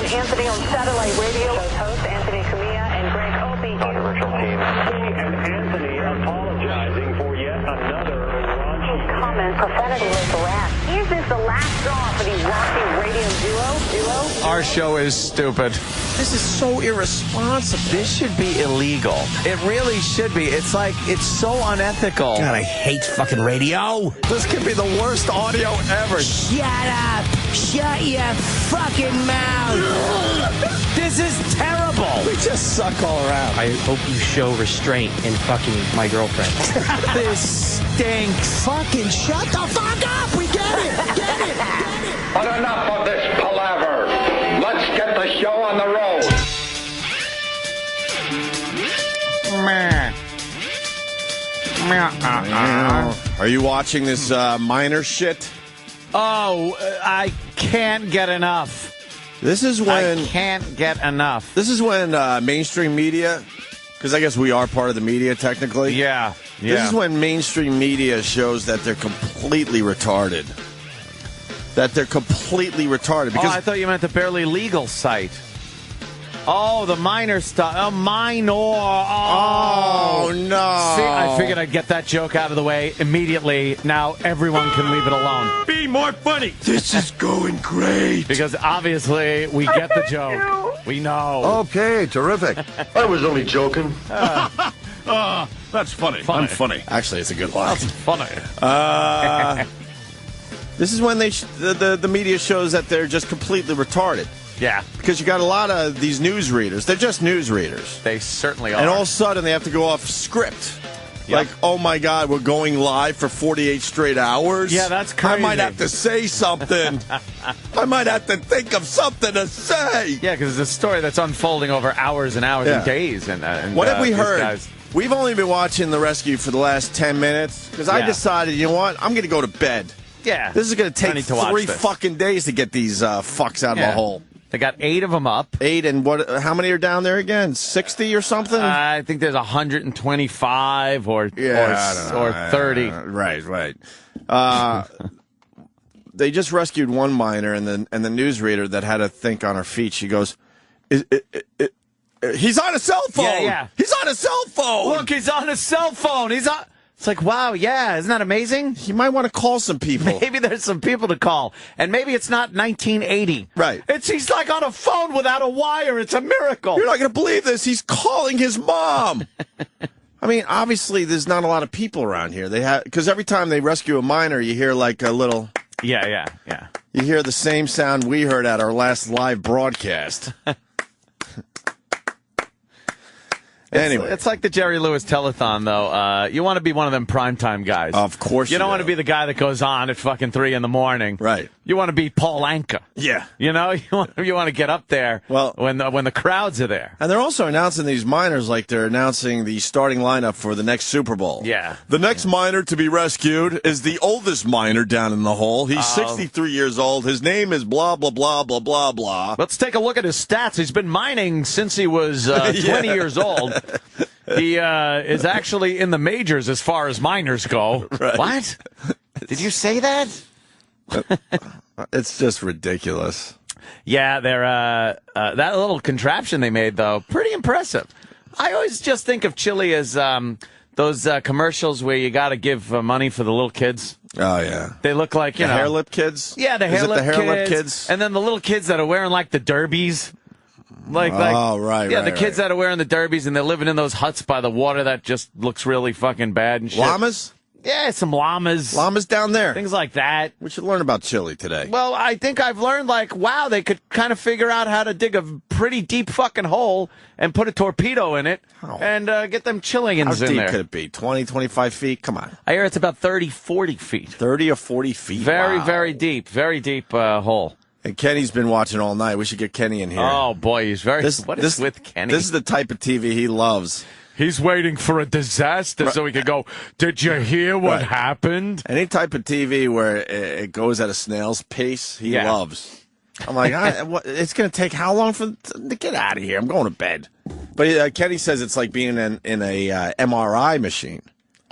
and Anthony on satellite radio. Host Anthony Camilla and Greg Opie. On the virtual team. And Anthony apologizing for yet another raunchy comment. Profanity was harassed. Is this the last straw for the raunchy radio duo? Our show is stupid. This is so irresponsible. This should be illegal. It really should be. It's like, it's so unethical. God, I hate fucking radio. This could be the worst audio ever. Shut up. Shut your fucking mouth. This is terrible. We just suck all around. I hope you show restraint in fucking my girlfriend. This stinks. Fucking shut the fuck up. We get it. Get it. But enough of this palaver. Let's get the show on the road. Are you watching this minor shit? Oh, I can't get enough. This is when I can't get enough. This is when mainstream media, because I guess we are part of the media technically. Yeah. This is when mainstream media shows that they're completely retarded. Because I thought you meant the barely legal site. Oh, the minor stuff. Oh, minor. Oh, no. See, I figured I'd get that joke out of the way immediately. Now everyone can leave it alone. Be more funny. This is going great. Because obviously we get the joke. We know. Okay, terrific. I was only joking. That's funny. Funny. I'm funny. Actually, it's a good line. That's funny. This is when the media shows that they're just completely retarded. Yeah. Because you got a lot of these newsreaders. They're just newsreaders. They certainly are. And all of a sudden, they have to go off script. Yep. Like, oh, my God, we're going live for 48 straight hours? Yeah, that's crazy. I might have to say something. I might have to think of something to say. Yeah, because it's a story that's unfolding over hours and hours and days. And what have we these heard? guys- We've only been watching The Rescue for the last 10 minutes because I decided, you know what? I'm going to go to bed. Yeah. This is going to I take need to watch 3 this. fucking days to get these fucks out of a hole. They got 8 of them up. 8 and what? How many are down there again? 60 or something? I think there's 125 or I don't know. or 30. Right. They just rescued one minor, and the newsreader that had to think on her feet. She goes, "He's on a cell phone. Yeah. He's on a cell phone. Look, he's on a cell phone. He's on." It's like, wow, yeah, isn't that amazing? You might want to call some people. Maybe there's some people to call, and maybe it's not 1980. Right. He's like on a phone without a wire. It's a miracle. You're not going to believe this. He's calling his mom. I mean, obviously, there's not a lot of people around here. Because every time they rescue a minor, you hear like a little. Yeah. You hear the same sound we heard at our last live broadcast. Anyway. It's like the Jerry Lewis telethon, though. You want to be one of them primetime guys. Of course you don't want to be the guy that goes on at fucking 3 a.m. Right. You want to be Paul Anka. Yeah. You know, you want to get up there when the crowds are there. And they're also announcing these minors like they're announcing the starting lineup for the next Super Bowl. Yeah. The next minor to be rescued is the oldest minor down in the hole. He's 63 years old. His name is blah, blah, blah, blah, blah, blah. Let's take a look at his stats. He's been mining since he was 20 years old. He is actually in the majors as far as minors go. Right. What? Did you say that? It's just ridiculous. Yeah, they're that little contraption they made, though, pretty impressive. I always just think of Chili as those commercials where you got to give money for the little kids. Oh, yeah. They look like, you know. Hair lip kids? Yeah, the hair lip kids. And then the little kids that are wearing, like, the derbies. Right. Yeah, the kids that are wearing the derbies and they're living in those huts by the water that just looks really fucking bad and shit. Llamas? Yeah, some llamas. Llamas down there. Things like that. We should learn about Chili today. Well, I think I've learned, like, wow, they could kind of figure out how to dig a pretty deep fucking hole and put a torpedo in it and get them Chileans in there. How deep could it be? 20, 25 feet? Come on. I hear it's about 30, 40 feet. 30 or 40 feet? Very, Wow. very deep hole. And Kenny's been watching all night. We should get Kenny in here. Oh, boy, he's very... What is with Kenny? This is the type of TV he loves. He's waiting for a disaster so he could go, did you hear what happened? Any type of TV where it goes at a snail's pace, he loves. I'm like, it's going to take how long to get out of here? I'm going to bed. But Kenny says it's like being in a MRI machine.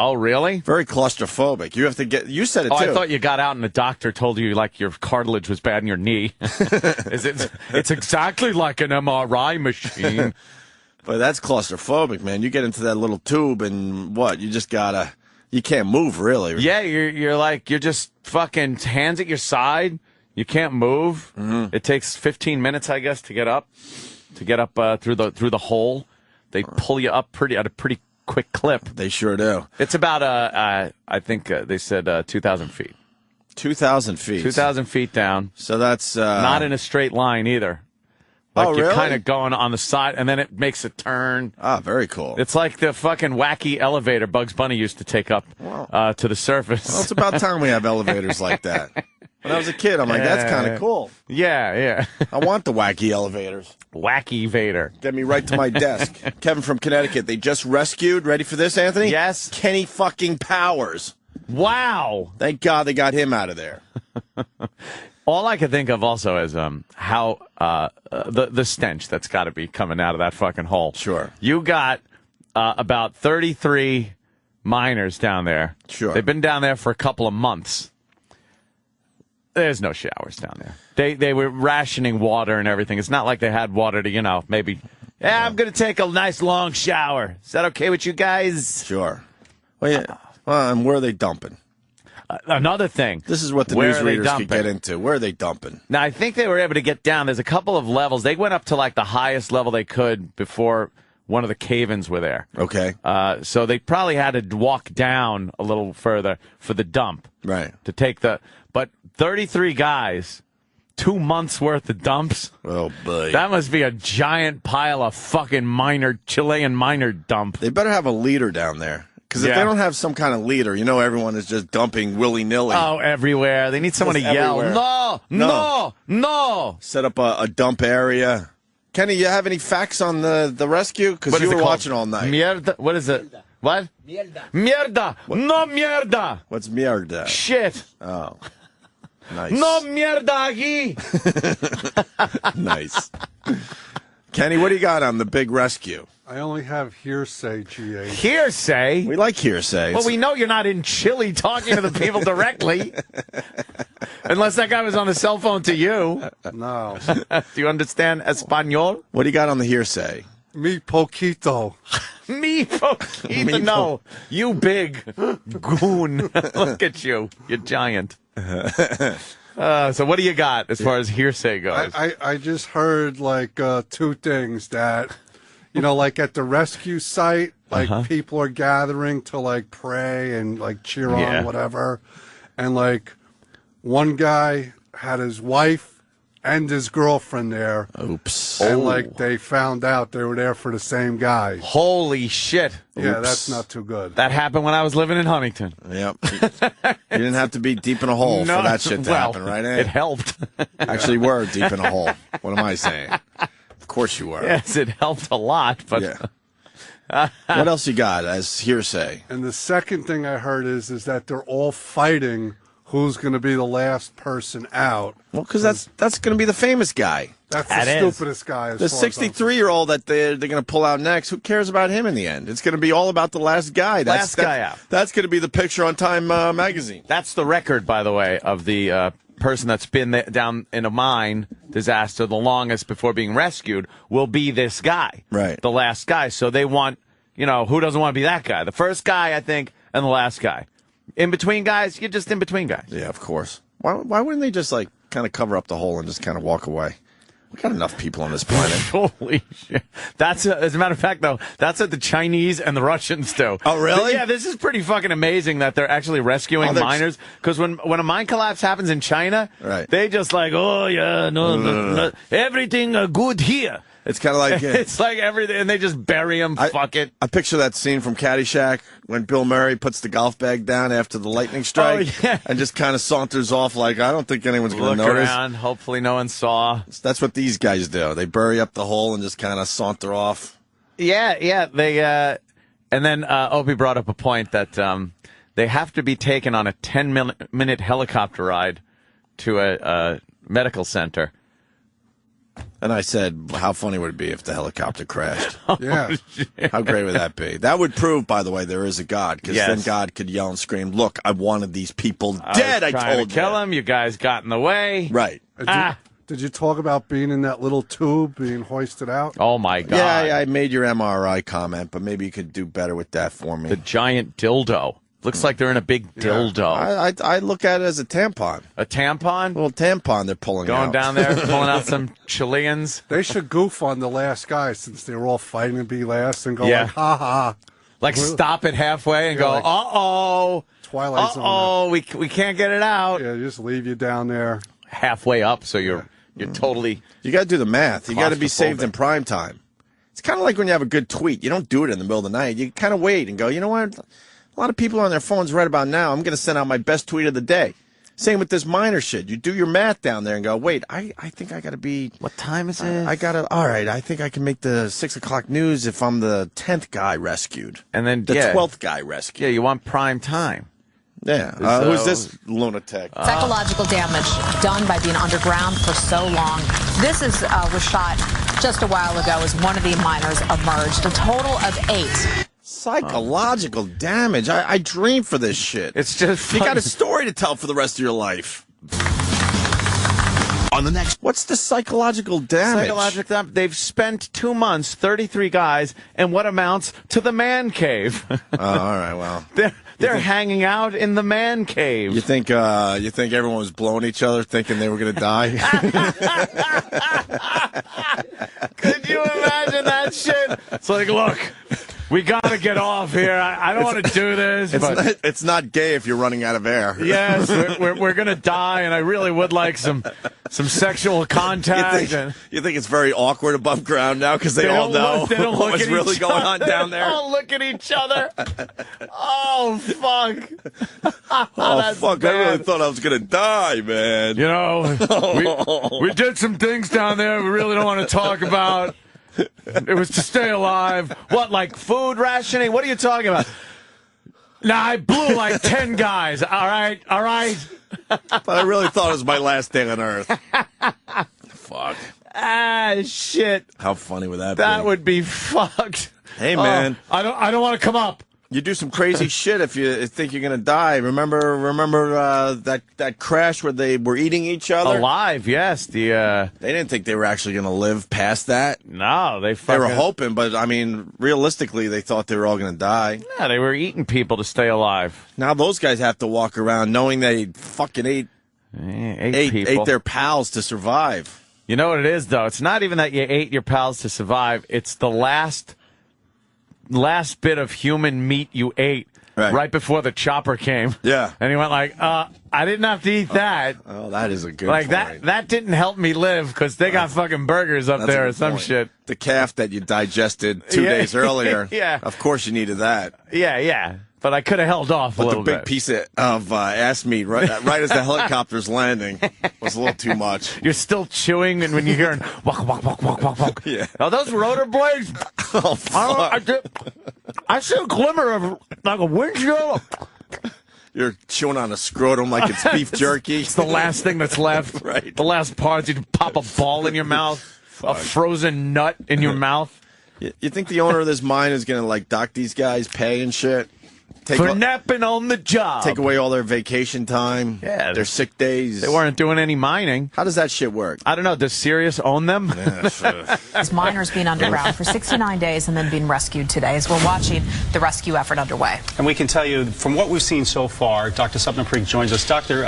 Oh, really? Very claustrophobic. You have to get. You said it Oh, too. I thought you got out and the doctor told you like your cartilage was bad in your knee. It's exactly like an MRI machine. But that's claustrophobic, man. You get into that little tube and what? You just gotta. You can't move really. Yeah, you're just fucking hands at your side. You can't move. Mm-hmm. It takes 15 minutes, I guess, to get up through the hole. They pull you up at a pretty quick clip. They sure do. It's about I think they said 2,000 feet. 2,000 feet. 2,000 feet down. So that's not in a straight line either. Like you're really? kind of going on the side, and then it makes a turn. Ah, very cool. It's like the fucking wacky elevator Bugs Bunny used to take up to the surface. Well, it's about time we have elevators like that. When I was a kid, I'm like, that's kind of cool. Yeah. I want the wacky elevators. Wacky Vader. Get me right to my desk. Kevin from Connecticut. They just rescued. Ready for this, Anthony? Yes. Kenny fucking Powers. Wow. Thank God they got him out of there. All I can think of also is how the stench that's got to be coming out of that fucking hole. Sure. You got about 33 miners down there. Sure. They've been down there for a couple of months. There's no showers down there. They were rationing water and everything. It's not like they had water to, maybe, I'm going to take a nice long shower. Is that okay with you guys? Sure. Well, yeah. Well, and where are they dumping? Another thing. This is what the newsreaders could get into. Where are they dumping? Now, I think they were able to get down. There's a couple of levels. They went up to like the highest level they could before one of the cave-ins were there. Okay. So they probably had to walk down a little further for the dump. Right. To take but 33 guys, 2 months worth of dumps. Oh, boy. That must be a giant pile of fucking Chilean miner dump. They better have a leader down there. Because if they don't have some kind of leader, everyone is just dumping willy-nilly. Oh, everywhere. They need someone to yell, no! Set up a dump area. Kenny, you have any facts on the rescue? Because you were watching all night. Mierda. What is it? What? Mierda. No mierda. What's mierda? Shit. Oh. Nice. No mierda aquí. Nice. Kenny, what do you got on the big rescue? I only have hearsay, GA. Hearsay? We like hearsay. Well, we know you're not in Chile talking to the people directly. Unless that guy was on the cell phone to you. No. Do you understand Espanol? What do you got on the hearsay? Mi poquito. Me poquito. No. You big goon. Look at you. You're giant. So what do you got as far as hearsay goes? I just heard like 2 things that, like at the rescue site, like people are gathering to like pray and like cheer on whatever. And like one guy had his wife and his girlfriend there. Oops. And like they found out they were there for the same guy. Holy shit. Yeah, Oops. that's not too good. That happened when I was living in Huntington. Yep. You didn't have to be deep in a hole for that shit to happen, right? It helped. Actually, were deep in a hole. What am I saying? Of course you were. Yes, it helped a lot. But Yeah. What else you got as hearsay? And the second thing I heard is that they're all fighting who's going to be the last person out. Well, because that's going to be the famous guy. That's That the is. stupidest guy. The 63-year-old that they're going to pull out next, who cares about him in the end? It's going to be all about the last guy. Last guy out. That's going to be the picture on Time magazine. that's the record, by the way, of the person that's been down in a mine disaster the longest before being rescued will be this guy. Right. The last guy. So they want, who doesn't want to be that guy? The first guy, I think, and the last guy. In between guys, you're just in between guys. Yeah, of course. Why wouldn't they just kind of cover up the hole and just kind of walk away? We got enough people on this planet. Holy shit. As a matter of fact, though, that's what the Chinese and the Russians do. Oh, really? Yeah, this is pretty fucking amazing that they're actually rescuing miners. Because when a mine collapse happens in China, right. They just like, no, everything good here. It's kind of like it's like everything, and they just bury him. Fuck it. I picture that scene from Caddyshack when Bill Murray puts the golf bag down after the lightning strike and just kind of saunters off like, I don't think anyone's going to notice. Look around. Hopefully no one saw. That's what these guys do. They bury up the hole and just kind of saunter off. Yeah. They and then Opie brought up a point that they have to be taken on a 10-minute helicopter ride to a medical center. And I said, how funny would it be if the helicopter crashed? Yeah. How great would that be? That would prove, by the way, there is a God, because Yes. then God could yell and scream, look, I wanted these people dead, I trying told to kill you. him. You guys got in the way. Right. Did you talk about being in that little tube being hoisted out? Oh, my God. Yeah, I made your MRI comment, but maybe you could do better with that for me. The giant dildo. Looks like they're in a big dildo. I look at it as a tampon. A tampon? A little tampon they're pulling Going out. down there, pulling out some Chileans. They should goof on the last guy since they were all fighting to be last and go Yeah. like, ha ha. Like, stop it halfway and go, like uh-oh. Twilight Zone. Uh-oh, we can't get it out. Yeah, just leave you down there. Halfway up, so you're totally... You got to do the math. You got to be saved Claustrophobic. in prime time. It's kind of like when you have a good tweet. You don't do it in the middle of the night. You kind of wait and go, you know what? A lot of people on their phones right about now. I'm going to send out my best tweet of the day. Same with this minor shit. You do your math down there and go, wait, I think I got to be... What time is it? I got to... All right, I think I can make the 6 o'clock news if I'm the 10th guy rescued. And then, The yeah. 12th guy rescued. Yeah, you want prime time. Yeah. So- Who's this lunatic? Psychological damage done by being underground for so long. This was shot just a while ago as one of the miners emerged. A total of 8. Psychological damage. I dream for this shit. It's just You fun. got a story to tell for the rest of your life. On the next. What's the psychological damage? Psychological damage. They've spent 2 months, 33 guys, in what amounts to the man cave. Oh, all right, well. They're hanging out in the man cave. You think everyone was blowing each other thinking they were going to die? Could you imagine that shit? It's like, look, we got to get off here. I don't want to do this. But It's not gay if you're running out of air. yes, we're going to die, and I really would like some sexual contact. You think it's very awkward above ground now because they all know they don't look what's at really each going on other. down there? They don't look at each other. Oh, fuck. Oh, That's fuck. I really bad. thought I was going to die, man. You know, we did some things down there we really don't want to talk about. It was to stay alive. What, like food rationing? What are you talking about? Nah, I blew like 10 guys. All right. But I really thought it was my last day on Earth. Fuck. Ah, shit. How funny would that be? That would be fucked. Hey, man. Oh, I don't want to come up. You do some crazy shit if you think you're gonna die. Remember that crash where they were eating each other? Alive, yes. They didn't think they were actually gonna live past that. No, they They were fucking... hoping, but I mean, realistically, they thought they were all gonna die. Yeah, they were eating people to stay alive. Now those guys have to walk around knowing they fucking ate People. their pals to survive. You know what it is, though? It's not even that you ate your pals to survive. It's the last bit of human meat you ate right before the chopper came. Yeah. And he went like, I didn't have to eat that. Oh, that is a good Like, point. that didn't help me live because they got fucking burgers up That's a there or good some point. shit. The calf that you digested 2 Yeah. days earlier. Yeah. Of course you needed that. Yeah. But I could have held off a But the little big bit. piece of ass meat right as the helicopter's landing was a little too much. You're still chewing, and when you're hearing walk, walk, walk, walk, walk, walk. Yeah. Are those rotor blades? Oh, fuck. I see a glimmer of like a windshield. You're chewing on a scrotum like it's beef jerky. It's the last thing that's left. Right. The last part is you pop a ball in your mouth, a frozen nut in your mouth. You think the owner of this mine is going to, like, dock these guys pay and shit? For napping on the job. Take away all their vacation time, their sick days. They weren't doing any mining. How does that shit work? I don't know. Does Sirius own them? As miners being underground for 69 days and then being rescued today as we're watching the rescue effort underway. And we can tell you from what we've seen so far, Dr. Supnapreek joins us. Doctor,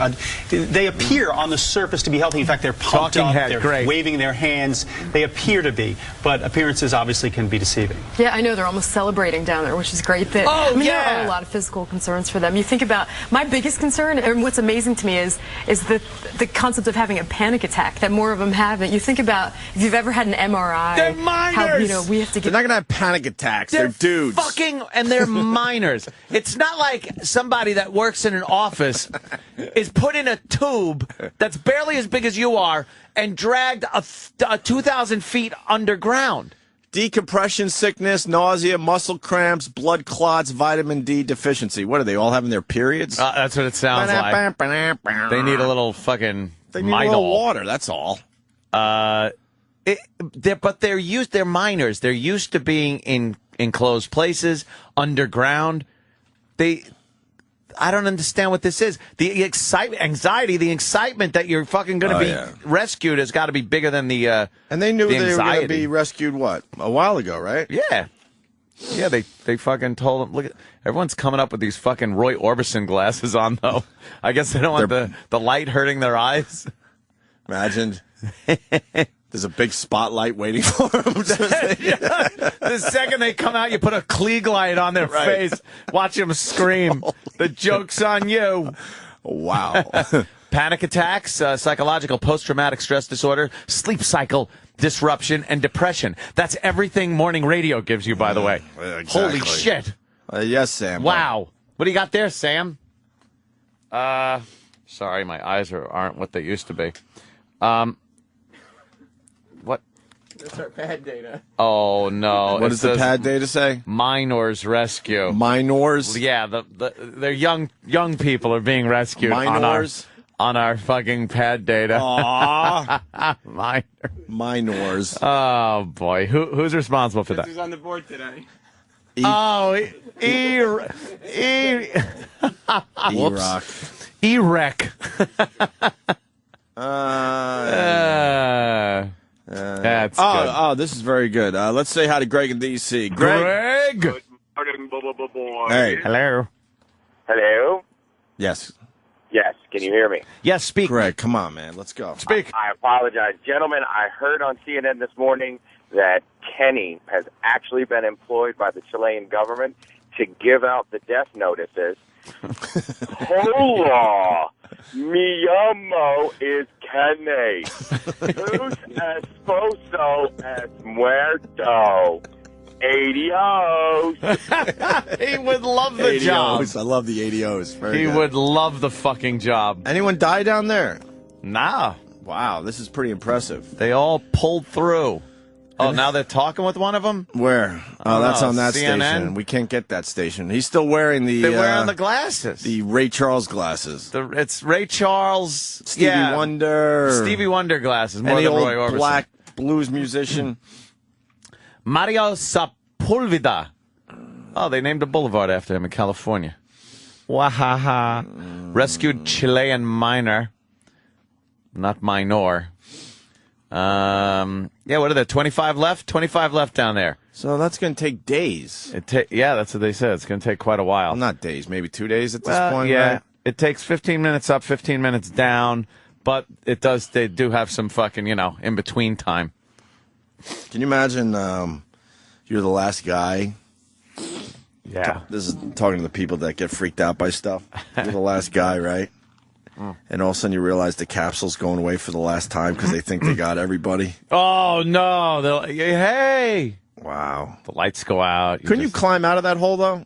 they appear on the surface to be healthy. In fact, they're pumped Talking up, head, they're great. waving their hands. They appear to be, but appearances obviously can be deceiving. Yeah, I know. They're almost celebrating down there, which is great. There are a lot of physical concerns for them. You think about my biggest concern, and what's amazing to me is the concept of having a panic attack that more of them haven't. You think about if you've ever had an MRI. They're miners. How, we have to get. They're not going to have panic attacks. They're dudes. And they're miners. It's not like somebody that works in an office is put in a tube that's barely as big as you are and dragged 2,000 feet underground. Decompression sickness, nausea, muscle cramps, blood clots, vitamin D deficiency. What are they all having their periods? That's what it sounds like. They need a little fucking They need a little water, that's all. but they're miners. They're used to being in enclosed places, underground. I don't understand what this is. The anxiety, the excitement that you're fucking going to be rescued has got to be bigger than the and they knew the they were going to anxiety. be rescued, what, a while ago, right? Yeah. Yeah, they fucking told them, look, everyone's coming up with these fucking Roy Orbison glasses on, though. I guess they don't want the light hurting their eyes. Imagine. There's a big spotlight waiting for them. The second they come out, you put a Klieg light on their face. Watch them scream. The joke's on you. Wow. Panic attacks, psychological post-traumatic stress disorder, sleep cycle disruption, and depression. That's everything morning radio gives you, by the way. Exactly. Holy shit. Yes, Sam. Wow. What do you got there, Sam? Sorry, my eyes aren't what they used to be. What? That's our pad data. Oh, no. What does the pad data say? Minors rescue. Minors? Yeah, they're young people are being rescued Minors? on our fucking pad data. Aww. Minors. Oh, boy. Who's responsible for that? Who's on the board today? E-Rock. E-Rec. That's good. Oh, this is very good. Let's say hi to Greg in D.C. Greg. Greg. Hey. Hello. Hello? Yes. Yes, can you hear me? Yes, speak. Greg, come on, man. Let's go. Speak. I apologize. Gentlemen, I heard on CNN this morning that Kenny has actually been employed by the Chilean government to give out the death notices. Hola! Mi amo is Kenny. Who's esposo es muerto. ADOs. He would love the job. I love the ADOs. He would love the fucking job. Anyone die down there? Nah. Wow, this is pretty impressive. They all pulled through. Oh, now they're talking with one of them? Where? Oh, that's on that CNN? station. We can't get that station. He's still wearing the... They're wearing the glasses. The Ray Charles glasses. It's Ray Charles... Stevie Wonder. Stevie Wonder glasses, more Any than old Roy Orbison. black blues musician. Mario Sepulveda. Oh, they named a boulevard after him in California. Wahaha. Rescued Chilean miner. Not minor. Yeah, what are there, 25 left? 25 left down there. So that's going to take days. Yeah, that's what they said. It's going to take quite a while. Well, not days, maybe 2 days at this point, yeah. right? It takes 15 minutes up, 15 minutes down, but they do have some fucking, in-between time. Can you imagine you're the last guy? Yeah. This is talking to the people that get freaked out by stuff. You're the last guy, right? And all of a sudden you realize the capsule's going away for the last time because they think they got everybody. Oh, no. Hey. Wow. The lights go out. Couldn't you climb out of that hole, though?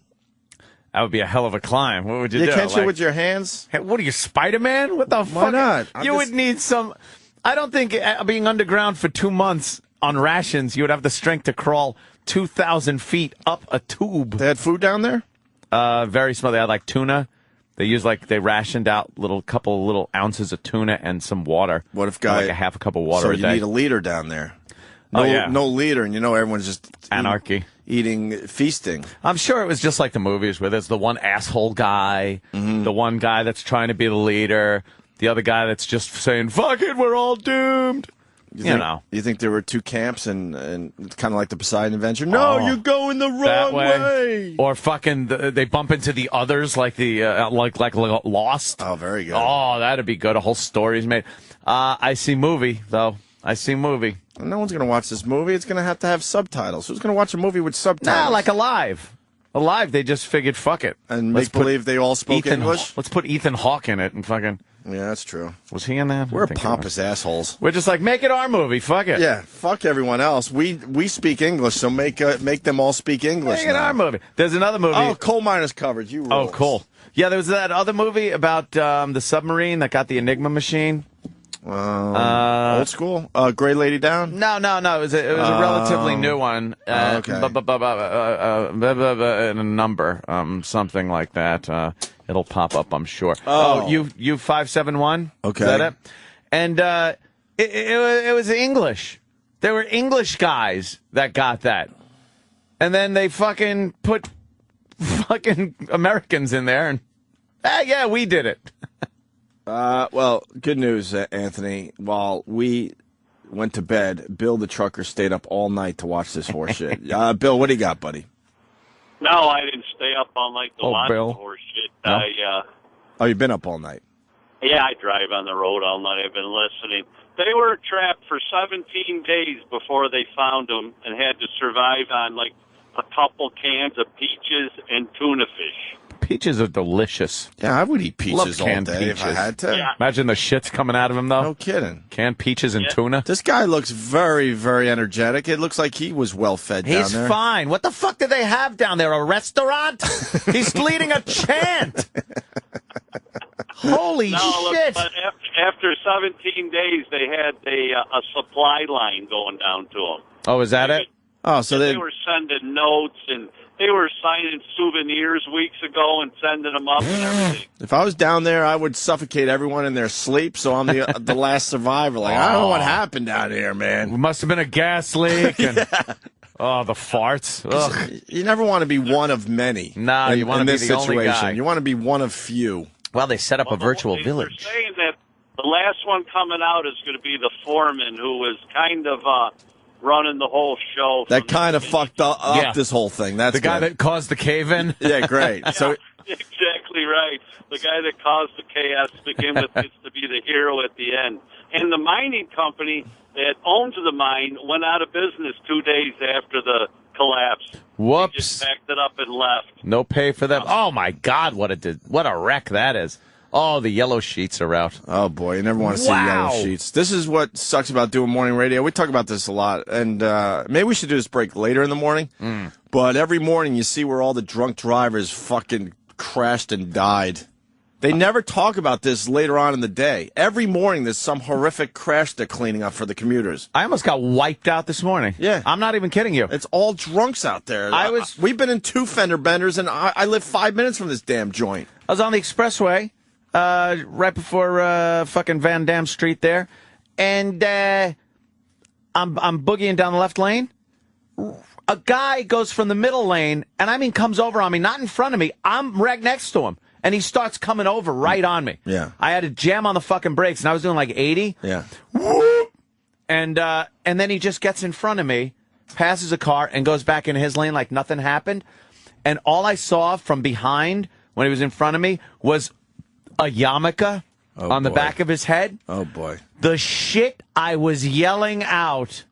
That would be a hell of a climb. What would you do? Can't you with your hands? Hey, what are you, Spider-Man? What the fuck? Why not? You would need some... I don't think being underground for 2 months on rations, you would have the strength to crawl 2,000 feet up a tube. They had food down there? Very small. They had like tuna. They rationed out couple little ounces of tuna and some water. What if like a half a cup of water so a day? you need a leader down there. No, no leader, and everyone's just anarchy, feasting. I'm sure it was just like the movies where there's the one asshole guy, the one guy that's trying to be the leader, the other guy that's just saying "fuck it, we're all doomed." You think there were two camps and kind of like the Poseidon Adventure? No, you're going the wrong way. Or fucking they bump into the others like the like Lost. Oh, very good. Oh, that'd be good. A whole story's made. I see movie though. I see movie. No one's gonna watch this movie. It's gonna have to have subtitles. Who's gonna watch a movie with subtitles? Nah, like Alive. Alive, they just figured fuck it and make believe they all spoke English. Let's put Ethan Hawke in it and fucking. Yeah, that's true. Was he in that? We're pompous assholes. We're just like, make it our movie. Fuck it. Yeah, fuck everyone else. We speak English, so make them all speak English. Make it our movie. There's another movie. Oh, Coal Miners Covered. You rules. Oh, cool. Yeah, there was that other movie about the submarine that got the Enigma machine. Old school? Gray Lady Down? No. It was a relatively new one. Okay. And a number, something like that. It'll pop up, I'm sure. U571. Okay. Is that it? And it was English. There were English guys that got that. And then they fucking put fucking Americans in there and, yeah, we did it. Well, good news, Anthony. While we went to bed, Bill the trucker stayed up all night to watch this horse shit. Bill, what do you got, buddy? No, I didn't stay up all night to watch Bill. the horse shit. No? Oh, you've been up all night? Yeah, I drive on the road all night. I've been listening. They were trapped for 17 days before they found them and had to survive on, like, a couple cans of peaches and tuna fish. Peaches are delicious. Yeah, I would eat peaches all canned day if I had to. Yeah. Imagine the shit's coming out of him, though. No kidding. Canned peaches and tuna. This guy looks very, very energetic. It looks like he was well fed down He's there. fine. What the fuck do they have down there? A restaurant? He's leading a chant. Holy shit. But after 17 days, they had a supply line going down to them. Oh, is that it? Oh, so they were sending notes and they were signing souvenirs weeks ago and sending them up and everything. If I was down there, I would suffocate everyone in their sleep, so I'm the last survivor. Like, I don't know what happened down here, man. It must have been a gas leak. And, oh, the farts. Ugh. You never want to be one of many. No, you want to be this the situation. only guy. You want to be one of few. Well, they set up a virtual village. They're saying that the last one coming out is going to be the foreman who was kind of running the whole show. That kind of fucked up this whole thing. That's the guy good. that caused the cave-in? Yeah, great. So exactly right. The guy that caused the chaos to begin with gets to be the hero at the end. And the mining company that owns the mine went out of business 2 days after the collapse. Whoops. They just packed it up and left. No pay for them. Oh, my God, what a wreck that is. Oh, the yellow sheets are out. Oh, boy, you never want to see yellow sheets. This is what sucks about doing morning radio. We talk about this a lot, and maybe we should do this break later in the morning. But every morning you see where all the drunk drivers fucking crashed and died. They never talk about this later on in the day. Every morning there's some horrific crash they're cleaning up for the commuters. I almost got wiped out this morning. Yeah. I'm not even kidding you. It's all drunks out there. We've been in 2 fender benders, and I live 5 minutes from this damn joint. I was on the expressway right before fucking Van Dam Street there, and I'm boogieing down the left lane. A guy goes from the middle lane, and I mean comes over on me, not in front of me. I'm right next to him. And he starts coming over right on me. Yeah. I had to jam on the fucking brakes, and I was doing like 80. Yeah. Whoop! And then he just gets in front of me, passes a car, and goes back into his lane like nothing happened. And all I saw from behind when he was in front of me was a yarmulke on the back of his head. Oh, boy. The shit I was yelling out,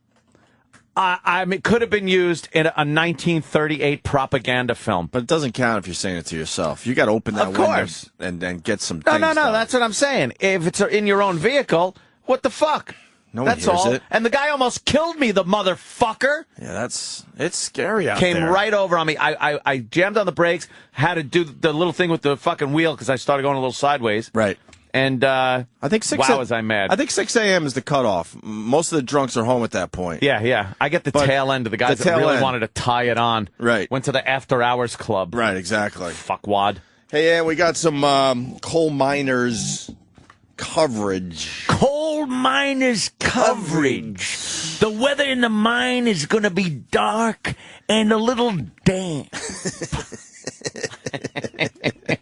I mean, could have been used in a 1938 propaganda film. But it doesn't count if you're saying it to yourself. You got to open that window and get some things No, done. that's what I'm saying. If it's in your own vehicle, what the fuck? No one That's hears all. it. And the guy almost killed me, the motherfucker. Yeah, it's scary out Came there. right over on me. I jammed on the brakes, had to do the little thing with the fucking wheel because I started going a little sideways. Right. And I think was I mad. I think 6 a.m. is the cutoff. Most of the drunks are home at that point. Yeah. I get the tail end of the guys that really wanted to tie it on. Right. Went to the after hours club. Right, exactly. Fuckwad. Hey, we got some coal miners coverage. Coal miners coverage. The weather in the mine is going to be dark and a little damp.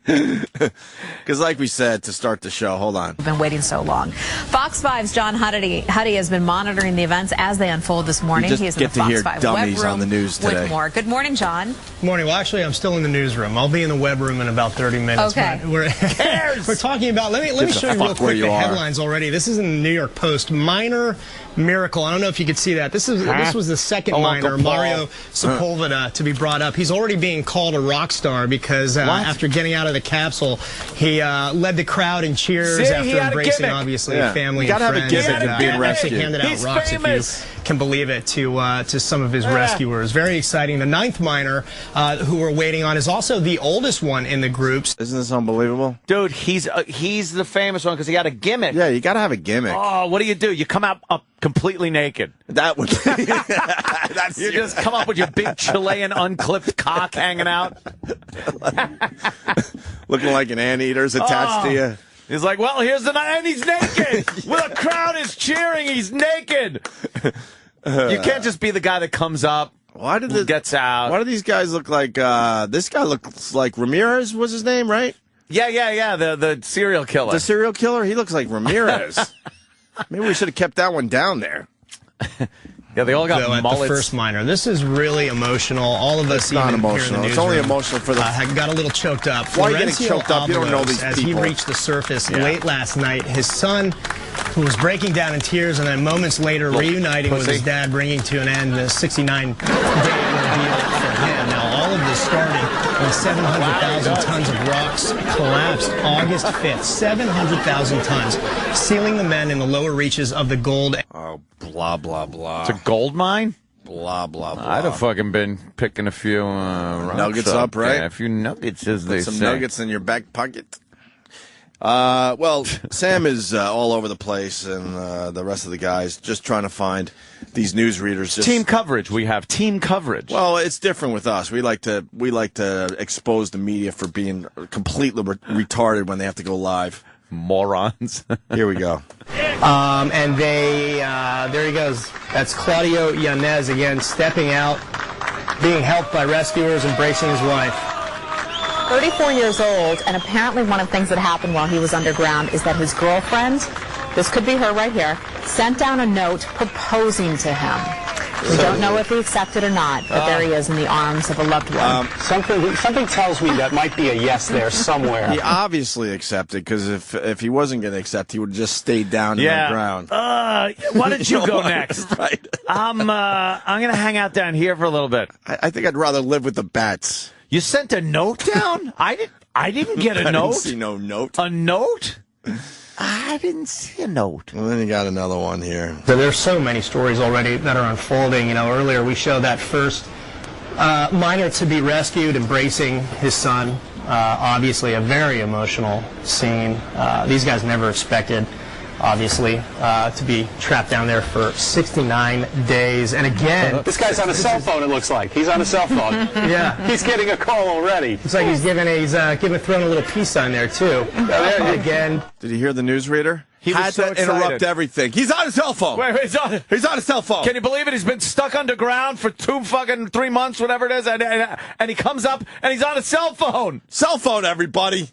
Because like we said to start the show, hold on. We've been waiting so long. Fox 5's John Huddy has been monitoring the events as they unfold this morning. You just He is get in the to Fox hear 5 dummies web room on the news today. with more. Good morning, John. Morning. Well, actually, I'm still in the newsroom. I'll be in the web room in about 30 minutes. Okay. We're talking about, let me show you real quick the headlines already. This is in the New York Post. Miner miracle. I don't know if you could see that. This was the second miner, Mario Sepulveda, to be brought up. He's already being called a rock star because after getting out of the capsule, he led the crowd in cheers after embracing, obviously, family and friends. You gotta have a gimmick of being rescued. Handed out rocks, if you can believe it, to some of his rescuers. Very exciting. The ninth miner who we're waiting on is also the oldest one in the groups. Isn't this unbelievable? Dude, he's the famous one because he got a gimmick. Yeah, you got to have a gimmick. Oh, what do? You come out completely naked. That would you just come up with your big Chilean unclipped cock hanging out. Looking like an anteater's attached to you. He's like, well, here's the night, and he's naked. Well, the crowd is cheering. He's naked. You can't just be the guy that comes up, gets out. Why do these guys look like, this guy looks like Ramirez was his name, right? Yeah, the serial killer. The serial killer? He looks like Ramirez. Maybe we should have kept that one down there. Yeah, they all got mullets. At the first minor. This is really emotional. All of us, it's not emotional. It's only emotional for the. Got a little choked up. Why are you getting choked up? You don't know these as people. He reached the surface late last night, his son, who was breaking down in tears, and then moments later reuniting with his dad, bringing to an end the 69-day ordeal for him. Now, all of this started when 700,000 tons of rocks collapsed August 5th. 700,000 tons, sealing the men in the lower reaches of the gold. Oh, blah, blah, blah. It's a gold mine? Blah, blah, blah. I'd have fucking been picking a few nuggets up, right? Yeah, a few nuggets, as they say. Some nuggets in your back pocket. Well, Sam is all over the place, and the rest of the guys just trying to find these newsreaders. Team coverage. We have team coverage. Well, it's different with us. We like to expose the media for being completely retarded when they have to go live. Morons. Here we go. And they, there he goes. That's Claudio Yanez again, stepping out, being helped by rescuers, embracing his wife. 34 years old, and apparently one of the things that happened while he was underground is that his girlfriend, this could be her right here, sent down a note proposing to him. We don't know if he accepted or not, but there he is in the arms of a loved one. Something tells me that might be a yes there somewhere. He obviously accepted, because if he wasn't going to accept, he would have just stayed down in the ground. Why don't you go next? Right. I'm going to hang out down here for a little bit. I think I'd rather live with the bats. You sent a note down? I didn't get a note. I didn't see no note. A note? I didn't see a note. Well, then you got another one here. So there's so many stories already that are unfolding. You know, earlier we showed that first miner to be rescued, embracing his son. Obviously a very emotional scene. These guys never expected, obviously, to be trapped down there for 69 days. And again, this guy's on a cell phone, it looks like. He's on a cell phone. Yeah. He's getting a call already. It's like he's throwing a little peace sign there, too. Again. Did you hear the newsreader? He had to interrupt everything. He's on his cell phone. Wait, he's on his cell phone. Can you believe it? He's been stuck underground for 3 months, whatever it is, and he comes up and he's on his cell phone. Cell phone, everybody.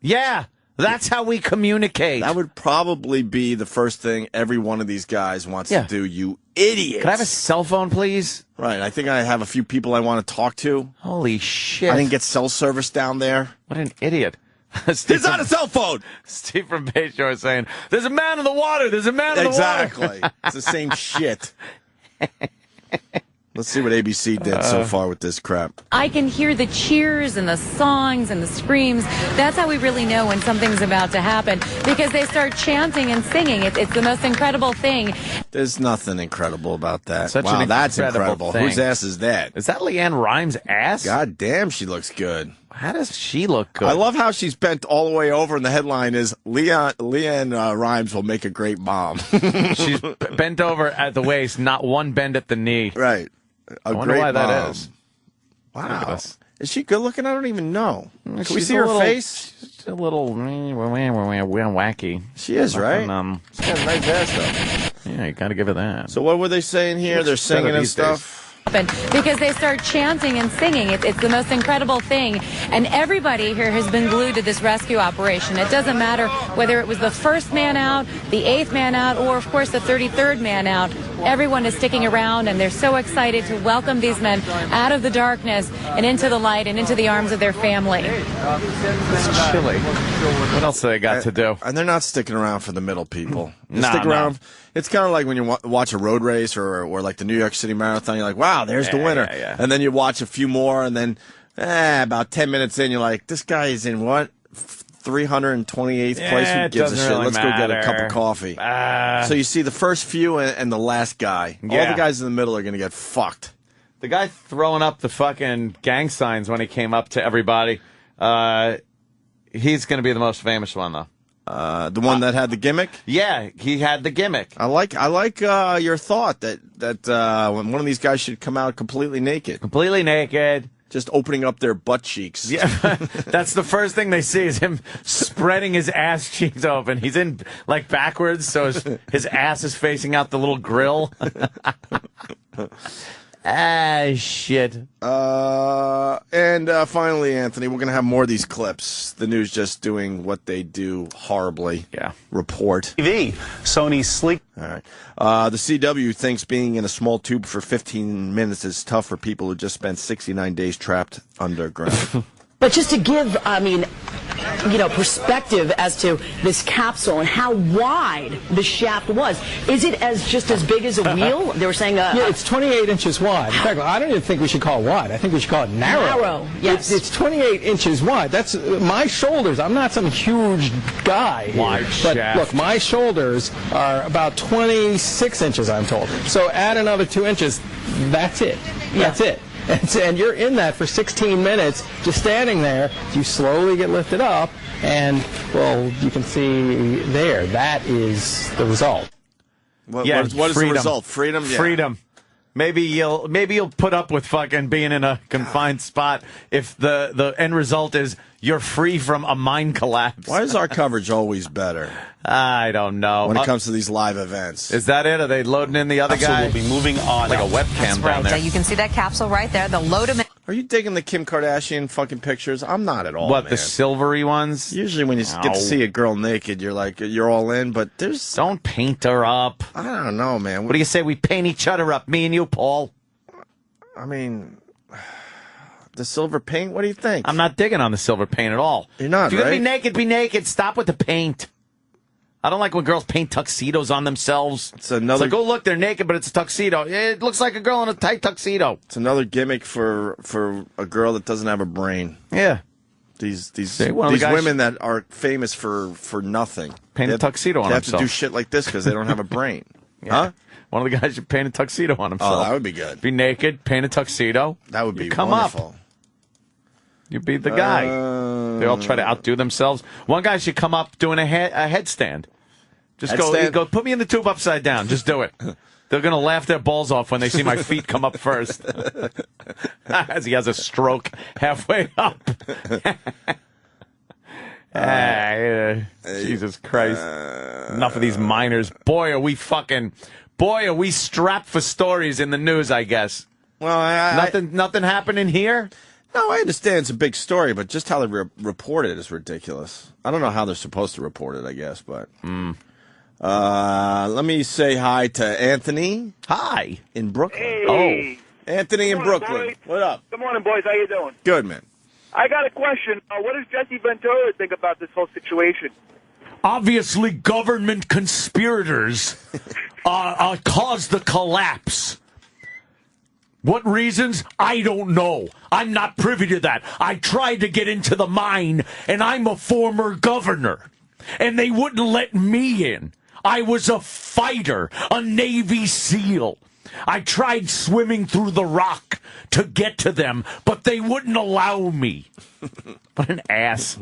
Yeah. That's how we communicate. That would probably be the first thing every one of these guys wants to do, you idiots. Can I have a cell phone, please? Right. I think I have a few people I want to talk to. Holy shit. I didn't get cell service down there. What an idiot. He's on a cell phone. Steve from Bayshore is saying, there's a man in the water. There's a man in the water. Exactly. It's the same shit. Let's see what ABC did so far with this crap. I can hear the cheers and the songs and the screams. That's how we really know when something's about to happen, because they start chanting and singing. It's the most incredible thing. There's nothing incredible about that. Wow, that's incredible. Thing. Whose ass is that? Is that Leanne Rimes' ass? God damn, she looks good. How does she look good? I love how she's bent all the way over, and the headline is, Leanne Rimes will make a great mom. She's bent over at the waist, not one bend at the knee. Right. I wonder why that is. Wow. Is she good looking? I don't even know. Can we She's see her face? She's a little wacky. She is, right? She's got a nice ass, though. Yeah, you got to give her that. So what were they saying here? They're singing and stuff? Because they start chanting and singing. It's the most incredible thing. And everybody here has been glued to this rescue operation. It doesn't matter whether it was the first man out, the 8th man out, or, of course, the 33rd man out. Everyone is sticking around, and they're so excited to welcome these men out of the darkness and into the light and into the arms of their family. It's chilly. What else do they got to do? And they're not sticking around for the middle people. They Nah, stick around. no. It's kind of like when you watch a road race or like the New York City Marathon. You're like, wow, there's the winner. Yeah. And then you watch a few more, and then about 10 minutes in, you're like, this guy is in what? 328th place? Who gives a shit? Really Let's go get a cup of coffee. So you see the first few and the last guy. Yeah. All the guys in the middle are going to get fucked. The guy throwing up the fucking gang signs when he came up to everybody, he's going to be the most famous one, though. The one that had the gimmick? Yeah, he had the gimmick. I like your thought that when one of these guys should come out completely naked. Completely naked. Just opening up their butt cheeks. Yeah, that's the first thing they see is him spreading his ass cheeks open. He's in like backwards, so his ass is facing out the little grill. Shit. And finally, Anthony, we're going to have more of these clips. The news just doing what they do horribly. Yeah. Report. TV, Sony's sleek. All right. The CW thinks being in a small tube for 15 minutes is tough for people who just spent 69 days trapped underground. But just to give, perspective as to this capsule and how wide the shaft was. Is it just as big as a wheel? They were saying... yeah, it's 28 inches wide. In fact, I don't even think we should call it wide. I think we should call it narrow. Narrow, yes. It's 28 inches wide. That's my shoulders. I'm not some huge guy here. Wide but shaft. Look, my shoulders are about 26 inches, I'm told. So add another 2 inches. That's it. That's it. And you're in that for 16 minutes, just standing there. You slowly get lifted up, and, well, you can see there. That is the result. What is the result? Freedom? Yeah. Freedom. Maybe you'll put up with fucking being in a confined spot if the end result is you're free from a mine collapse. Why is our coverage always better? I don't know. When it comes to these live events. Is that it? Are they loading in the other guy? We'll be moving on. Like a webcam down there. You can see that capsule right there. The load of... Are you digging the Kim Kardashian fucking pictures? I'm not at all, What, man. the silvery ones? Usually when you get to see a girl naked, you're all in, but there's... Don't paint her up. I don't know, man. What do you say we paint each other up, me and you, Paul? I mean... The silver paint? What do you think? I'm not digging on the silver paint at all. You're not, If you're right? going to be naked, be naked. Stop with the paint. I don't like when girls paint tuxedos on themselves. It's like, oh, look, they're naked, but it's a tuxedo. It looks like a girl in a tight tuxedo. It's another gimmick for a girl that doesn't have a brain. Yeah. These women that are famous for nothing. Paint a tuxedo on They have himself. to do shit like this because they don't have a brain. Yeah. Huh? One of the guys should paint a tuxedo on himself. Oh, that would be good. Be naked, paint a tuxedo. That would be You come wonderful. up. You be the guy. They all try to outdo themselves. One guy should come up doing a headstand. Just go, put me in the tube upside down. Just do it. They're going to laugh their balls off when they see my feet come up first. As he has a stroke halfway up. Jesus Christ. Enough of these miners. Boy, are we strapped for stories in the news, I guess. Well, Nothing happening here? No, I understand it's a big story, but just how they report it is ridiculous. I don't know how they're supposed to report it, I guess, but... let me say hi to Anthony. Hi. In Brooklyn. Hey. Oh. Anthony in Brooklyn. Boys. What up? Good morning, boys. How you doing? Good, man. I got a question. What does Jesse Ventura think about this whole situation? Obviously, government conspirators caused the collapse. What reasons? I don't know. I'm not privy to that. I tried to get into the mine, and I'm a former governor. And they wouldn't let me in. I was a fighter, a Navy SEAL. I tried swimming through the rock to get to them, but they wouldn't allow me. What an ass.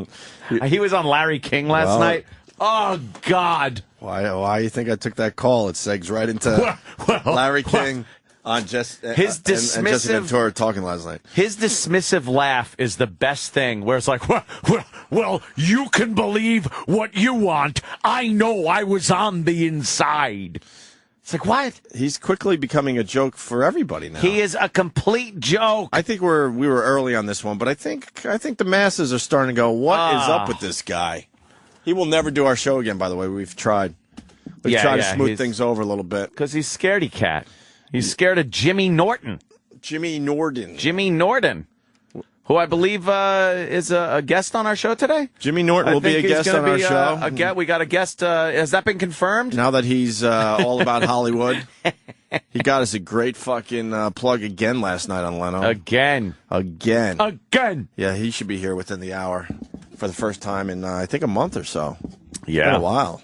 He was on Larry King last night. Oh, God. Why you think I took that call? It segs right into Larry King on and Jesse Ventura talking last night. His dismissive laugh is the best thing, where it's like, well, you can believe what you want. I know I was on the inside. It's like, what? He's quickly becoming a joke for everybody now. He is a complete joke. I think we were early on this one, but I think the masses are starting to go, what is up with this guy? He will never do our show again, by the way. We've tried. We've tried to smooth things over a little bit. Because he's scaredy cat. He's scared of Jimmy Norton. Jimmy Norton, who I believe is a guest on our show today. Jimmy Norton will be a guest on our show. We got a guest. Has that been confirmed? Now that he's all about Hollywood. He got us a great fucking plug again last night on Leno. Again. Yeah, he should be here within the hour for the first time in, I think, a month or so. Yeah. It's been a while.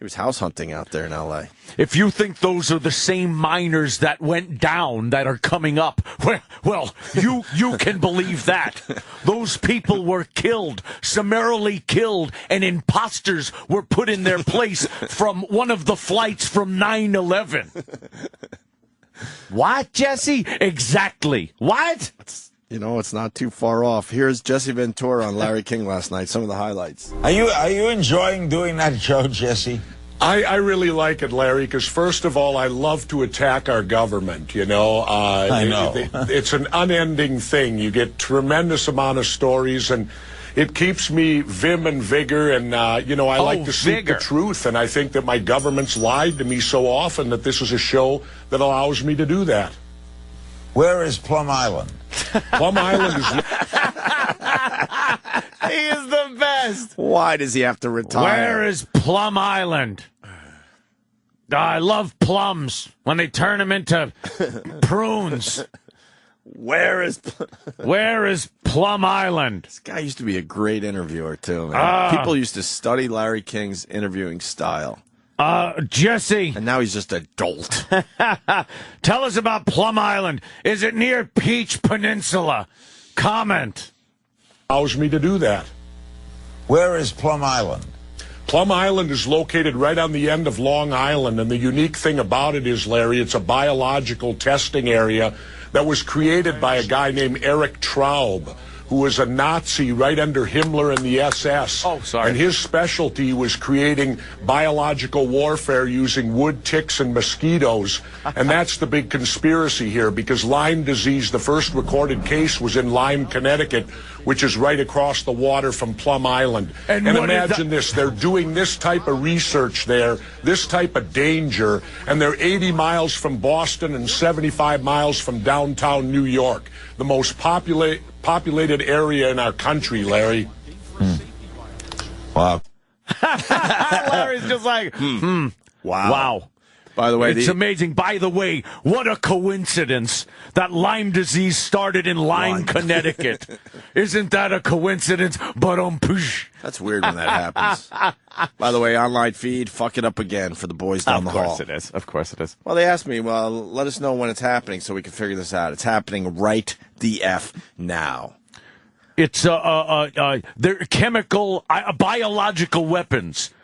He was house hunting out there in L.A. If you think those are the same miners that went down that are coming up, well, you can believe that. Those people were killed, summarily killed, and imposters were put in their place from one of the flights from 9/11. What, Jesse? Exactly. What? You know, it's not too far off. Here's Jesse Ventura on Larry King last night. Some of the highlights. Are you enjoying doing that show, Jesse? I really like it, Larry, because first of all, I love to attack our government, you know. I know. It's an unending thing. You get tremendous amount of stories, and it keeps me vim and vigor, and, you know, I like to seek the truth, and I think that my government's lied to me so often that this is a show that allows me to do that. Where is Plum Island? Plum Island is... He is the best. Why does he have to retire? Where is Plum Island? I love plums when they turn them into prunes. Where is Plum Island? This guy used to be a great interviewer, too, man. People used to study Larry King's interviewing style. Jesse. And now he's just a dolt. Tell us about Plum Island. Is it near Peach Peninsula? Comment. Allows me to do that. Where is Plum Island? Plum Island is located right on the end of Long Island, and the unique thing about it is, Larry, it's a biological testing area that was created by a guy named Erich Traub, who was a Nazi right under Himmler in the SS. Oh, sorry. And his specialty was creating biological warfare using wood ticks and mosquitoes. And that's the big conspiracy here, because Lyme disease, the first recorded case, was in Lyme, Connecticut, which is right across the water from Plum Island. And imagine this, they're doing this type of research there, this type of danger, and they're 80 miles from Boston and 75 miles from downtown New York, the most populated area in our country, Larry. Wow. Larry's just like, Wow. By the way, it's amazing. By the way, what a coincidence that Lyme disease started in Lyme, Connecticut. Isn't that a coincidence? But that's weird when that happens. By the way, online feed, fuck it up again for the boys down the hall. Of course it is. Of course it is. Well, they asked me, well, let us know when it's happening so we can figure this out. It's happening right the F now. It's they're chemical, biological weapons.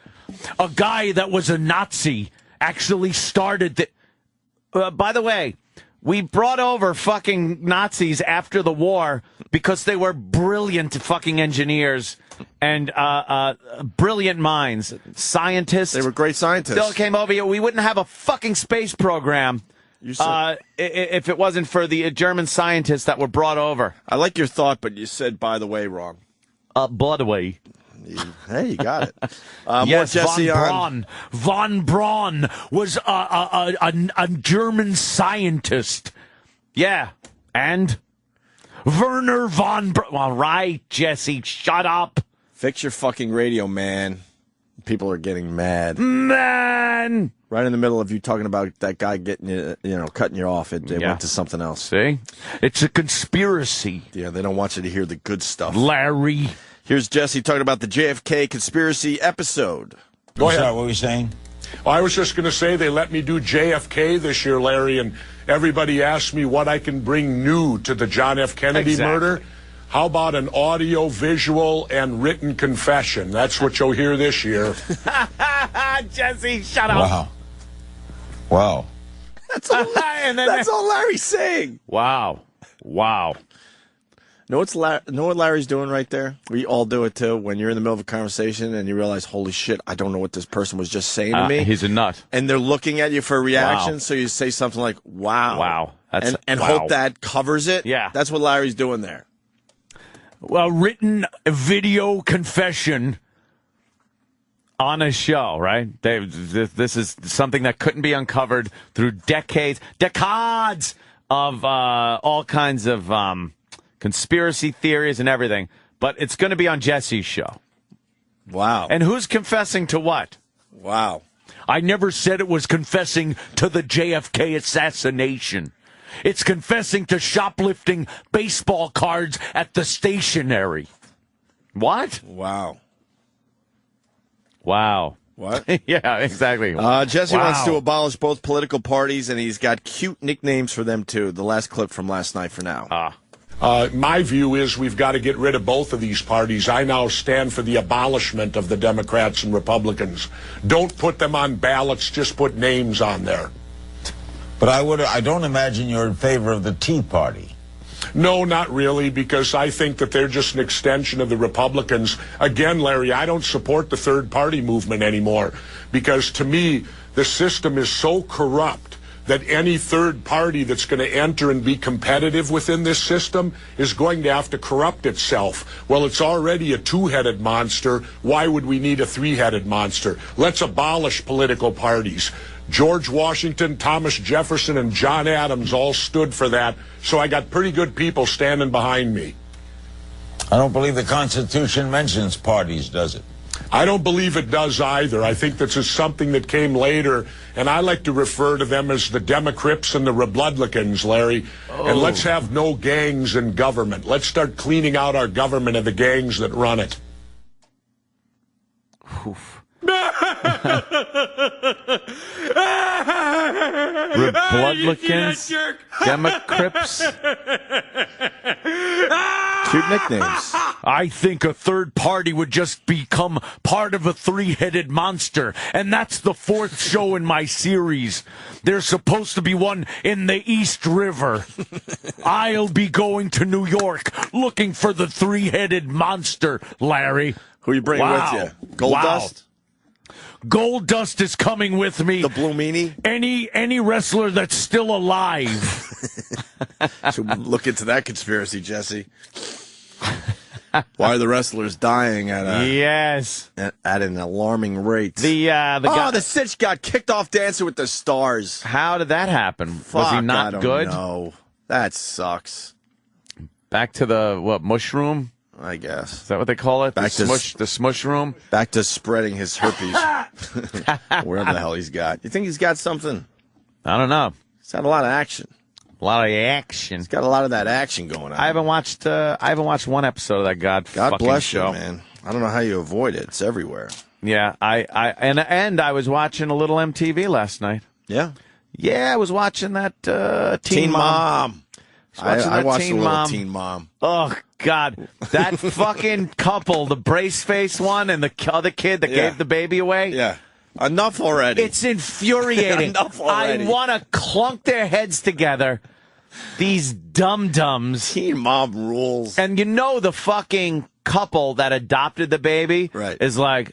A guy that was a Nazi actually started the... by the way, we brought over fucking Nazis after the war because they were brilliant fucking engineers and brilliant minds, scientists. They were great scientists. Still came over here. We wouldn't have a fucking space program if it wasn't for the German scientists that were brought over. I like your thought, but you said "by the way" wrong. By the way. Hey, you got it. Yes, more Jesse Von Braun was a German scientist. Yeah, and Werner von Braun. All right, Jesse, shut up. Fix your fucking radio, man. People are getting mad. Man! Right in the middle of you talking about that guy getting you, cutting you off, it went to something else. See? It's a conspiracy. Yeah, they don't want you to hear the good stuff. Larry. Here's Jesse talking about the JFK conspiracy episode. Go ahead. What were you saying? Well, I was just going to say they let me do JFK this year, Larry, and everybody asked me what I can bring new to the John F. Kennedy murder. How about an audio, visual, and written confession? That's what you'll hear this year. Jesse, shut up. Wow. That's all Larry's saying. Wow. Know what Larry's doing right there? We all do it too. When you're in the middle of a conversation and you realize, holy shit, I don't know what this person was just saying to me. He's a nut. And they're looking at you for a reaction, so you say something like, wow. Wow. And hope that covers it. Yeah. That's what Larry's doing there. Well, written video confession on a show, right? This is something that couldn't be uncovered through decades of all kinds of conspiracy theories and everything. But it's going to be on Jesse's show. Wow. And who's confessing to what? Wow. I never said it was confessing to the JFK assassination. It's confessing to shoplifting baseball cards at the stationery. What? Wow. What? Yeah, exactly. Jesse wants to abolish both political parties, and he's got cute nicknames for them, too. The last clip from last night for now. My view is we've got to get rid of both of these parties. I now stand for the abolishment of the Democrats and Republicans. Don't put them on ballots, just put names on there. But I don't imagine you're in favor of the Tea Party. No, not really, because I think that they're just an extension of the Republicans. Again, Larry, I don't support the third party movement anymore, because to me, the system is so corrupt that any third party that's going to enter and be competitive within this system is going to have to corrupt itself. Well, it's already a two-headed monster. Why would we need a three-headed monster? Let's abolish political parties. George Washington, Thomas Jefferson, and John Adams all stood for that, so I got pretty good people standing behind me. I don't believe the Constitution mentions parties, does it? I don't believe it does either. I think this is something that came later, and I like to refer to them as the Democrips and the Republicans, Larry. And let's have no gangs in government. Let's start cleaning out our government of the gangs that run it. Republicans, Democrips. Cute nicknames. I think a third party would just become part of a three-headed monster, and that's the fourth show in my series. There's supposed to be one in the East River. I'll be going to New York looking for the three-headed monster, Larry. Who you bringing with you? Goldust? Gold Dust is coming with me. The Blue Meanie? Any wrestler that's still alive. Should look into that conspiracy, Jesse. Why are the wrestlers dying at an alarming rate? The Sitch got kicked off Dancing with the Stars. How did that happen? Fuck, was he not good? No, that sucks. Back to the mushroom? I guess. Is that what they call it? Back the smush room? Back to spreading his herpes. Wherever the hell he's got. You think he's got something? I don't know. He's had a lot of action. A lot of action. He's got a lot of that action going on. I haven't watched one episode of that God bless show. You, man. I don't know how you avoid it. It's everywhere. Yeah, and I was watching a little MTV last night. Yeah? Yeah, I was watching that Teen Mom. I watched a little Teen Mom. Oh, God. That fucking couple, the brace face one and the other kid that gave the baby away. Yeah. Enough already. It's infuriating. Enough already. I want to clunk their heads together. These dum-dums. Teen Mom rules. And you know the fucking couple that adopted the baby is like,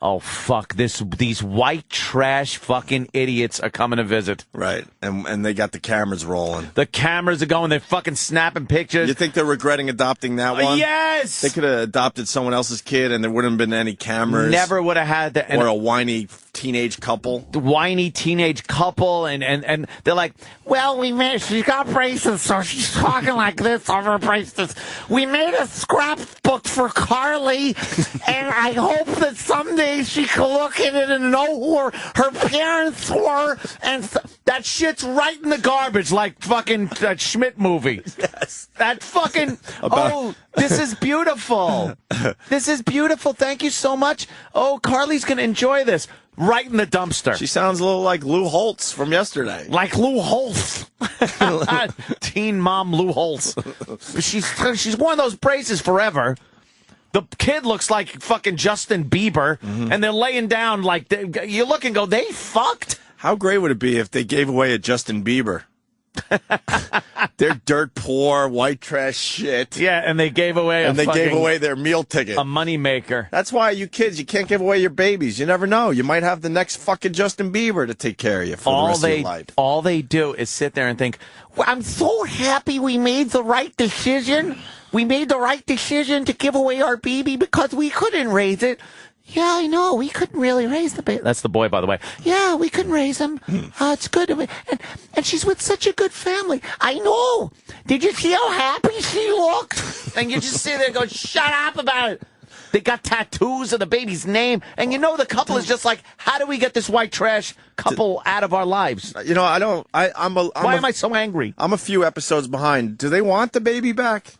oh, fuck, these white trash fucking idiots are coming to visit. Right, and they got the cameras rolling. The cameras are going, they're fucking snapping pictures. You think they're regretting adopting that one? Yes! They could have adopted someone else's kid and there wouldn't have been any cameras. Never would have had that. Or a whiny teenage couple. The whiny teenage couple, and they're like, well, she's got braces, so she's talking like this over braces. We made a scrapbook for Carly, and I hope that someday she can look at it and know who her parents were, and that shit's right in the garbage, like fucking that Schmidt movie. Yes. That fucking, this is beautiful. This is beautiful. Thank you so much. Oh, Carly's going to enjoy this. Right in the dumpster. She sounds a little like Lou Holtz from yesterday. Like Lou Holtz. Teen Mom Lou Holtz. She's worn those braces forever. The kid looks like fucking Justin Bieber, and they're laying down like, you look and go, they fucked? How great would it be if they gave away a Justin Bieber? They're dirt poor, white trash shit. Yeah, and they gave away their meal ticket. A moneymaker. That's why you kids, you can't give away your babies. You never know. You might have the next fucking Justin Bieber to take care of you for the rest of your life. All they do is sit there and think, well, I'm so happy we made the right decision. We made the right decision to give away our baby because we couldn't raise it. Yeah, I know. We couldn't really raise the baby. That's the boy, by the way. Yeah, we couldn't raise him. It's good. And she's with such a good family. I know. Did you see how happy she looked? And you just sit there and go, shut up about it. They got tattoos of the baby's name. And you know the couple is just like, how do we get this white trash couple out of our lives? You know, Why am I so angry? I'm a few episodes behind. Do they want the baby back?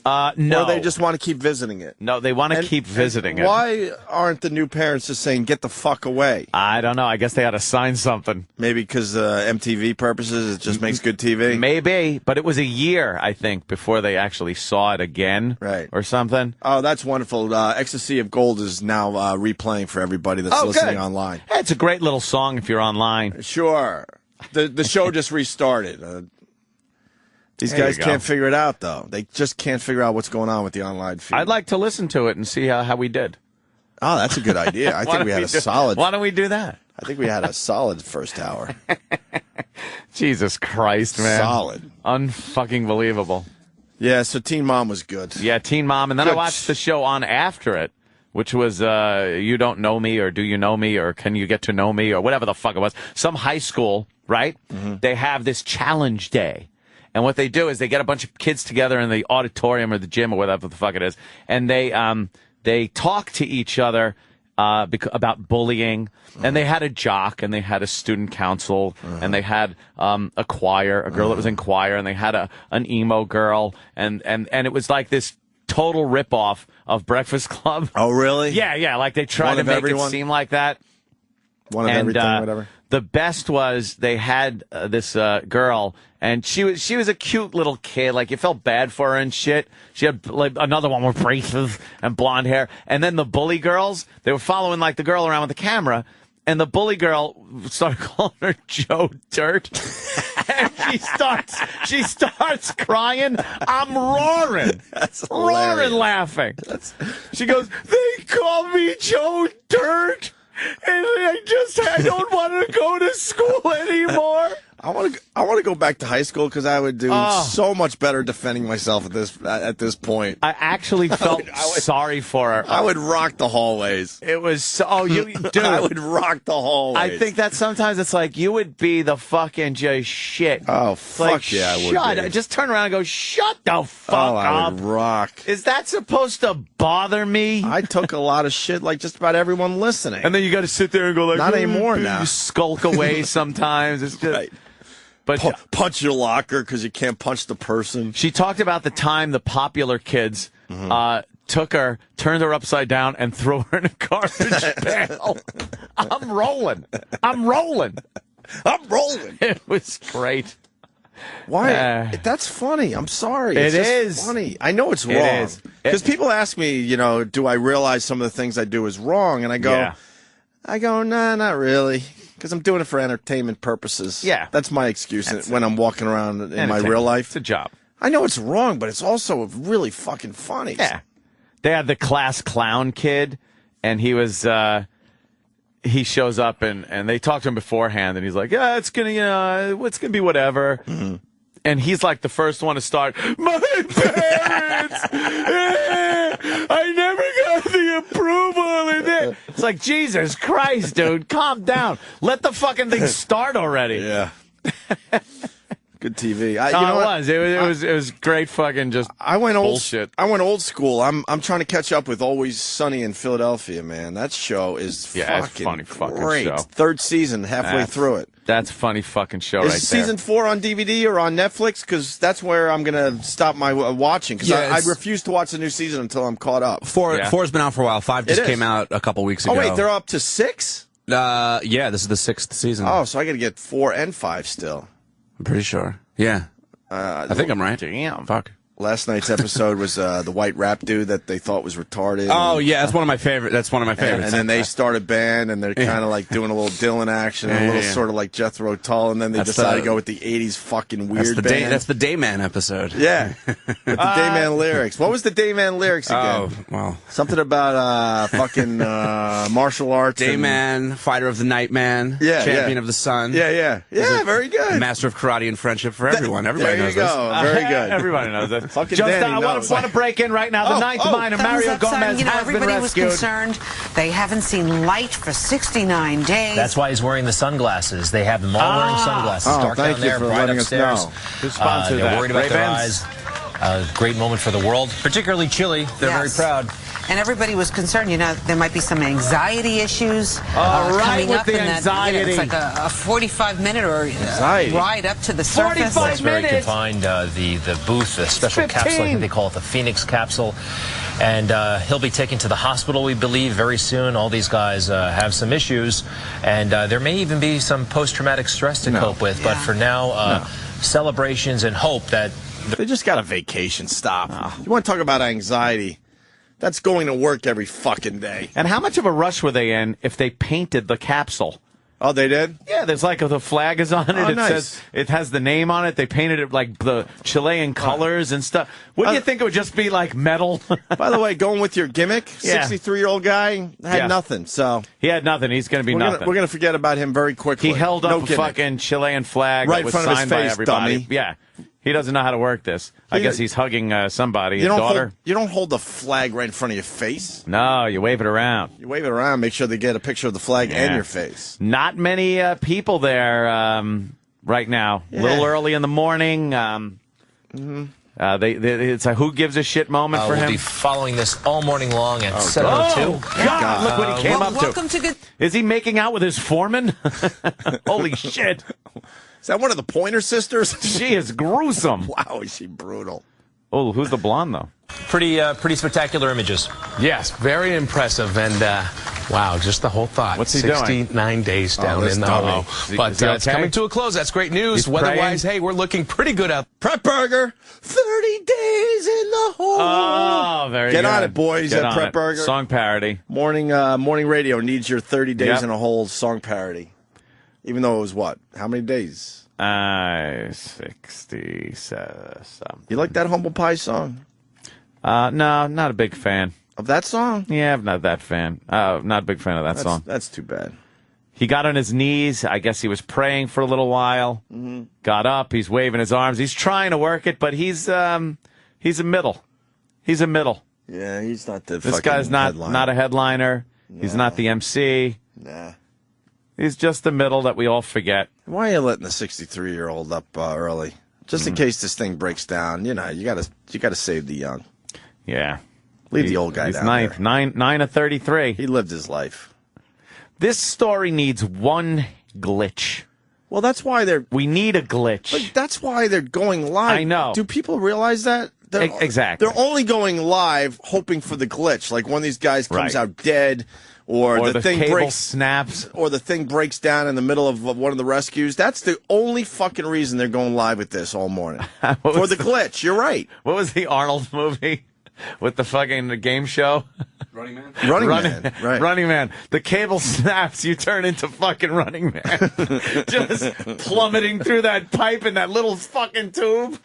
No. Or they just want to keep visiting it? No, they want to keep visiting it. Why aren't the new parents just saying, get the fuck away? I don't know. I guess they ought to sign something. Maybe because MTV purposes, it just makes good TV? Maybe, but it was a year, I think, before they actually saw it again. Right. Or something. Oh, that's wonderful. Ecstasy of Gold is now replaying for everybody that's listening online. It's a great little song if you're online. Sure. The show just restarted. These There guys you go. can't figure it out, though. They just can't figure out what's going on with the online feed. I'd like to listen to it and see how we did. Oh, that's a good idea. I Why think don't we had a do- solid. Why don't we do that? I think we had a solid first hour. Jesus Christ, man. Solid. Unfucking believable. Yeah, so Teen Mom was good. Yeah, Teen Mom. And then I Good. watched the show on after it, which was You Don't Know Me, or Do You Know Me, or Can You Get to Know Me, or whatever the fuck it was. Some high school, right? Mm-hmm. They have this challenge day. And what they do is they get a bunch of kids together in the auditorium or the gym or whatever the fuck it is, and they talk to each other about bullying. And they had a jock, and they had a student council, and they had a choir, a girl that was in choir, and they had an emo girl, and it was like this total ripoff of Breakfast Club. Oh, really? Yeah, like they tried One to of make everyone? it seem like that. One of everything, whatever. The best was they had this girl, and she was a cute little kid. Like, you felt bad for her and shit. She had like another one with braces and blonde hair. And then the bully girls, they were following like the girl around with the camera. And the bully girl started calling her Joe Dirt. And she starts crying. I'm roaring. That's roaring hilarious. laughing. She goes, they call me Joe Dirt. And I don't want to go to school anymore. I want to go back to high school because I would do so much better defending myself at this point. I actually felt sorry for her. I would rock the hallways. It was dude. I would rock the hallways. I think that sometimes it's like you would be the fucking just shit. Oh, fuck like, yeah, I would be. Just turn around and go, shut the fuck I up. would rock. Is that supposed to bother me? I took a lot of shit like just about everyone listening. And then you got to sit there and go like, not anymore you now. skulk away sometimes. It's just. Right. But punch your locker because you can't punch the person. She talked about the time the popular kids took her, turned her upside down, and threw her in a garbage pail. I'm rolling. It was great. Why? That's funny. I'm sorry. It It's just is funny. I know it's It wrong. is. Because people ask me, do I realize some of the things I do is wrong? And I go, nah, not really. Because I'm doing it for entertainment purposes. Yeah. That's my excuse when I'm walking around in my Entertainment. real life. It's a job. I know it's wrong, but it's also really fucking funny. Yeah. They had the class clown kid, and he was, he shows up, and they talked to him beforehand, and he's like, yeah, it's gonna be whatever. Mm-hmm. And he's like the first one to start, my parents! I never got the approval in it. It's like, Jesus Christ, dude, calm down. Let the fucking thing start already. Yeah. Good TV. It was great fucking just I went bullshit. I went old school. I'm trying to catch up with Always Sunny in Philadelphia, man. That show is it's fucking funny fucking great. show. Third season, halfway through it. That's a funny fucking show Is right season 4 on DVD or on Netflix? Because that's where I'm going to stop my watching. Because I refuse to watch the new season until I'm caught up. Four's been out for a while. 5 just came out a couple weeks ago. Oh, wait, they're up to 6? Yeah, this is the 6th season. Oh, so I got to get 4 and 5 still. I'm pretty sure. Yeah. I think I'm right. Damn. Fuck. Last night's episode was the white rap dude that they thought was retarded. Oh, yeah, that's one of my favorite. That's one of my favorites. And then they start a band, and they're kind of like doing a little Dylan action, and a little sort of like Jethro Tull, and then they decide to go with the 80s fucking weird band. That's the Dayman episode. Yeah. With the Dayman lyrics. What was the Dayman lyrics again? Oh, well. Something about fucking martial arts. Dayman, fighter of the night man, champion of the sun. Yeah, very good. Master of karate and friendship for everyone. Everybody knows this. Very good. Everybody knows that. Fucking Just, Danny I want to break in right now. The ninth minor, Mario Gomez, has everybody been was rescued. concerned. They haven't seen light for 69 days. That's why he's wearing the sunglasses. They have them all wearing sunglasses. Dark down there, bright upstairs. They're worried about their eyes. Great moment for the world, particularly Chile. They're very proud. And everybody was concerned, there might be some anxiety issues right coming with up the in anxiety. that. It's like a 45-minute or ride up to the surface. 45 minutes. Very confined. The booth, the special capsule, I think they call it the Phoenix capsule. And he'll be taken to the hospital, we believe, very soon. All these guys have some issues, and there may even be some post-traumatic stress to cope with. But for now, celebrations and hope that they just got a vacation. Stop. You want to talk about anxiety? That's going to work every fucking day. And how much of a rush were they in if they painted the capsule? Oh, they did? Yeah, there's like the flag is on it. Oh, It nice. says it has the name on it. They painted it like the Chilean colors and stuff. Wouldn't you think it would just be like metal? By the way, going with your gimmick, Yeah. 63-year-old guy had nothing. So he had nothing. He's going to be nothing. We're going to forget about him very quickly. He held up No a gimmick. fucking Chilean flag Right that in was front of his signed by face, everybody. dummy. Yeah. He doesn't know how to work this. I guess he's hugging somebody, his daughter. You don't hold the flag right in front of your face. No, you wave it around. You wave it around, make sure they get a picture of the flag and your face. Not many people there right now. A little early in the morning. It's a who gives a shit moment for We'll him. be following this all morning long at 7:02. Oh, God, look what he came up to. Welcome to Good. Is he making out with his foreman? Holy shit. Is that one of the Pointer Sisters? She is gruesome. Wow, is she brutal. Oh, who's the blonde, though? Pretty spectacular images. Yes, very impressive, and wow, just the whole thought. What's he doing? 69 days down in the hole. But is he it's okay? coming to a close. That's great news. He's Weather-wise, praying? hey, we're looking pretty good out. Prep Burger, 30 days in the hole. Oh, very Get good. on it, boys, Get at on Prep it. Burger. Song parody. Morning radio needs your 30 days Yep. in a hole song parody. Even though it was what? How many days? 67. You like that Humble Pie song? No, not a big fan. Of that song? Yeah, I'm not that fan. Not a big fan of that song. That's too bad. He got on his knees. I guess he was praying for a little while. Mm-hmm. Got up. He's waving his arms. He's trying to work it, but he's a middle. He's a middle. Yeah, he's not the This fucking guy's not headliner. a headliner. He's not the MC. Nah. He's just the middle that we all forget. Why are you letting the 63-year-old up early? Just in case this thing breaks down. You know, you gotta save the young. Yeah. Leave the old guy He's down ninth. there. 9 of 33. He lived his life. This story needs one glitch. Well, that's why We need a glitch. But that's why they're going live. I know. Do people realize that? Exactly. They're only going live hoping for the glitch. Like one of these guys comes Right. out dead, or the thing cable breaks, snaps, or the thing breaks down in the middle of one of the rescues. That's the only fucking reason they're going live with this all morning. For the glitch. You're right. What was the Arnold movie with the fucking game show? Running Man? Running Man, right. Running Man. The cable snaps, you turn into fucking Running Man. Just plummeting through that pipe in that little fucking tube.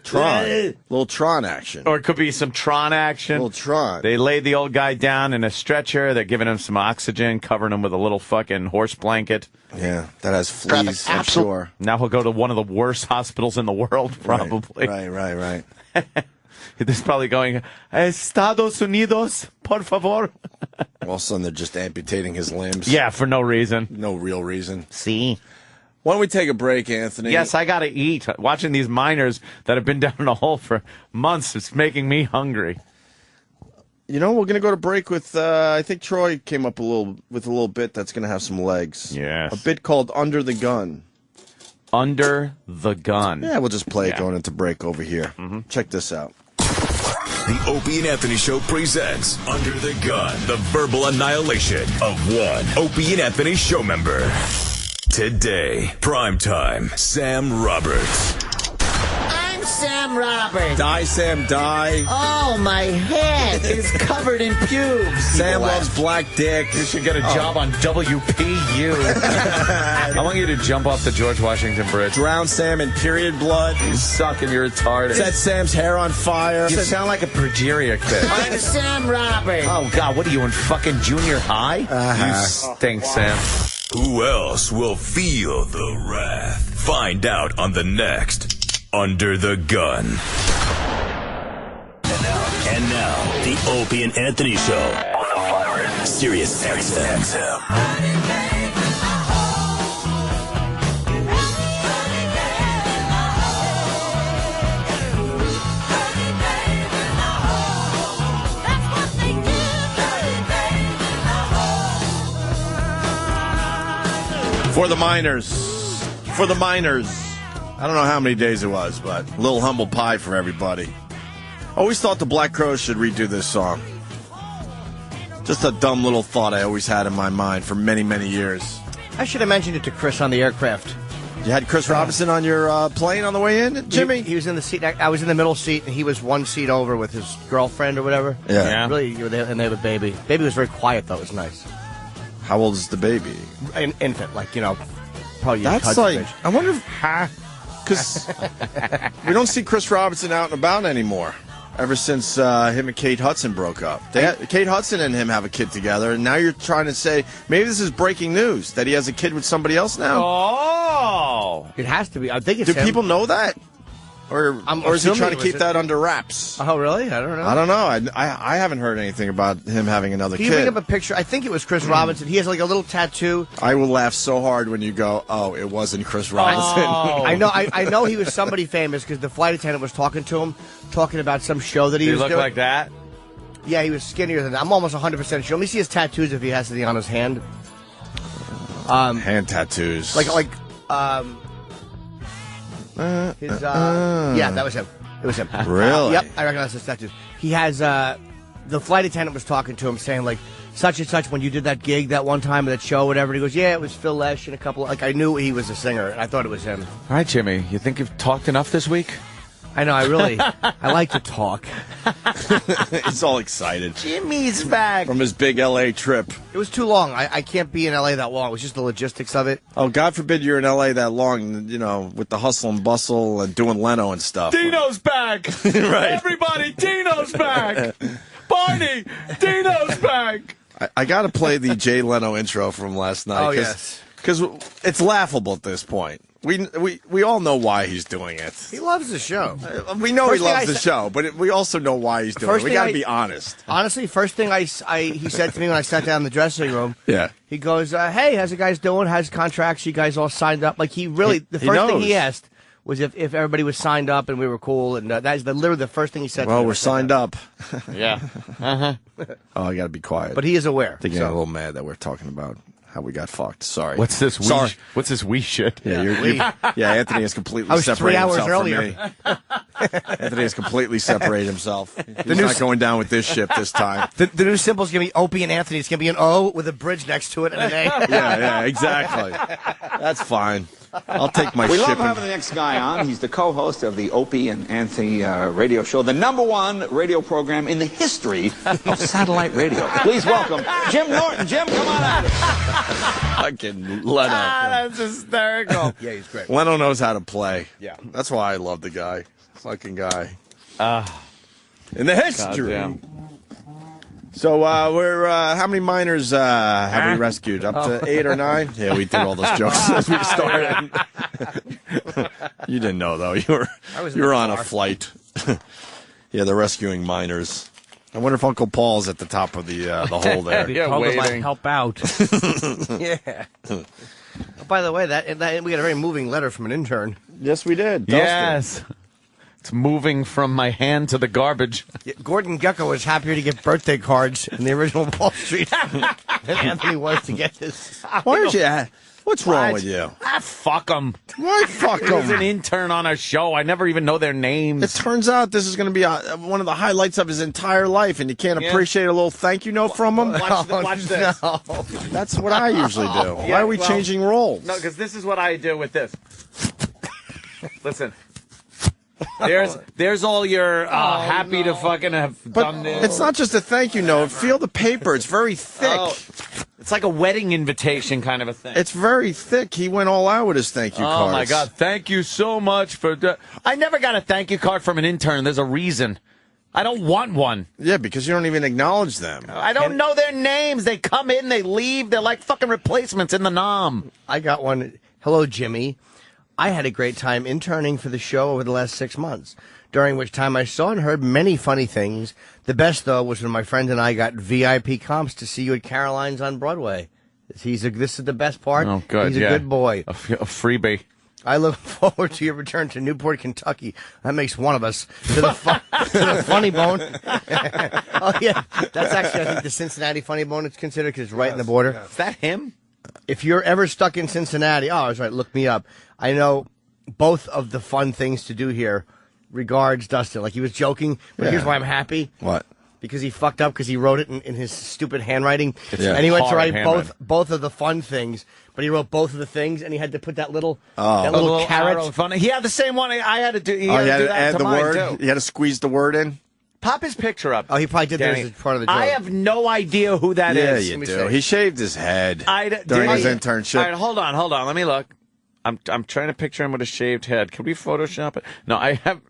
Tron. Little Tron action. Or it could be some Tron action. Little Tron. They laid the old guy down in a stretcher. They're giving him some oxygen, covering him with a little fucking horse blanket. Yeah, that has fleas, I'm sure. Now he'll go to one of the worst hospitals in the world, probably. Right. He's probably going, Estados Unidos, por favor. All of a sudden, they're just amputating his limbs. Yeah, for no reason. No real reason. See? Why don't we take a break, Anthony? Yes, I got to eat. Watching these miners that have been down in a hole for months, it's making me hungry. You know, we're going to go to break with, I think Troy came up with a little bit that's going to have some legs. Yes. A bit called Under the Gun. Under the Gun. Yeah, we'll just play it going into break over here. Check this out. The Opie and Anthony Show presents Under the Gun, the verbal annihilation of one Opie and Anthony show member. Today, primetime, Sam Roberts. I'm Sam Roberts. Die, Sam, die. Oh, my head is covered in pubes. Sam loves black dick. You should get a job on WPU. I want you to jump off the George Washington Bridge. Drown Sam in period blood. You suck and you're retarded. Set Sam's hair on fire. You sound like a progeria kid. I'm Sam Roberts. Oh, God, what are you, in fucking junior high? You stink, Sam. Who else will feel the wrath? Find out on the next Under the Gun. And now, the Opie and Anthony Show on the Virus. Sirius XM. For the miners. I don't know how many days it was, but a little humble pie for everybody. Always thought the Black Crowes should redo this song. Just a dumb little thought I always had in my mind for many, many years. I should have mentioned it to Chris on the aircraft. You had Chris Robinson on your plane on the way in, Jimmy? He was in the seat. I was in the middle seat, and he was one seat over with his girlfriend or whatever. Yeah. Really, and they have a baby. Baby was very quiet, though. It was nice. How old is the baby? An infant, like, probably. That's like, I wonder if, because we don't see Chris Robinson out and about anymore. Ever since him and Kate Hudson broke up. Kate Hudson and him have a kid together, and now you're trying to say maybe this is breaking news that he has a kid with somebody else now. Oh, it has to be. I think it's. Do people know that, or is he trying to keep that under wraps? Oh, really? I don't know. I don't know. I haven't heard anything about him having another kid. Can you bring up a picture? I think it was Chris Robinson. He has like a little tattoo. I will laugh so hard when you go, "Oh, it wasn't Chris Robinson." Oh. I know he was somebody famous because the flight attendant was talking to him, talking about some show that he was doing. Did he look like that? Yeah, he was skinnier than that. I'm almost 100% sure. Let me see his tattoos if he has anything on his hand. Hand tattoos. Yeah, that was him. It was him. Really? Yep, I recognize his tattoos. He has, the flight attendant was talking to him saying, like, such and such, when you did that gig that one time, that show, whatever. And he goes, yeah, it was Phil Lesh and a couple, I knew he was a singer, and I thought it was him. All right, Jimmy, you think you've talked enough this week? I know, I like to talk. He's all excited. Jimmy's back. From his big L.A. trip. It was too long. I can't be in L.A. that long. It was just the logistics of it. Oh, God forbid you're in L.A. that long, with the hustle and bustle and doing Leno and stuff. Dino's back. Right. Everybody, Dino's back. Barney, Dino's back. I got to play the Jay Leno intro from last night. Oh, yes. Because it's laughable at this point. We all know why he's doing it. He loves the show. We know he loves the show, but we also know why he's doing it. We got to be honest. Honestly, first thing he said to me when I sat down in the dressing room, yeah, he goes, "Hey, how's the guys doing? How's contracts? You guys all signed up?" Like the first thing he asked was if everybody was signed up and we were cool, and that's literally the first thing he said. Well, we're signed up. Yeah. Oh, I got to be quiet. But he is aware. They're getting a little mad that we're talking about how we got fucked. Sorry. What's this we shit? Yeah, Anthony has completely separated himself from me. Anthony has completely separated himself. He's not going down with this ship this time. The new symbol's going to be Opie and Anthony. It's going to be an O with a bridge next to it and an A. Yeah, exactly. That's fine. I'll take my We ship. love having the next guy on. He's the co-host of the Opie and Anthony radio show, the #1 radio program in the history of satellite radio. Please welcome Jim Norton. Jim, come on out. Fucking Leno. That's hysterical. Yeah, he's great. Leno knows how to play. Yeah. That's why I love the guy. Fucking guy. In the history. So we're how many minors have we rescued? Up to 8 or 9? Yeah, we did all those jokes as we started. You didn't know though. You were on a flight. Yeah, they're rescuing minors. I wonder if Uncle Paul's at the top of the hole there. Yeah, waiting. Help out. Yeah. Oh, by the way, that we got a very moving letter from an intern. Yes, we did. Yes. It's moving from my hand to the garbage. Yeah, Gordon Gekko was happier to get birthday cards in the original Wall Street than Anthony was to get this. Why aren't you? What's wrong with you? Fuck them. Why fuck He was them? an intern on our show. I never even know their names. It turns out this is going to be one of the highlights of his entire life, and you can't appreciate a little thank you note from him? Watch this. No. That's what I usually do. Why are we changing roles? No, because this is what I do with this. Listen. There's all your happy to fucking have done this. It's not just a thank you note. Feel the paper. It's very thick. It's like a wedding invitation kind of a thing. It's very thick. He went all out with his thank you cards. Oh, my God. Thank you so much for... I never got a thank you card from an intern. There's a reason. I don't want one. Yeah, because you don't even acknowledge them. I don't know their names. They come in, they leave. They're like fucking replacements in the nom. I got one. Hello, Jimmy. I had a great time interning for the show over the last 6 months, during which time I saw and heard many funny things. The best, though, was when my friend and I got VIP comps to see you at Caroline's on Broadway. This is the best part. Oh, good. He's a good boy. A freebie. I look forward to your return to Newport, Kentucky. That makes one of us. To the Funny Bone. Oh, yeah. That's actually, I think, the Cincinnati Funny Bone it's considered because it's right in the border. Is that him? If you're ever stuck in Cincinnati, I was right, look me up. I know both of the fun things to do here. Regards, Dustin. Like, he was joking, but here's why I'm happy. What? Because he fucked up because he wrote it in his stupid handwriting. Yeah. And he went to write both of the fun things, but he wrote both of the things, and he had to put that little carrot. Funny. He had the same one I had to do. He had had to do to that add to the mine, word? too. You had to squeeze the word in? pop his picture up. Oh, he probably did Danny. this as part of the joke. I have no idea who that is. Yeah, you do. He shaved his head during his internship. All right, hold on. Let me look. I'm trying to picture him with a shaved head. Can we Photoshop it? No, I have.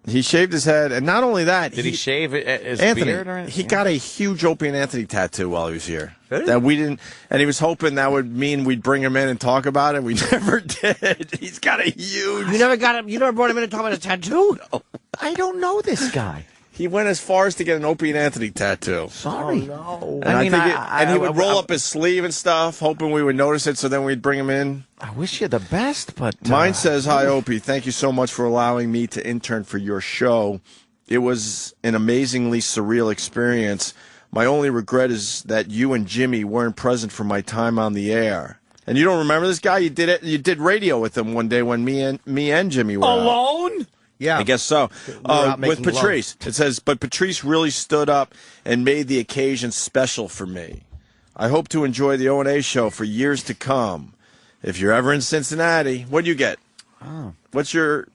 He shaved his head, and not only that, Did he shave his Anthony, beard or anything? he got a huge Opie and Anthony tattoo while he was here. That we didn't, and he was hoping that would mean we'd bring him in and talk about it. We never did. He's got a huge. You never got him. You never brought him in to talk about a tattoo. No. I don't know this guy. He went as far as to get an Opie and Anthony tattoo. Sorry. Oh, no. And he would roll up his sleeve and stuff, hoping we would notice it, so then we'd bring him in. I wish you the best, but... Mine says, "Hi, Opie. Thank you so much for allowing me to intern for your show. It was an amazingly surreal experience. My only regret is that you and Jimmy weren't present for my time on the air." And you don't remember this guy? You did radio with him one day when me and Jimmy were alone? Yeah. I guess so. out With making Patrice. It says, "But Patrice really stood up and made the occasion special for me. I hope to enjoy the O&A show for years to come. If you're ever in Cincinnati," what do you get? Oh. What's your...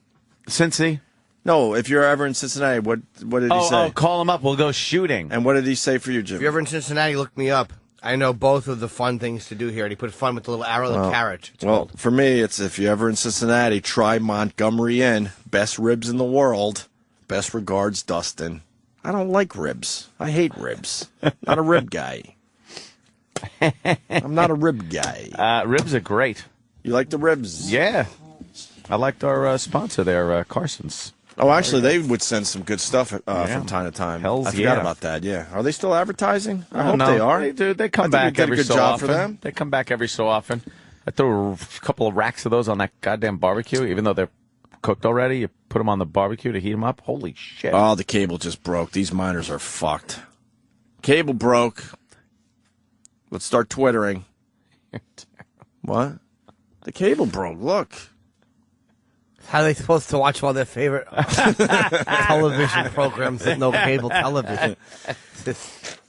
Cincy? No, if you're ever in Cincinnati, what did he say? Oh, call him up. We'll go shooting. And what did he say for you, Jimmy? If you're ever in Cincinnati, look me up. I know both of the fun things to do here. And he put fun with the little arrow, the carrot. Well, for me, it's if you're ever in Cincinnati, try Montgomery Inn. Best ribs in the world. Best regards, Dustin. I don't like ribs. I hate ribs. Not a rib guy. I'm not a rib guy. Ribs are great. You like the ribs? Yeah. I liked our sponsor there, Carson's. Oh, actually, they would send some good stuff from time to time. Hells I forgot yeah. about that, yeah. Are they still advertising? I hope know. they are. They do. They come I back think you every did a good so job often. for them. They come back every so often. I threw a couple of racks of those on that goddamn barbecue, even though they're cooked already. You put them on the barbecue to heat them up. Holy shit. Oh, the cable just broke. These miners are fucked. Cable broke. Let's start twittering. What? The cable broke. Look. How are they supposed to watch all their favorite television programs with no cable television?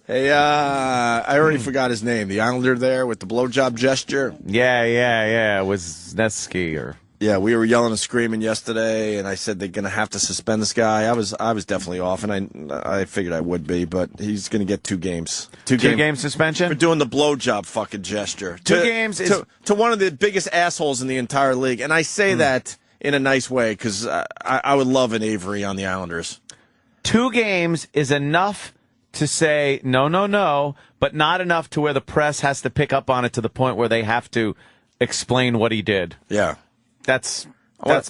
Hey, I already forgot his name. The Islander there with the blowjob gesture. Yeah. It was Nesky or... Yeah, we were yelling and screaming yesterday, and I said they're going to have to suspend this guy. I was definitely off, and I figured I would be, but he's going to get 2 games. Two game suspension? For doing the blowjob fucking gesture. 2 games is... To one of the biggest assholes in the entire league, and I say that in a nice way, because I would love an Avery on the Islanders. 2 games is enough to say no, but not enough to where the press has to pick up on it to the point where they have to explain what he did. Yeah. That's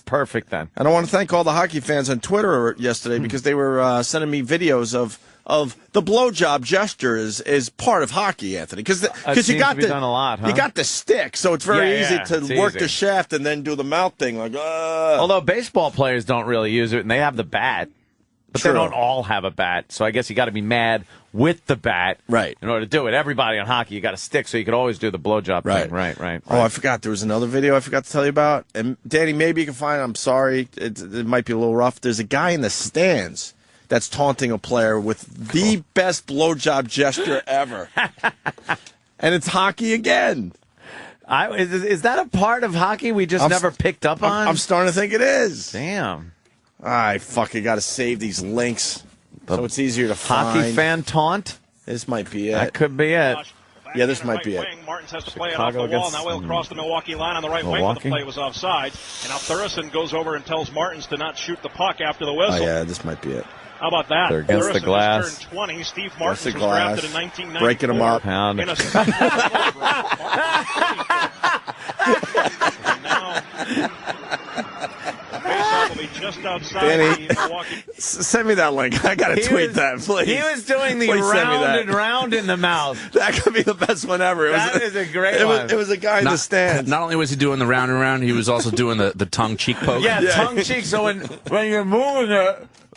perfect then. And I want to thank all the hockey fans on Twitter yesterday because they were sending me videos of the blowjob gesture is part of hockey, Anthony. Because you got done a lot, huh? You got the stick, so it's very easy to work easy. the shaft and then do the mouth thing like. Although baseball players don't really use it, and they have the bat, but True. they don't all have a bat. So I guess you got to be mad with the bat, right? In order to do it. Everybody on hockey, you got a stick, so you could always do the blowjob thing. Right. Oh, I forgot. There was another video I forgot to tell you about. And Danny, maybe you can find it. I'm sorry. It might be a little rough. There's a guy in the stands that's taunting a player with the best blowjob gesture ever. And it's hockey again. Is that a part of hockey we just never picked up on? I'm starting to think it is. Damn. I fucking got to save these links so it's easier to find. Hockey fan taunt? This might be it. That could be it. Yeah, this might be it. Martins has to play it off the wall. Now he'll cross the Milwaukee line on the right wing, but the play was offside. And now Thurston goes over and tells Martins to not shoot the puck after the whistle. Oh, yeah, this might be it. How about that? They're against the glass. Has turned 20. Steve Martins was glass. drafted in 1994. Breaking them up. Pound. In a face-off will be just outside Danny, the Milwaukee. Send me that link. I got to tweet that, please. He was doing the Please send me round that. and round in the mouth. That could be the best one ever. That is a great one. It was a guy in the stands. Not only was he doing the round and round, he was also doing the tongue cheek poke. Yeah, tongue cheek. So when you're moving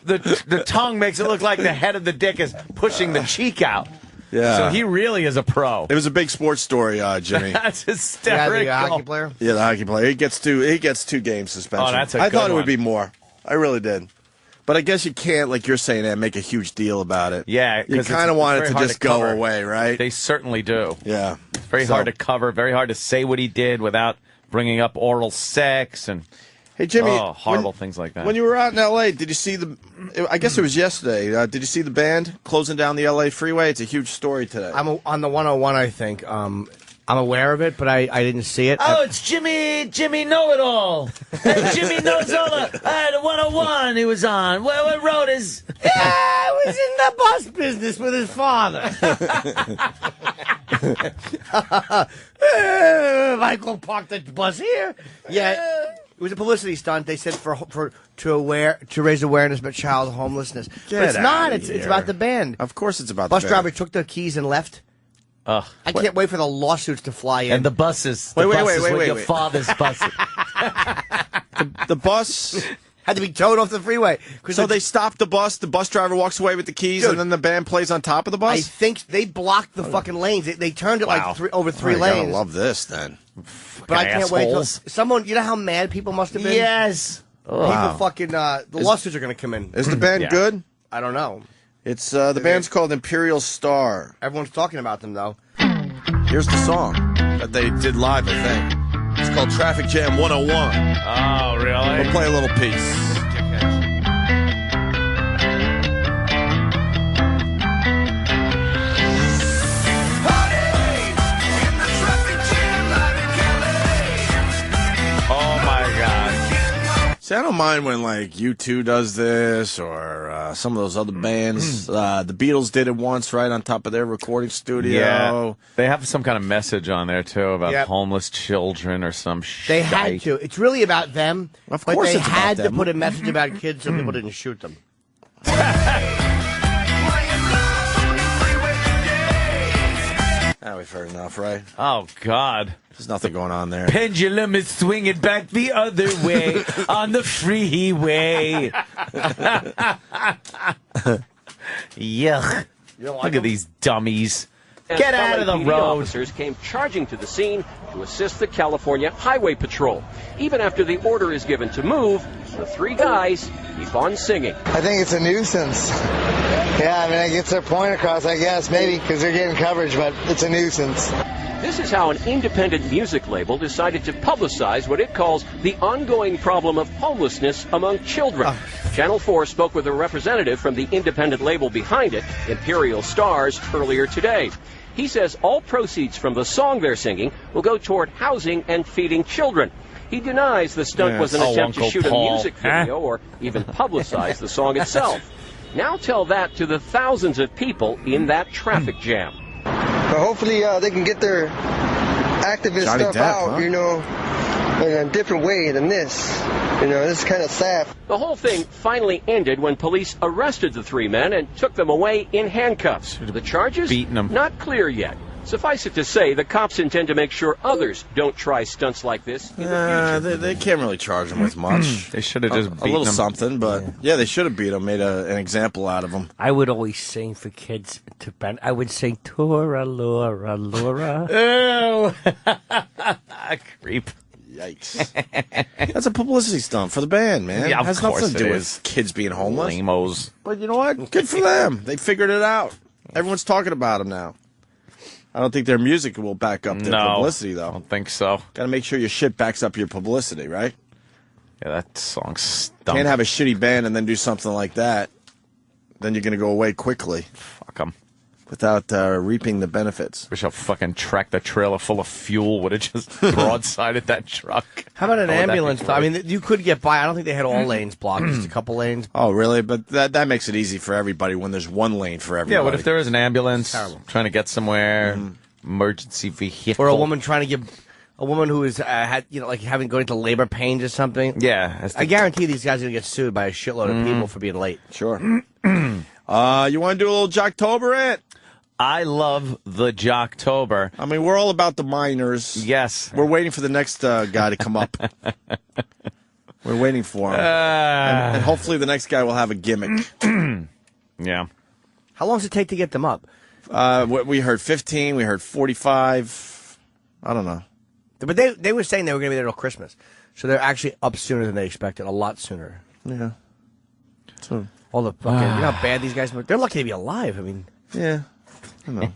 the tongue makes it look like the head of the dick is pushing the cheek out. Yeah. So he really is a pro. It was a big sports story, Jimmy. That's hysterical. Yeah, the hockey player? Yeah, the hockey player. He gets 2 games suspension. Oh, that's a I good thought it one. would be more. I really did. But I guess you can't, like you're saying, that make a huge deal about it. Yeah, you kind of want it to just go away, right? They certainly do. Yeah. It's very hard to cover, very hard to say what he did without bringing up oral sex. And Hey, Jimmy. Oh, horrible things like that. When you were out in L.A., did you see I guess it was yesterday. Did you see the band closing down the L.A. freeway? It's a huge story today. I'm on the 101, I think. I'm aware of it, but I didn't see it. Oh, it's Jimmy Know-It-All. Jimmy knows all the 101 he was on. What road is... Yeah, I was in the bus business with his father. Michael parked the bus here. Yeah, it was a publicity stunt. They said to raise awareness about child homelessness. But it's not. It's about the band. Of course, it's about bus the band. driver took the keys and left. I can't wait for the lawsuits to fly in. And the buses. Wait. Your father's buses. The bus had to be towed off the freeway. So they stopped the bus. The bus driver walks away with the keys, and then the band plays on top of the bus. I think they blocked the fucking lanes. They turned it like over three lanes. I love this then. But I can't wait till someone. You know how mad people must have been. Yes. People fucking. The lawsuits are going to come in. Is the band good? I don't know. It's the band's called Imperial Star. Everyone's talking about them though. Here's the song that they did live, I think. It's called Traffic Jam 101. Oh, really? We'll play a little piece. See, I don't mind when, like, U2 does this or some of those other bands. The Beatles did it once, right, on top of their recording studio. Yeah. They have some kind of message on there, too, about homeless children or some shit. They had to. It's really about them. Of course they it's about had to them. put a message about kids so people didn't shoot them. We've heard enough, right? Oh, God. There's nothing going on there. Pendulum is swinging back the other way on the freeway. Yuck. Look at these dummies. Get out of the LAPD road. Officers came charging to the scene to assist the California Highway Patrol. Even after the order is given to move, the three guys keep on singing. I think it's a nuisance. Yeah, I mean, it gets their point across, I guess, maybe, because they're getting coverage, but it's a nuisance. This is how an independent music label decided to publicize what it calls the ongoing problem of homelessness among children. Channel 4 spoke with a representative from the independent label behind it, Imperial Stars, earlier today. He says all proceeds from the song they're singing will go toward housing and feeding children. He denies the stunt was an attempt to shoot a music video or even publicize the song itself. Now tell that to the thousands of people in that traffic jam. But hopefully they can get their activist Johnny stuff Depp, out, you know, in a different way than this. You know, this is kind of sad. The whole thing finally ended when police arrested the three men and took them away in handcuffs. The charges? Not clear yet. Suffice it to say, the cops intend to make sure others don't try stunts like this in the future. They can't really charge them with much. They should have just a beaten little them. something, but yeah, they should have beat them, made an example out of them. I would always sing for kids to band. I would sing Tora Laura Laura. Creep. Yikes. That's a publicity stunt for the band, man. Yeah, it has of course nothing to do it with is. kids being homeless. Lamos. But you know what? Good for them. They figured it out. Everyone's talking about them now. I don't think their music will back up their publicity, though. I don't think so. Got to make sure your shit backs up your publicity, right? Yeah, that song stunk. Can't have a shitty band and then do something like that. Then you're going to go away quickly. Fuck them. Without reaping the benefits. Wish a fucking tractor trailer full of fuel would have just broadsided that truck. How about an How would that be ambulance? great? I mean, you could get by. I don't think they had all lanes blocked. Just a couple lanes. Oh, really? But that makes it easy for everybody when there's one lane for everybody. Yeah, what if there is an ambulance trying to get somewhere, emergency vehicle, Or a woman trying to give a woman who is had like having going into labor pains or something. Yeah, I guarantee these guys are gonna get sued by a shitload of people for being late. Sure. You want to do a little Jocktober, it? I love the Jocktober. I mean, we're all about the minors. Yes. We're waiting for the next guy to come up. We're waiting for him. And hopefully the next guy will have a gimmick. Yeah. How long does it take to get them up? We heard 15. We heard 45. I don't know. But they were saying they were going to be there till Christmas. So they're actually up sooner than they expected. A lot sooner. Yeah. So all the fucking, you know how bad these guys were? They're lucky to be alive. I mean. Yeah. I know.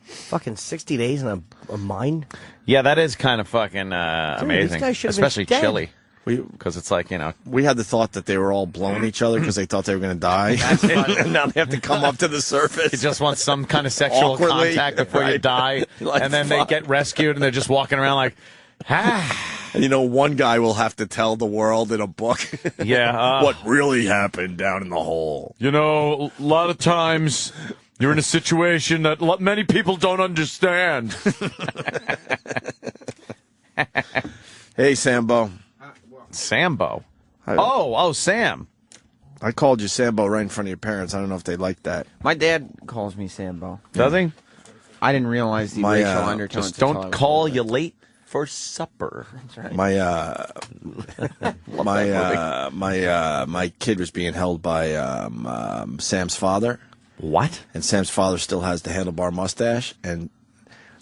Fucking 60 days in a mine? Yeah, that is kind of fucking Dude, amazing. these guys should have been Especially dead. chilly. Because it's like, we had the thought that they were all blowing each other because they thought they were going to die. And now they have to come up to the surface. You just want some kind of sexual Awkwardly. contact before you die. Like, and then they get rescued and they're just walking around like, And one guy will have to tell the world in a book what really happened down in the hole. A lot of times you're in a situation that many people don't understand. Hey, Sambo. Sambo? Sam. I called you Sambo right in front of your parents. I don't know if they like that. My dad calls me Sambo. Does he? I didn't realize the racial undertones. Just don't call you late for supper. That's right. My kid was being held by Sam's father. What? And Sam's father still has the handlebar mustache, and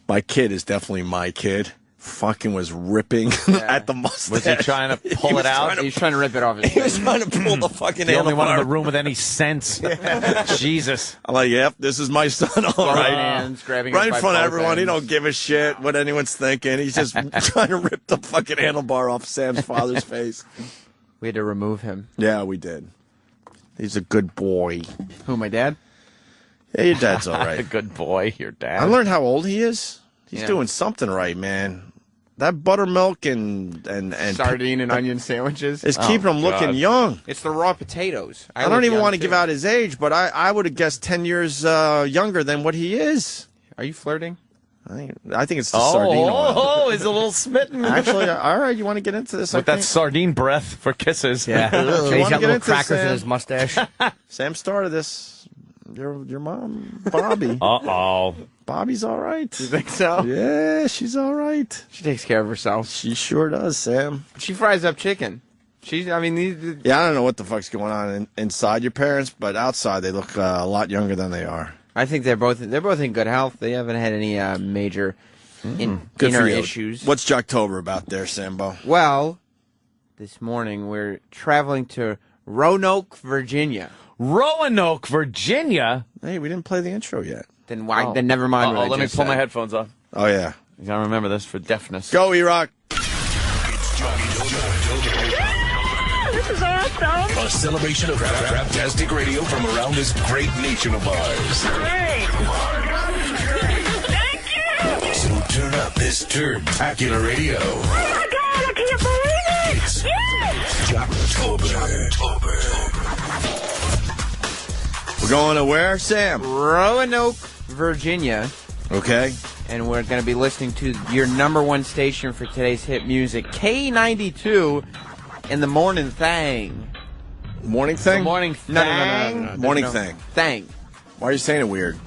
my kid is definitely my kid. Fucking was ripping at the mustache. Was he trying to pull it out? He was trying to rip it off his He was trying to pull the fucking the only one in handlebar. the room with any sense. Jesus. I'm like, yep, this is my son. All right. Hands, grabbing Right it in by front of both everyone. He ends. don't give a shit what anyone's thinking. He's just trying to rip the fucking handlebar off Sam's father's face. We had to remove him. Yeah, we did. He's a good boy. Who, my dad? Yeah, your dad's all A right. good boy, your dad. I learned how old he is. He's Yeah. doing something right, man. That buttermilk and Sardine and onion sandwiches. is keeping him looking young. It's the raw potatoes. I don't even want to give out his age, but I would have guessed 10 years younger than what he is. Are you flirting? I think it's the sardine oil. He's a little smitten. Actually, all right, you want to get into this? With that sardine breath for kisses. Yeah. You He's wanna got get little into crackers in Sam? his mustache. Sam started this. Your mom, Bobby. Uh-oh. Bobby's all right. You think so? Yeah, she's all right. She takes care of herself. She sure does, Sam. She fries up chicken. Yeah, I don't know what the fuck's going on inside your parents, but outside they look a lot younger than they are. I think they're both in good health. They haven't had any major Good inner for you. issues. What's Jocktober about there, Sambo? Well, this morning we're traveling to Roanoke, Virginia. Roanoke, Virginia? Hey, we didn't play the intro yet. Then why? Then never mind. what I Let me just pull my said. headphones off. Oh, yeah. You gotta remember this for deafness. Go, E-Rock. This is awesome. A celebration of rap-tastic radio from around this great nation of ours. Great. Thank you. So turn up this turn-tacular radio. Oh my God, I can't believe it. It's Yes. Jocktober. We're going to where, Sam? Roanoke, Virginia. Okay. And we're going to be listening to your number one station for today's hit music, K92, in the morning thing. Morning thing? The morning thing. No. Morning thing. Thing. Why are you saying it weird?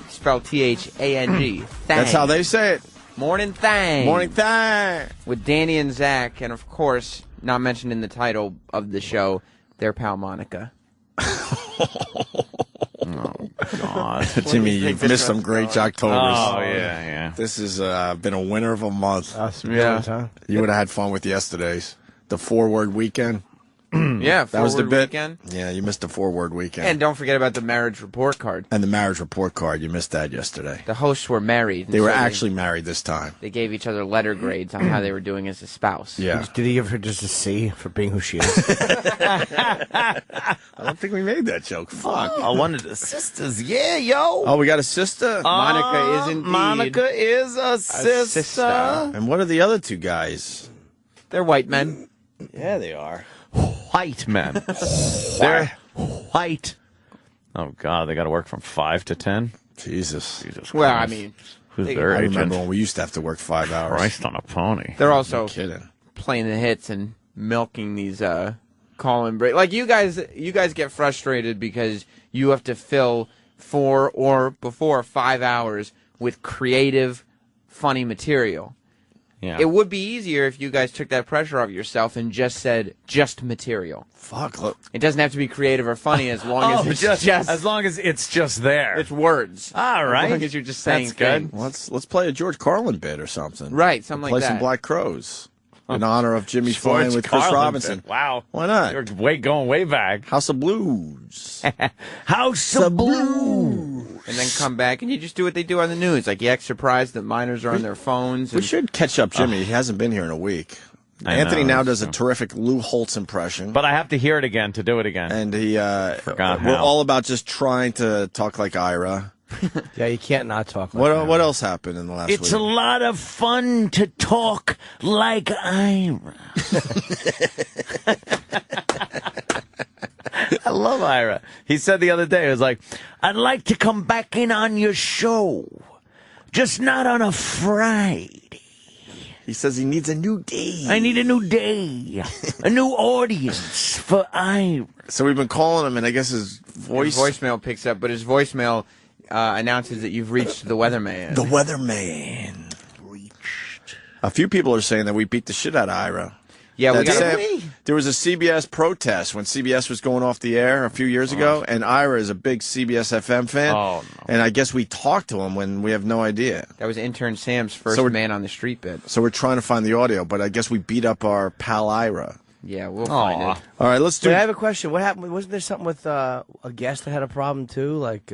Spelled Thang. That's how they say it. Morning thing. Morning thing. With Danny and Zach, and of course, not mentioned in the title of the show, their pal Monica. Oh, God. Jimmy, you've missed some great Jocktobers. Oh, yeah. This has been a winner of a month. Yeah. You would have had fun with yesterday's. The 4-word weekend. Yeah, That was the forward bit. weekend. Yeah, you missed the 4-word weekend. And don't forget about the marriage report card. And the marriage report card. You missed that yesterday. The hosts were married. They were actually married this time. They gave each other letter grades on how they were doing as a spouse. Yeah. Did he give her just a C for being who she is? I don't think we made that joke. Fuck. I wanted the sisters. Yeah, yo. Oh, we got a sister? Monica is indeed Monica is a sister. And what are the other two guys? They're white men. Yeah, they are. White men. They're white. Oh, God, they got to work from 5 to 10? Jesus. Well, I mean, Who's they- their I agent? remember when we used to have to work 5 hours. Christ on a pony. they're also Kidding. playing the hits and milking these call-in break. Like you guys get frustrated because you have to fill 4 or before 5 hours with creative, funny material. Yeah. It would be easier if you guys took that pressure off yourself and just said just material. Fuck. Look. It doesn't have to be creative or funny as long as it's just as long as it's just there. it's words. All right. As long as you're just saying That's good. things. Let's play a George Carlin bit or something. Right, something like Play that. some Black Crows in honor of Jimmy flying with Chris Carlin Robinson. bit. Wow. Why not? You're going way back. House of Blues. House of Blues. And then come back and you just do what they do on the news. Like you act surprised that minors are on their phones. We And should catch up Jimmy. He hasn't been here in a week. Anthony now does a terrific Lou Holtz impression. But I have to hear it again to do it again. And Forgot we're how. all about just trying to talk like Ira. Yeah, you can't not talk like What else happened in the last week? It's a lot of fun to talk like Ira. I love Ira. He said the other day, he was like, I'd like to come back in on your show, just not on a Friday. He says he needs a new day. I need a new day, a new audience for Ira. So we've been calling him, and I guess his voicemail picks up, but his voicemail announces that you've reached the weatherman. The weatherman reached. A few people are saying that we beat the shit out of Ira. Yeah, we got. There was a CBS protest when CBS was going off the air a few years ago, and Ira is a big CBS FM fan. Oh, no. And I guess we talked to him when we have no idea. That was intern Sam's first man on the street bit. So we're trying to find the audio, but I guess we beat up our pal Ira. Yeah, we'll find it. All right, let's do. Wait, I have a question. What happened? Wasn't there something with a guest that had a problem too? Like,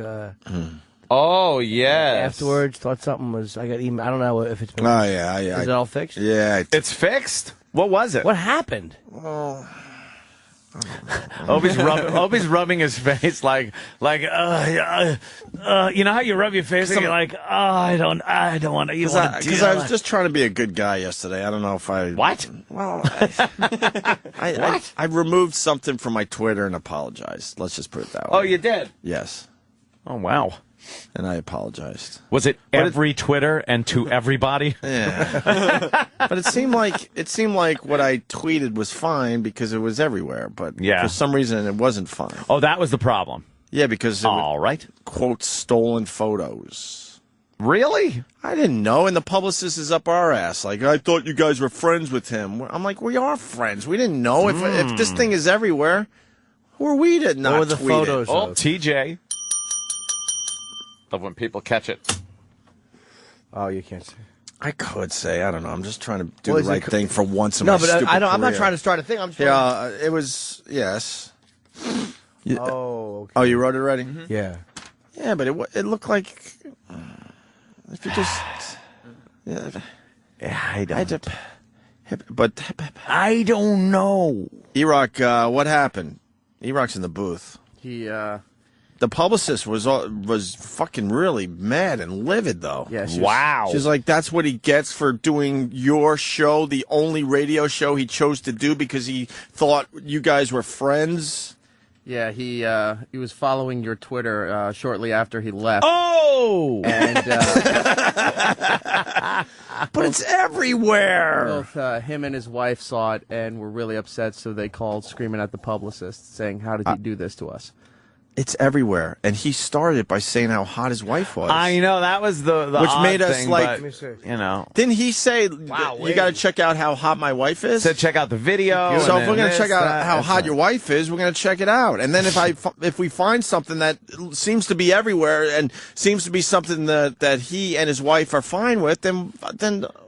oh yes. Afterwards, thought something was. I got email. I don't know if it's been. Oh yeah, Is it all fixed? Yeah, it's fixed. What was it? What happened? Well, Obi's rubbing his face like you know how you rub your face and you're like, I don't want to. Because I was just trying to be a good guy yesterday. I don't know if I. What? Well, I removed something from my Twitter and apologized. Let's just put it that way. Oh, you did? Yes. Oh wow. And I apologized. Was it every Twitter and to everybody? Yeah. But it seemed like what I tweeted was fine because it was everywhere. But for some reason it wasn't fine. Oh, that was the problem. Yeah, because it all right. Quote stolen photos. Really? I didn't know, and the publicist is up our ass. Like, I thought you guys were friends with him. I'm like, we are friends. We didn't know if this thing is everywhere. Who are we to not Or the tweet photos it? Oh, TJ. Love when people catch it. Oh, you can't say. I could say. I don't know. I'm just trying to do the right thing for once in my No, but stupid I'm not career. trying to start a thing. I'm just It was yes. Oh. Okay. Oh, you wrote it already? Mm-hmm. Yeah. Yeah, but it looked like if you just I don't. But I don't know. E-Rock, what happened? E-Rock's in the booth. The publicist was fucking really mad and livid, though. Yeah, wow. She's like, that's what he gets for doing your show, the only radio show he chose to do because he thought you guys were friends. Yeah, he was following your Twitter shortly after he left. Oh! And but it's everywhere. Both him and his wife saw it and were really upset, so they called screaming at the publicist, saying, "How did he do this to us?" It's everywhere, and he started it by saying how hot his wife was. I know that was the which odd made us thing, like, but, you know. Didn't he say, you got to check out how hot my wife is? Said check out the video. So if we're going to this, check out that, how that's hot right. your wife is, we're going to check it out. And then if we find something that seems to be everywhere and seems to be something that he and his wife are fine with, then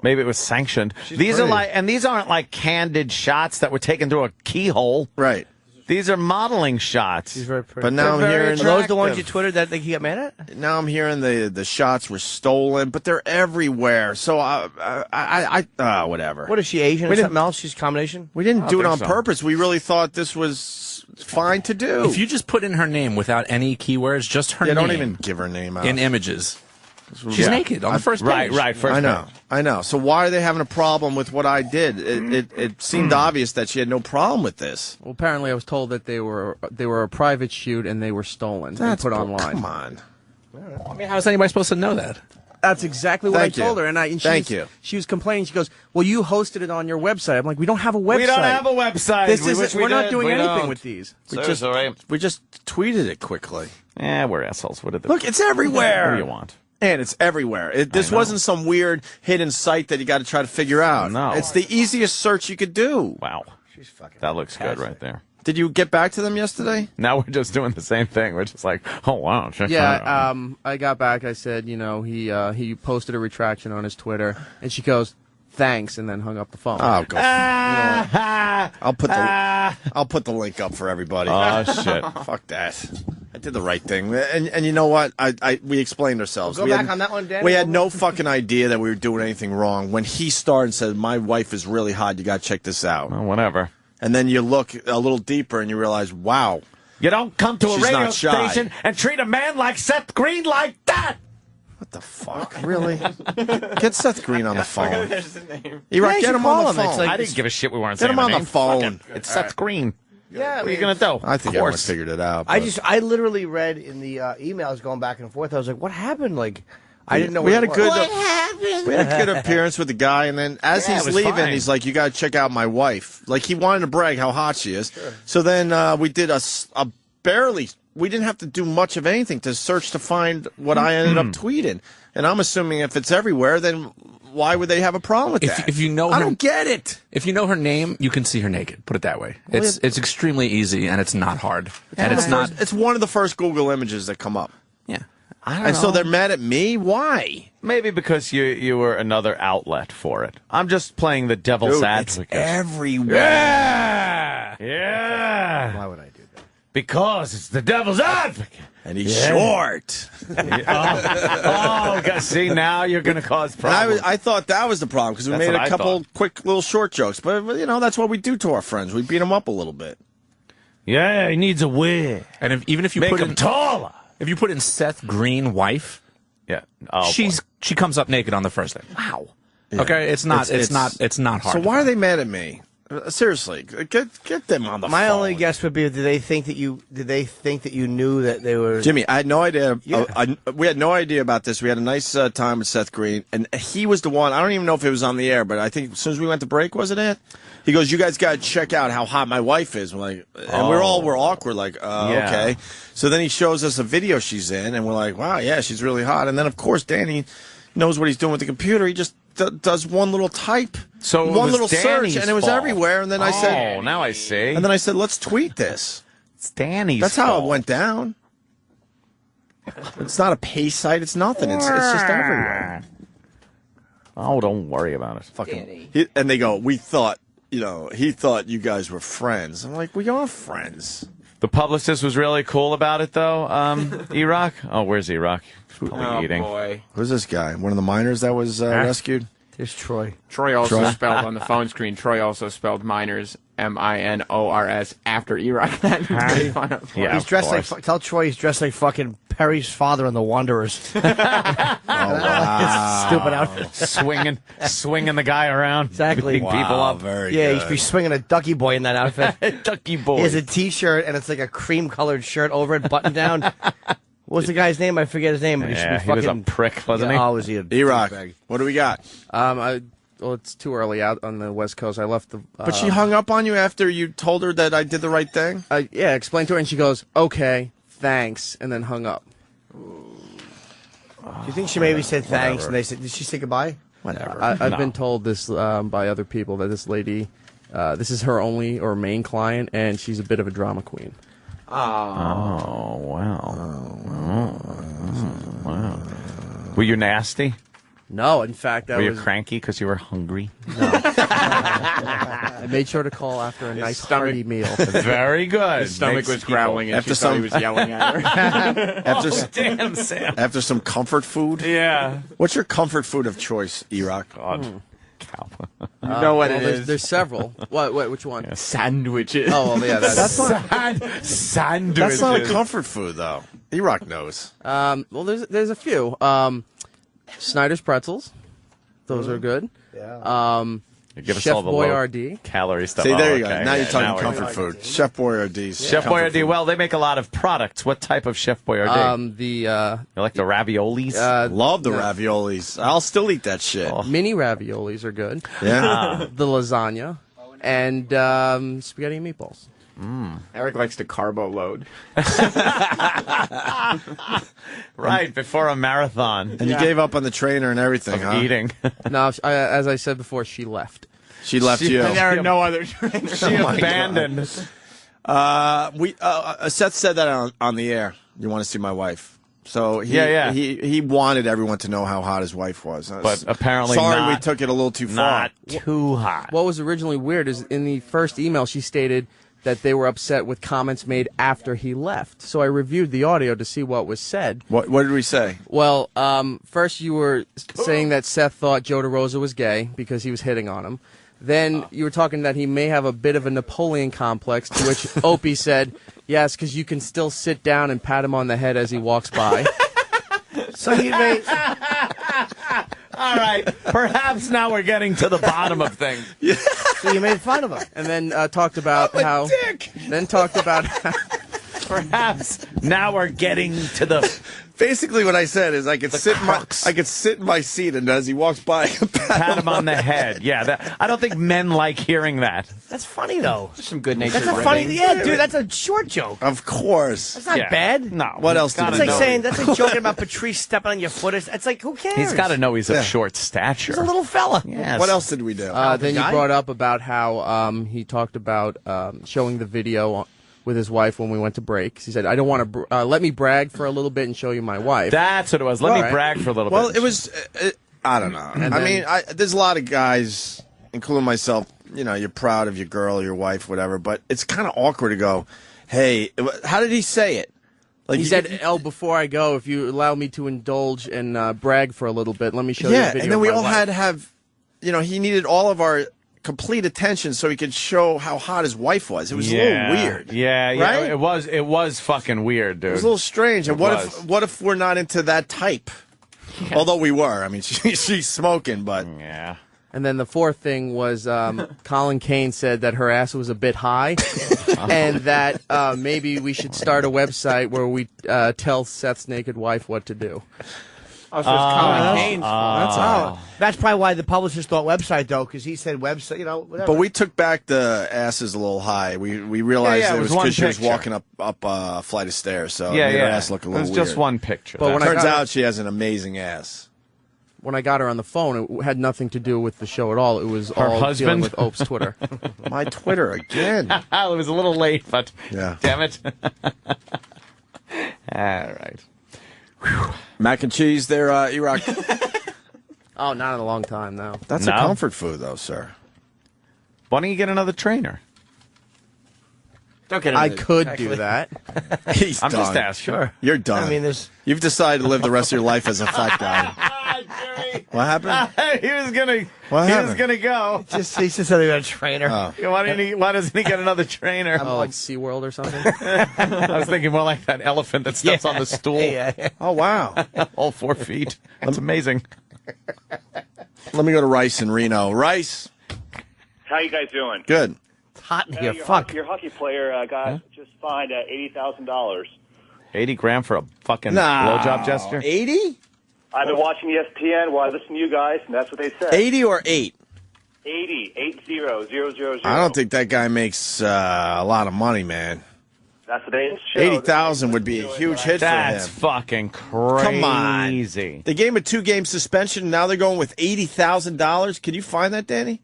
maybe it was sanctioned. These pretty. are like, and these aren't like candid shots that were taken through a keyhole. Right. These are modeling shots. She's very pretty. But now I'm hearing Are those the ones you tweeted that he got mad at? Now I'm hearing the shots were stolen, but they're everywhere. So whatever. What is she, Asian or something else? She's a combination? We didn't do it on purpose. We really thought this was fine to do. If you just put in her name without any keywords, just her name. don't even give her name out. In images. She's naked on the first page. Right, first page. I know. So why are they having a problem with what I did? It seemed obvious that she had no problem with this. Well, apparently I was told that they were a private shoot and they were stolen and put online. Come on. I mean, how is anybody supposed to know that? That's exactly what Thank I told you. her. And Thank you. She was complaining. She goes, "Well, you hosted it on your website." I'm like, "We don't have a website. We don't have a website. We're not doing anything with these." We just tweeted it quickly. Yeah, we're assholes. What did they Look, it's everywhere. What do you want? And it's everywhere. This wasn't some weird hidden site that you got to try to figure out. No. It's the easiest search you could do. Wow. That looks good right there. Did you get back to them yesterday? Now we're just doing the same thing. We're just like, oh, wow. Check that out. Yeah, I got back. I said, he posted a retraction on his Twitter, and she goes, "Thanks," and then hung up the phone. Oh, go. I'll put the link up for everybody. Oh, shit. Fuck that. did the right thing. And you know what? We explained ourselves. Go we back had, on that one, Danny. We had no fucking idea that we were doing anything wrong. When he started and said, my wife is really hot, you got to check this out. Well, whatever. And then you look a little deeper and you realize, wow. You don't come to a She's radio not shy. station and treat a man like Seth Green like that. What the fuck? Really? Get Seth Green on the phone. There's the name. E-Rock, get him on the phone. I didn't give a shit we weren't Get saying him on the the name. phone. Fuck it. It's Seth Green. Yeah, What are you going to do? I think everyone figured it out. but- I literally read in the emails going back and forth. I was like, what happened? Like, I didn't know. We what had a it was. good. What happened? We had a good appearance with the guy, and then as Yeah, it he's was leaving, fine. he's like, "You got to check out my wife." Like he wanted to brag how hot she is. Sure. So then we did a barely. We didn't have to do much of anything to search to find what I ended up tweeting. And I'm assuming if it's everywhere, then why would they have a problem with that? If you know, I don't get it. If you know her name, you can see her naked. Put it that way. It's extremely easy and it's not hard. And it's not. It's one of the first Google images that come up. Yeah. I don't And know. so they're mad at me. Why? Maybe because you were another outlet for it. I'm just playing the devil's Dude, advocate. it's everywhere. Yeah. Why would I do that? Because it's the devil's advocate. And he's short. See, now you're going to cause And problems. I thought that was the problem because we That's made what a I couple thought. quick little short jokes. But, you know, that's what we do to our friends. We beat them up a little bit. Yeah, he needs a wig. And even if you Make put him in taller. if you put in Seth Green wife, yeah, she comes up naked on the first day. Wow. Yeah. Okay, it's not hard. So why are they mad at me? Seriously, get them on the My phone. only guess would be: did they think that you knew that they were? Jimmy, I had no idea. Yeah. We had no idea about this. We had a nice time with Seth Green, and he was the one. I don't even know if it was on the air, but I think as soon as we went to break, wasn't it? He goes, "You guys got to check out how hot my wife is." We're like, and we're awkward, like, Yeah. okay. So then he shows us a video she's in, and we're like, wow, yeah, she's really hot. And then of course Danny knows what he's doing with the computer. He just does one little type, So it one was little Danny's search, and it was fault. everywhere. And then I said, "Oh, now I see." and then I said, let's tweet this. It's Danny's That's how fault. it went down. It's not a pay site. It's nothing. It's just everywhere. Oh, don't worry about it. Fucking. And they go, we thought, he thought you guys were friends. I'm like, we are friends. The publicist was really cool about it, though. E-Rock. Oh, where's E-Rock? Probably eating. Boy. Who's this guy? One of the miners that was rescued? There's Troy. Troy also Troy? spelled on the phone screen. Troy also spelled minors, M-I-N-O-R-S, after E-Rock. Yeah, He's of dressed course. like. Tell Troy he's dressed like fucking Perry's father in The Wanderers. Oh, wow. Stupid outfit. swinging the guy around. Exactly. Beating people up. Very Yeah, good. he'd be swinging a Ducky Boy in that outfit. Ducky boy. He has a T-shirt and it's like a cream-colored shirt over it, buttoned down. What was the guy's name? I forget his name. But Yeah, he he was fucking a prick, wasn't he? Oh, was he a E-Rock, douchebag. what do we got? Well, it's too early out on the West Coast. I left the. But she hung up on you after you told her that I did the right thing? Yeah, explained to her, and she goes, "Okay, thanks," and then hung up. Do you think she maybe said thanks and they said, did she say goodbye? Whatever. I've been told this by other people that this lady, this is her only or main client, and she's a bit of a drama queen. Oh, wow. Wow. Were you nasty? No, in fact, Were you cranky because you were hungry? I made sure to call after a nice hearty meal. Very good. His stomach Makes was growling, and After she thought he some- was yelling at her. Damn, Sam. After some comfort food? Yeah. What's your comfort food of choice, E-Rock? God. You know what well, it there's, is. there's several. What? Which one? Sandwiches. Oh, well, yeah, That's not, Sandwiches. that's not a comfort food, though. E-Rock knows. Well, there's a few. Snyder's pretzels, those are good. Yeah. Give us Chef all the low Boyardee. calorie stuff. See, there Oh, you go. okay. Now Yeah, you're talking we're comfort good. food. Chef Boyardee's. Chef comfort Boyardee. food. Well, they make a lot of products. What type of Chef Boyardee? The You like the raviolis? Love the raviolis. I'll still eat that shit. mini raviolis are good. Yeah. The lasagna and spaghetti and meatballs. Eric likes to carbo load. Right, before a marathon. And you gave up on the trainer and everything, huh? Eating. No, as I said before, she left. She left you. And there are no other trainers. She abandoned. Seth said that on the air. You want to see my wife? So he wanted everyone to know how hot his wife was. But apparently sorry not- we took it a little too far. Not too hot. What was originally weird is in the first email she stated that they were upset with comments made after he left. So I reviewed the audio to see what was said. What did we say? Well, first you were saying that Seth thought Joe DeRosa was gay because he was hitting on him. Then you were talking that he may have a bit of a Napoleon complex, to which Opie said, yes, because you can still sit down and pat him on the head as he walks by. So he made... All right, perhaps now we're getting to the bottom of things. So you made fun of him. And then talked about how... dick. Then talked about... Perhaps now we're getting to the... Basically, what I said is I could sit in my seat, and as he walks by, I could pat him on the head. Yeah, I don't think men like hearing that. That's funny, though. Some good natured. That's a funny... Yeah, dude, that's a short joke. Of course. That's not bad. No. What else did It's he like know? saying, that's like joking about Patrice stepping on your foot. It's like, who cares? He's got to know he's of short stature. He's a little fella. Yes. What else did we do? Then you brought up about how he talked about showing the video with his wife when we went to break. He said, I don't want to, let me brag for a little bit and show you my wife. That's what it was. Let me brag for a little bit. Well, it was, I don't know. There's a lot of guys, including myself, you're proud of your girl, your wife, whatever, but it's kind of awkward to go, hey, how did he say it? Like he said, before I go, if you allow me to indulge and brag for a little bit, let me show you a video and then we of my all wife. had to have, he needed all of our complete attention so he could show how hot his wife was. It was a little weird. Yeah, right? It was fucking weird, dude. It was a little strange. And what if we're not into that type? Yeah. Although we were. I mean, she's smoking, but yeah. And then the fourth thing was Colin Kane said that her ass was a bit high, and that maybe we should start a website where we tell Seth's naked wife what to do. Oh, so it's Colin Kane's fault. That's probably why the publishers thought website, though, because he said website, whatever. But we took back the asses a little high. We realized it was because she was walking up a flight of stairs, so it made her ass look a little weird. It was just one picture. But turns out she has an amazing ass. When I got her on the phone, it had nothing to do with the show at all. It was her all husband dealing with Ope's Twitter. My Twitter again. It was a little late, but yeah. Damn it. All right. Whew. Mac and cheese there, E-Rock. Oh, not in a long time, no. That's a comfort food, though, sir. Why don't you get another trainer? Don't get I could do that. He's I'm done. just asking. Sure. You're done. I mean, You've decided to live the rest of your life as a fat guy. What happened? He was gonna. What he happened? was gonna go. He just said he got a trainer. Oh. Why doesn't he get another trainer? Like SeaWorld or something? I was thinking more like that elephant that steps on the stool. Yeah. Oh, wow. All 4 feet. That's amazing. Let me go to Rice in Reno. Rice. How you guys doing? Good. It's hot in here. Your Fuck. your hockey player got just fined $80,000. 80 grand for a fucking Nah. blowjob gesture? 80? I've been watching ESPN while I listen to you guys, and that's what they said. 80 or 8? 80,000. I don't think that guy makes a lot of money, man. That's what they showed. 80,000 would be a huge hit That's for him. fucking crazy. Come on. They gave him a 2-game suspension. Now they're going with $80,000. Can you find that, Danny?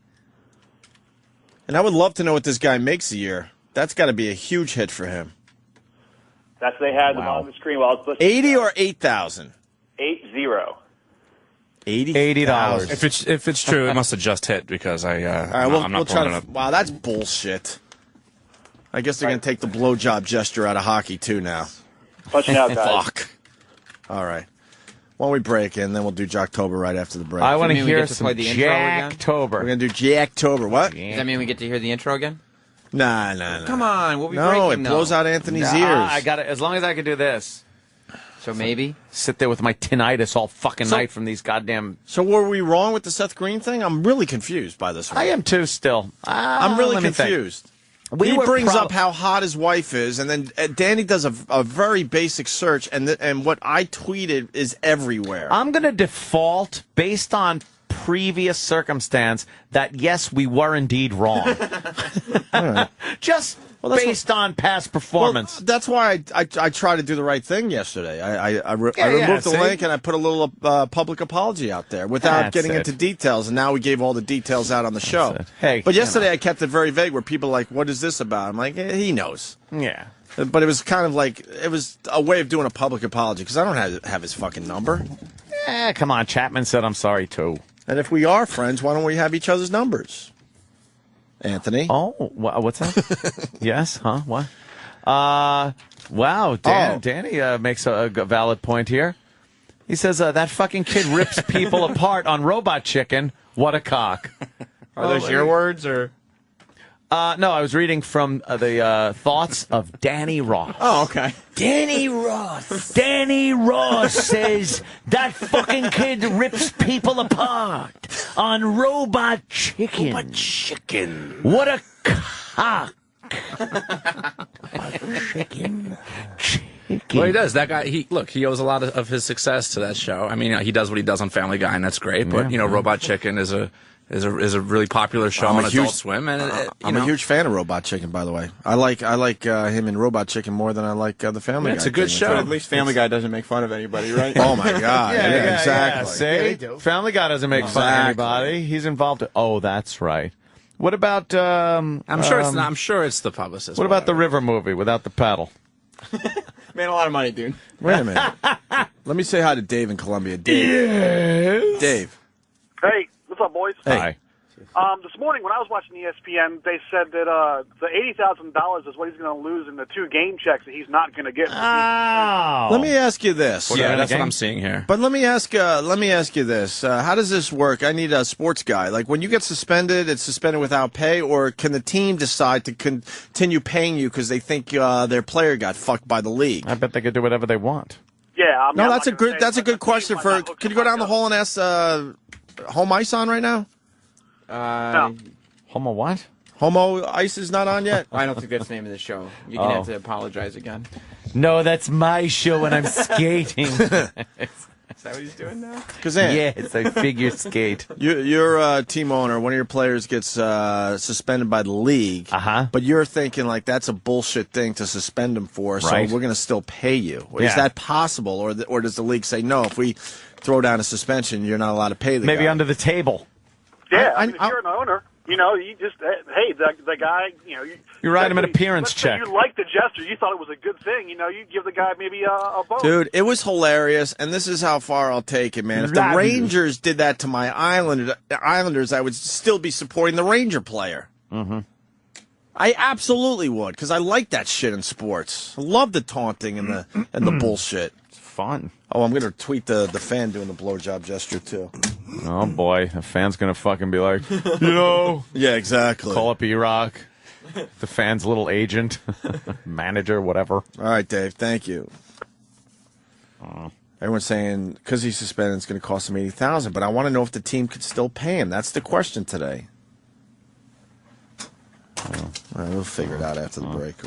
And I would love to know what this guy makes a year. That's got to be a huge hit for him. That's what they had on the screen while I was listening. 80 or 8,000? 80. $80. If it's true, it must have just hit because All right, I'm we'll not try pulling to. it up. Wow, that's bullshit. I guess they're going to take the blowjob gesture out of hockey, too, now. Punching out, guys. Fuck. All right. Why don't we break in, then we'll do Jocktober right after the break. I want to mean we hear get to some play the intro again? Jacktober. We're going to do Jacktober. What? Does that mean we get to hear the intro again? Nah. Come on, we'll be No, breaking it blows though. out Anthony's Nah, ears. I got it. As long as I could do this. So maybe? Sit there with my tinnitus all fucking night from these goddamn... So were we wrong with the Seth Green thing? I'm really confused by this one. I am too still. I'm really let me think. confused. We He were brings up how hot his wife is, and then Danny does a very basic search, and what I tweeted is everywhere. I'm going to default based on previous circumstance that, yes, we were indeed wrong. Just based on past performance. Well, that's why I tried to do the right thing yesterday. I removed the see? link and I put a little public apology out there without That's getting it. into details, and now we gave all the details out on the show. Hey, but yesterday I kept it very vague where people are like, what is this about? I'm like, he knows. Yeah. But it was kind of like, it was a way of doing a public apology because I don't have his fucking number. Come on, Chapman said I'm sorry too. And if we are friends, why don't we have each other's numbers? Anthony. Oh, what's that? Yes, huh? What? Wow, Danny makes a valid point here. He says that fucking kid rips people apart on Robot Chicken. What a cock. Are those your words or? No, I was reading from the thoughts of Danny Ross. Oh, okay. Danny Ross. Danny Ross says that fucking kid rips people apart on Robot Chicken. Robot Chicken. What a cock. Chicken. Well, he does. That guy, he owes a lot of his success to that show. I mean, he does what he does on Family Guy, and that's great. But Robot Chicken is a really popular show on Adult Swim, and I'm a huge fan of Robot Chicken. By the way, I like him in Robot Chicken more than I like the Family Guy. It's a good show. But at least Family Guy doesn't make fun of anybody, right? Oh my God! yeah, exactly. Yeah, see, Family Guy doesn't make fun of anybody. He's involved. Oh, that's right. What about? I'm sure it's the publicist. What about the River movie without the paddle? Made a lot of money, dude. Wait a minute. Let me say hi to Dave in Columbia. Dave. Yes. Dave. Hey, what's up, boys? Hi. This morning when I was watching ESPN, they said that the $80,000 is what he's going to lose in the 2 game checks that he's not going to get. Let me ask you this. That's what I'm seeing here. But let me ask you this. How does this work? I need a sports guy. Like, when you get suspended, it's suspended without pay, or can the team decide to continue paying you because they think their player got fucked by the league? I bet they could do whatever they want. Yeah. No, that's a good question for. Could you go down the hall and ask Home Ice on right now? No. Homo what? Homo Ice is not on yet? I don't think that's the name of the show. You're going to have to apologize again. No, that's my show when I'm skating. Is that what he's doing now? Yes, I figure skate. You're a team owner. One of your players gets suspended by the league. But you're thinking, like, that's a bullshit thing to suspend him for, so Right. we're going to still pay you. Yeah. Is that possible? Or does the league say, no, if we throw down a suspension, you're not allowed to pay the Maybe guy? under the table. Yeah, if you're an owner, you just, hey, the guy, You write him an appearance let's say check. you like the gesture, you thought it was a good thing, you give the guy maybe a bonus. Dude, it was hilarious, and this is how far I'll take it, man. If the Rangers did that to my Islanders, I would still be supporting the Ranger player. Mm-hmm. I absolutely would, because I like that shit in sports. I love the taunting and the bullshit. It's fun. Oh, I'm going to tweet the fan doing the blowjob gesture, too. Oh, boy. The fan's going to fucking be like, Yeah, exactly. Call up Iraq. The fan's little agent, manager, whatever. All right, Dave. Thank you. Everyone's saying because he's suspended, it's going to cost him $80,000. But I want to know if the team could still pay him. That's the question today. All right, we'll figure it out after the break.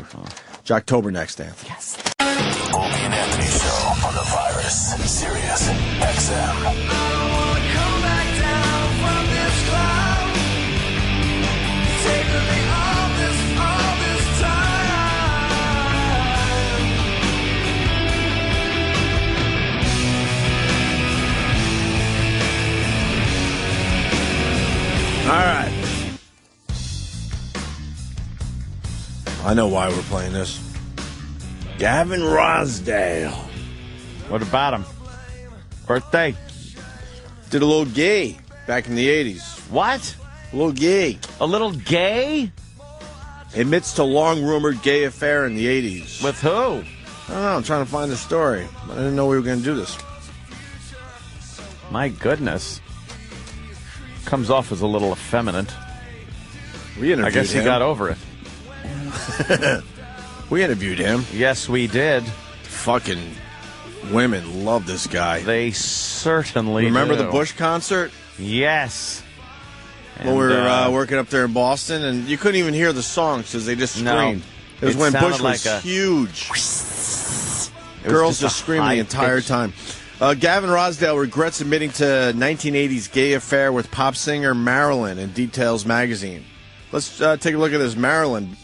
Jocktober next, Anthony. Yes. Opie and Anthony Show on the Virus, Sirius XM. All right. I know why we're playing this. Gavin Rossdale. What about him? Birthday? Did a little gay back in the 80s. What? A little gay. A little gay? Admits to long-rumored gay affair in the 80s. With who? I don't know. I'm trying to find the story. I didn't know we were going to do this. My goodness. Comes off as a little effeminate. We interviewed I guess he him. got over it. We interviewed him. Yes, we did. Fucking women love this guy. They certainly Remember do. the Bush concert? Yes. When we were working up there in Boston, and you couldn't even hear the songs because they just screamed. It was when Bush was huge. Girls just screaming the entire time. Gavin Rossdale regrets admitting to 1980s gay affair with pop singer Marilyn in Details magazine. Let's take a look at this. Marilyn.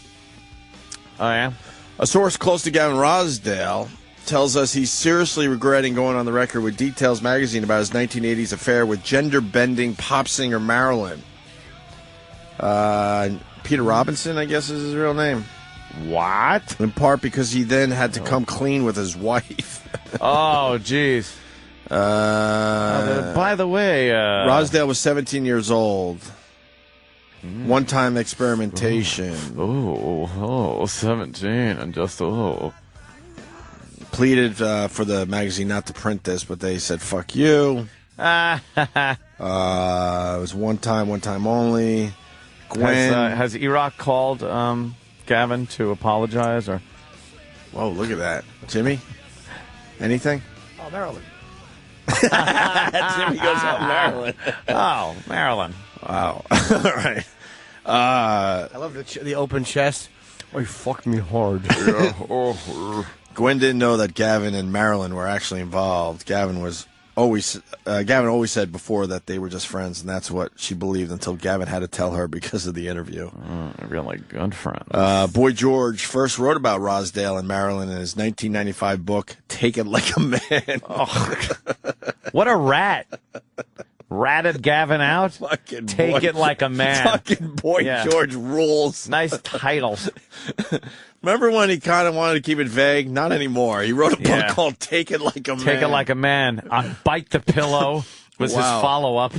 Oh, yeah? A source close to Gavin Rossdale tells us he's seriously regretting going on the record with Details magazine about his 1980s affair with gender-bending pop singer Marilyn. Peter Robinson, I guess, is his real name. What? In part because he then had to come clean with his wife. Oh, jeez. By the way, Rossdale was 17 years old. One-time experimentation. Oh, 17 and just Pleaded for the magazine not to print this, but they said fuck you. It was one time only. Gwen has Iraq called Gavin to apologize or? Whoa, look at that, Jimmy. Anything? Oh, Maryland. Jimmy goes out Maryland. Oh, Maryland. Wow. All right. I love the open chest. Oh, he fucked me hard. Gwen didn't know that Gavin and Marilyn were actually involved. Gavin always said before that they were just friends, and that's what she believed until Gavin had to tell her because of the interview. Really good friends. Boy George first wrote about Rosdale and Marilyn in his 1995 book, Take It Like a Man. What a rat. Ratted Gavin out? Fucking Take Boy- It Like a Man. Fucking Boy George rules. Nice title. Remember when he kind of wanted to keep it vague? Not anymore. He wrote a book called Take It Like a Man. Take It Like a Man. Bite the Pillow was his follow-up.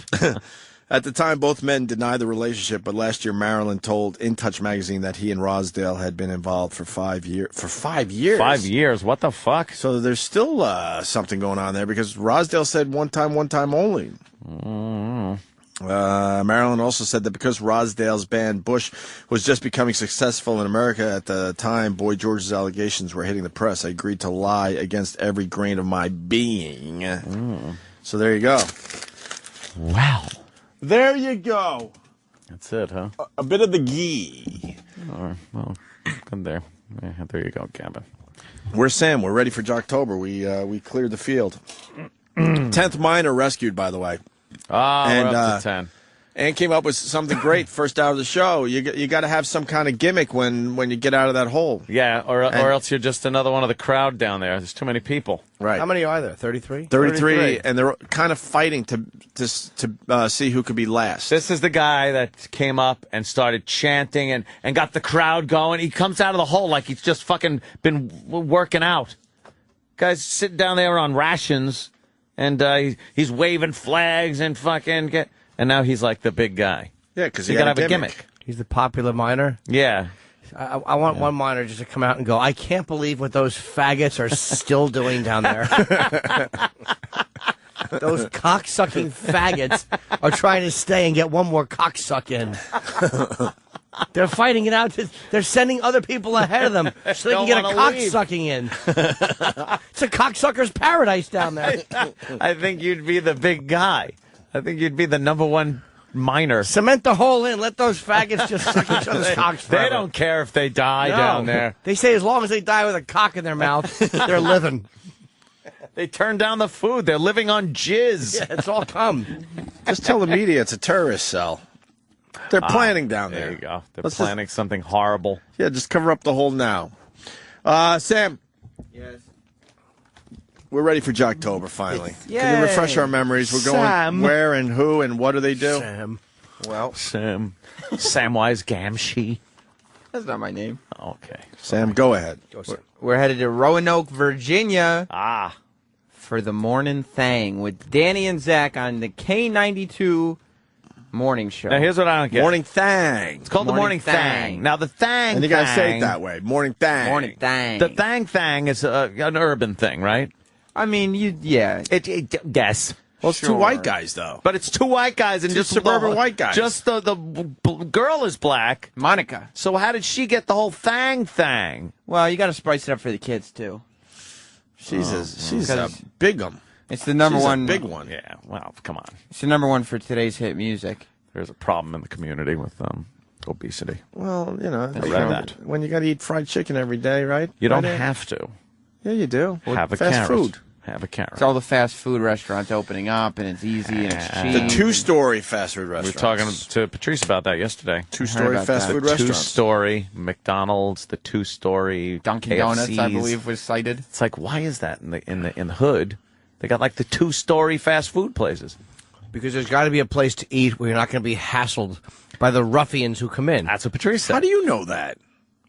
At the time, both men denied the relationship, but last year Marilyn told In Touch magazine that he and Rosdale had been involved for 5 years. For 5 years? 5 years? What the fuck? So there's still something going on there because Rosdale said one time only. Marilyn also said that because Rosdale's band Bush was just becoming successful in America at the time Boy George's allegations were hitting the press, I agreed to lie against every grain of my being. So there you go. Wow. There you go. That's it, huh? A bit of the ghee. All right. Well, good there. Yeah, there you go, Gavin. Where's Sam? We're ready for Jocktober. We cleared the field. 10th miner rescued, by the way. We're up to 10. And came up with something great first out of the show. You got to have some kind of gimmick when you get out of that hole. Yeah, or else you're just another one of the crowd down there. There's too many people. Right. How many are there? 33? 33, and they're kind of fighting to see who could be last. This is the guy that came up and started chanting and got the crowd going. He comes out of the hole like he's just fucking been working out. Guy's sitting down there on rations, and he's waving flags and fucking and now he's like the big guy. Yeah, because you gotta have a gimmick. He's the popular miner. Yeah. I want one miner just to come out and go, I can't believe what those faggots are still doing down there. Those cocksucking faggots are trying to stay and get one more cocksuck in. They're fighting it out. They're sending other people ahead of them so they can get a cocksucking in. It's a cocksucker's paradise down there. I think you'd be the big guy. I think you'd be the number one miner. Cement the hole in. Let those faggots just suck each other's cocks forever. They don't care if they die down there. They say as long as they die with a cock in their mouth, they're living. They turn down the food. They're living on jizz. Yeah, it's all come. Just tell the media it's a terrorist cell. They're planning down there. There you go. They're planning something horrible. Yeah, just cover up the hole now. Sam. Yes. We're ready for Jocktober, finally. Yay. Can you refresh our memories? We're going Sam. where and who and what do they do? Sam. Well, Sam. Samwise Gamgee. That's not my name. Okay. Sam, go ahead. We're headed to Roanoke, Virginia. For the Morning Thang with Danny and Zach on the K92 morning show. Now, here's what I don't get. Morning Thang. It's called the Morning Thang. Now, the Thang And you got to say it Thang- that way. Morning Thang. Morning Thang. The Thang is an urban thing, right? I mean, yeah. Yes. Well, it's two white guys, though. But it's two white guys and Two just suburban white guys. Just the girl is black. Monica. So how did she get the whole thang? Well, you got to spice it up for the kids, too. She's a big one. It's the number She's one. a big one. Yeah, well, come on. It's the number one for today's hit music. There's a problem in the community with obesity. Well, you know, I read that. when you got to eat fried chicken every day, right? You don't Right, have to. Yeah, you do. Have a fast carrot. food. Have a carrot. It's all the fast food restaurants opening up, and it's easy and it's cheap. The two-story fast food We were restaurants. talking to Patrice about that yesterday. Two-story about fast that. food The restaurants. two-story McDonald's, the two-story Dunkin' Donuts, I KFCs. believe, was cited. It's like, why is that in the hood? They got like the two-story fast food places. Because there's got to be a place to eat where you're not going to be hassled by the ruffians who come in. That's what Patrice said. How do you know that?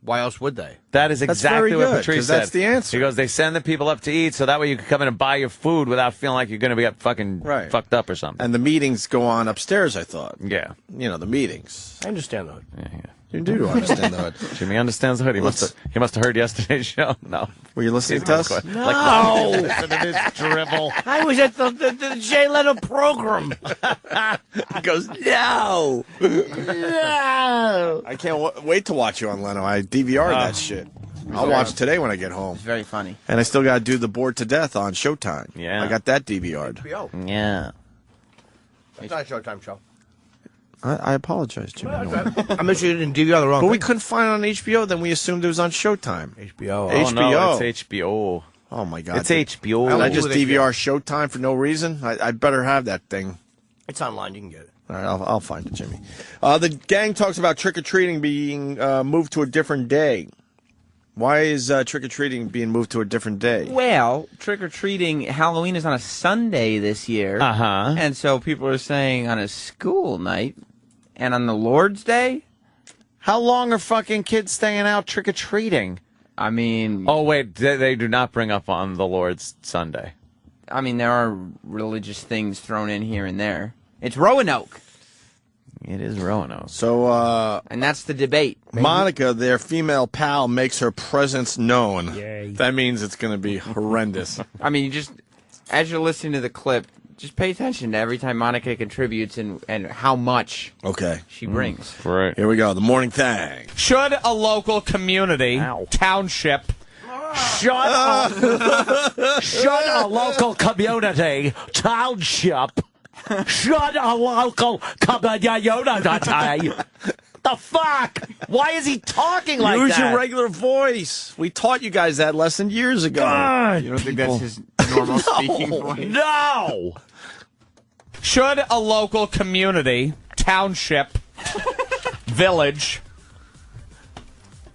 Why else would they? That is That's exactly very what good, Patrice 'cause said. that's the answer. He goes, they send the people up to eat so that way you can come in and buy your food without feeling like you're going to be fucking fucked up or something. And the meetings go on upstairs, I thought. Yeah. You know, the meetings. I understand that. Yeah. You do understand the hood. Jimmy understands the hood. He must have heard yesterday's show. No. Were you listening to us? No. Listen to this dribble. I was at the Jay Leno program. He goes, no. No. I can't wait to watch you on Leno. I DVR'd that shit. I'll watch today when I get home. It's very funny. And I still got to do the Bored to Death on Showtime. Yeah. I got that DVR'd. HBO. Yeah. It's not a Showtime show. I apologize, Jimmy. I'm interested in DVR the wrong But thing. we couldn't find it on HBO, then we assumed it was on Showtime. HBO. Oh, no, it's HBO. Oh, my God. It's HBO. Did I just with HBO. DVR Showtime for no reason? I better have that thing. It's online. You can get it. All right, I'll find it, Jimmy. The gang talks about trick-or-treating being moved to a different day. Why is trick-or-treating being moved to a different day? Well, trick-or-treating, Halloween is on a Sunday this year. Uh-huh. And so people are saying on a school night and on the Lord's Day. How long are fucking kids staying out trick-or-treating? I mean... Oh, wait, they do not bring up on the Lord's Sunday. I mean, there are religious things thrown in here and there. It's Roanoke. It is Roanoke. So, and that's the debate. Monica, their female pal, makes her presence known. Yay. That means it's going to be horrendous. I mean, you just, as you're listening to the clip, just pay attention to every time Monica contributes and how much she brings. Right. Here we go. The morning thing. Should a local community, township, Shut a local community, township, shut a local community. The fuck? Why is he talking like Use that? your regular voice. We taught you guys that lesson years ago. God. You don't think that's his normal speaking voice? No! should a local community, township, village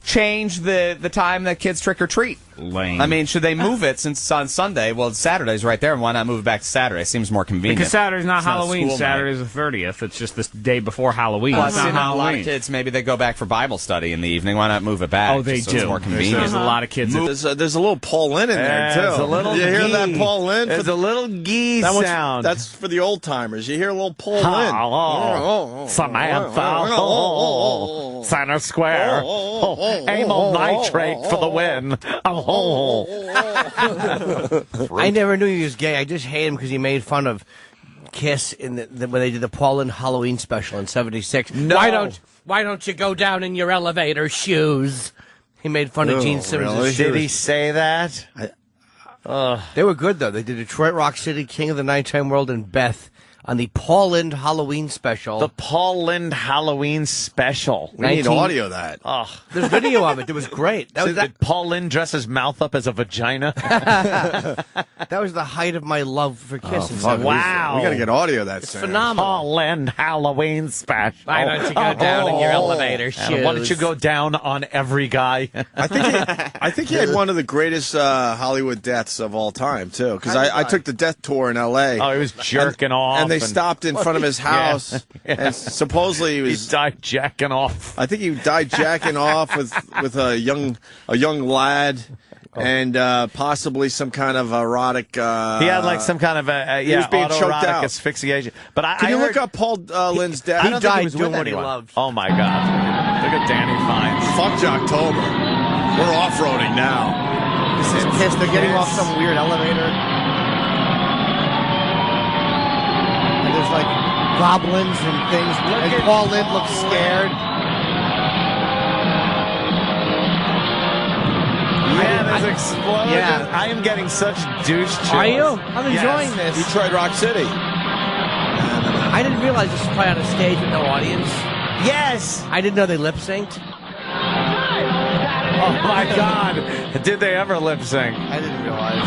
change the time that kids trick or treat? Lame. I mean, should they move it since it's on Sunday? Well, Saturday's right there, and why not move it back to Saturday? Seems more convenient. Because Saturday's not It's not a Halloween. school Saturday's the 30th. It's just this day before Halloween. Plus, It's not you know, a lot Halloween. of kids, maybe they go back for Bible study in the evening. Why not move it back? Oh, they just so it's do. more convenient. There's a lot of kids. There's a little Paul Lynn in there, too. There's a little you hear gee. that Paul Lynn? There's a little gee that sound. That's for the old timers. You hear a little Paul Lynn. Oh, Samantha. Center Square. Amyl nitrate for the win. I never knew he was gay. I just hate him because he made fun of Kiss in when they did the Paul Lynde Halloween special in '76. No. Why don't you go down in your elevator shoes? He made fun of Gene Simmons' Really? shoes. Did he say that? They were good though. They did Detroit Rock City, King of the Nighttime World, and Beth on the Paul Lynde Halloween special. The Paul Lynde Halloween special. We need audio of that. There's video of it. It was great. Did Paul Lynde dress his mouth up as a vagina? That was the height of my love for Kiss. Wow. We got to get audio of that. It's phenomenal. Paul Lynde Halloween special. Why don't you go down in your elevator shoes? Why don't you go down on every guy? I think he had one of the greatest Hollywood deaths of all time, too. Because I took the death tour in L.A. Oh, he was jerking off. And they stopped in front of his house. Yeah. And supposedly he was... He died jacking off. I think he died jacking off with a young lad. And possibly some kind of erotic... he had like some kind of he was being choked autoerotic out. asphyxiation. But Can you look up Paul Lynn's death? I don't think he was with anyone. Oh my God! Look at Danny Fines. Fuck October. We're off-roading now. This is Kiss. They're getting off some weird elevator. And there's like goblins and things. And Paul Lynde looks scared. Yeah, there's explosions. Yeah. I am getting such douche chills. Are you? I'm enjoying this. Detroit Rock City. I didn't realize this was probably on a stage with no audience. Yes. I didn't know they lip synced. Oh my God! Did they ever lip sync? I didn't realize.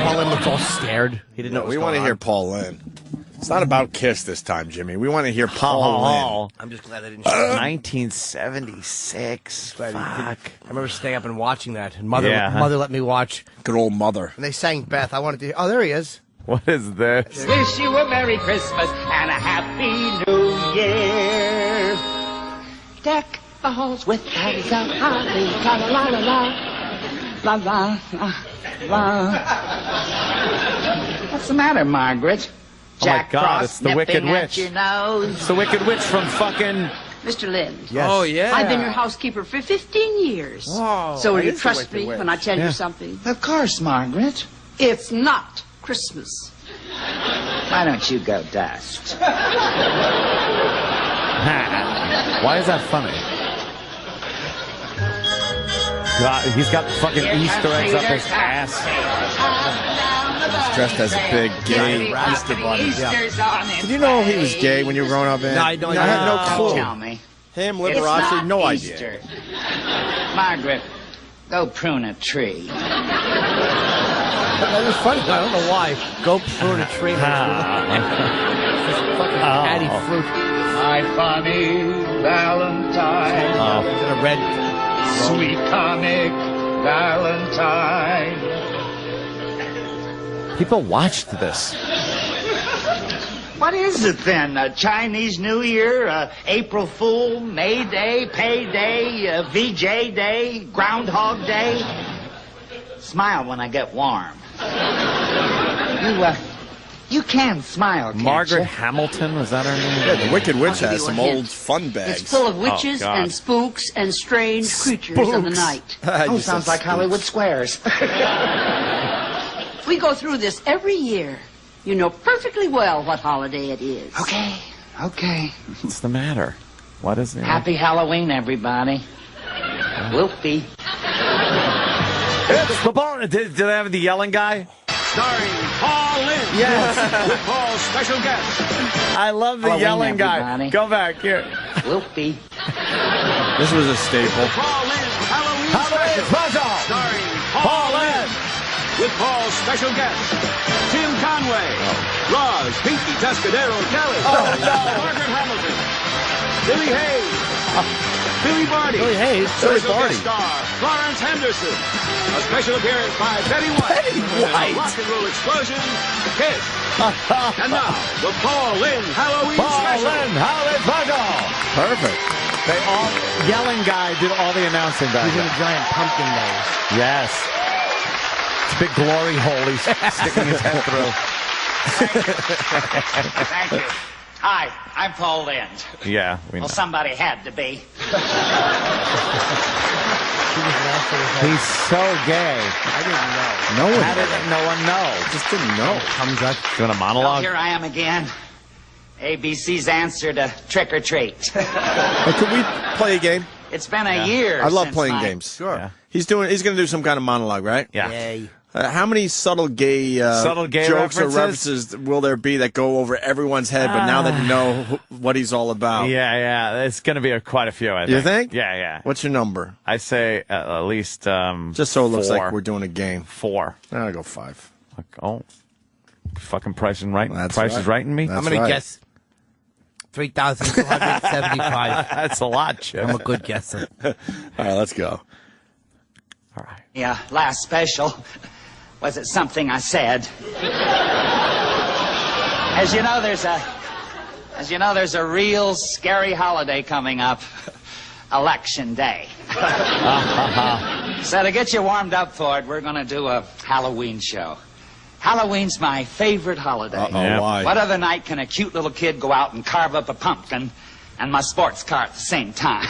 Paul Lynde looked all scared. He didn't know. We want to hear Paul Lynn. It's not about Kiss this time, Jimmy. We want to hear Paul Lynn. I'm just glad they didn't. 1976. Fuck. I remember staying up and watching that, and Mother let me watch. Good old Mother. And they sang Beth. I wanted to. Oh, there he is. What is this? Wish you a Merry Christmas and a Happy New Year. Deck falls with bags of holly. La la la la la la la la. What's the matter, Margaret? Oh my God, it's the Wicked Witch. Your nose. It's the Wicked Witch from fucking... Mr. Lynn. Yes. Oh, yeah. I've been your housekeeper for 15 years. Whoa, So will that you is the trust Wicked me Witch. when I tell you something? Of course, Margaret. It's not Christmas. Why don't you go dust? Why is that funny? God, he's got fucking Easter eggs up his ass. He's dressed as a big gay Easter bunny. Did you know he was gay when you were growing up, man? No, I had no clue. Tell me. Him, It's Liberace, not no Easter. idea. Margaret, go prune a tree. That was funny. I don't know why. Go prune a tree. Just fucking fatty fruit. My funny Valentine. Is it a red? Sweet comic Valentine. People watched this. What is it then? Chinese New Year, April Fool, May Day, Payday, VJ Day, Groundhog Day? Smile when I get warm. You can smile, can't Margaret you? Hamilton, was that her name? Yeah, the Wicked Witch I'll give has you some a hint. old fun bags. It's full of witches God. and spooks and strange creatures of the night. Oh, sounds like Hollywood Squares. We go through this every year. You know perfectly well what holiday it is. Okay. What's the matter? What is it? Happy Halloween, everybody. Whoopee. It's the ball. Did they have the yelling guy? Starring Paul Lynde. Yes. With Paul's special guest. I love the Halloween, yelling guy. everybody. Go back here. Whoopee. This was a staple. Paul Lynde Halloween Special. Starring Paul Lynde. With Paul's special guest, Tim Conway, Roz Pinky Tuscadero Kelly, Margaret Hamilton, Billy Hayes, Billy Barty, Billy special Barty. guest star Florence Henderson, a special appearance by Betty White, Betty and White. a rock and roll explosion, Kiss. And now, the Paul Lynde Halloween special. Halloween special. Perfect. They all yelling guy did all the announcing back He's in then. a giant pumpkin nose. Yes. It's a big glory hole he's sticking his head through. Thank you. Hi, I'm Paul Lynde. Yeah, we know. Well, somebody had to be. He's so gay. I didn't know. No one. How did no one know? Just didn't know. Comes up. Doing a Well, monologue? here I am again. ABC's answer to Trick or Treat. Hey, could we play a game? It's been a year. I love since playing my- games. Sure. Yeah. He's going to do some kind of monologue, right? Yeah. Yay. How many subtle gay jokes or references will there be that go over everyone's head? But now that you know what he's all about, Yeah. It's going to be quite a few, I think. You think? Yeah. What's your number? I say at least Just so it looks 4. like we're doing a game. 4. I'll go 5. Oh, fucking Price is right. That's Price right. is right in me. That's I'm going right. to guess 3,275. That's a lot, Chip. I'm a good guesser. All right, let's go. All right. Yeah, last special. Was it something I said? As you know, there's a real scary holiday coming up. Election Day. So to get you warmed up for it, we're going to do a Halloween show. Halloween's my favorite holiday. Uh-oh, why? What other night can a cute little kid go out and carve up a pumpkin and my sports car at the same time?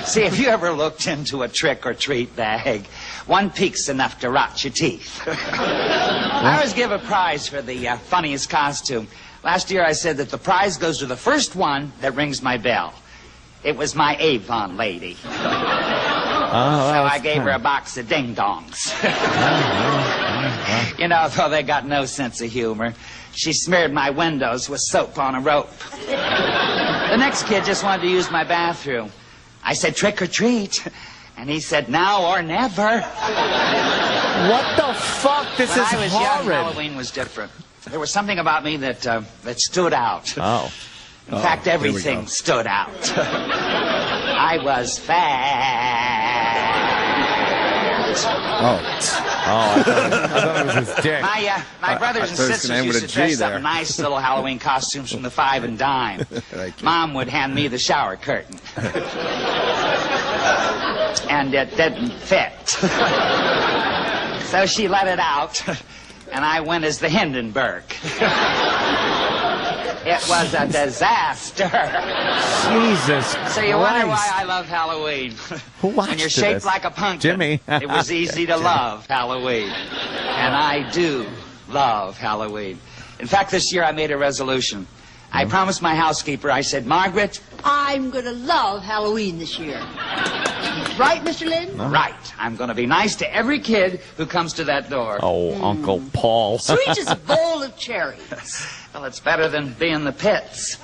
See, if you ever looked into a trick-or-treat bag, one peek's enough to rot your teeth. I always give a prize for the funniest costume. Last year I said that the prize goes to the first one that rings my bell. It was my Avon lady. So I gave her a box of ding-dongs. You know, though they got no sense of humor, she smeared my windows with soap on a rope. The next kid just wanted to use my bathroom. I said, trick or treat. And he said, now or never. What the fuck? This When is I was young, horrid. Halloween was different. There was something about me that stood out. Oh. In fact, everything stood out. I was fat. Oh. I thought it was his dick. My brothers and sisters used to dress up in nice little Halloween costumes from the 5 and dime. Mom would hand me the shower curtain. And it didn't fit. So she let it out, and I went as the Hindenburg. It was a disaster. Jesus So you wonder why I love Halloween. Who watched When you're shaped this? like a pumpkin, Jimmy. it was easy to love Halloween. And I do love Halloween. In fact, this year I made a resolution. I promised my housekeeper, I said, Margaret, I'm going to love Halloween this year. Right, Mr. Lynn? right, I'm going to be nice to every kid who comes to that door. Oh, Uncle Paul. Sweet as a bowl of cherries. Well, it's better than being the pits.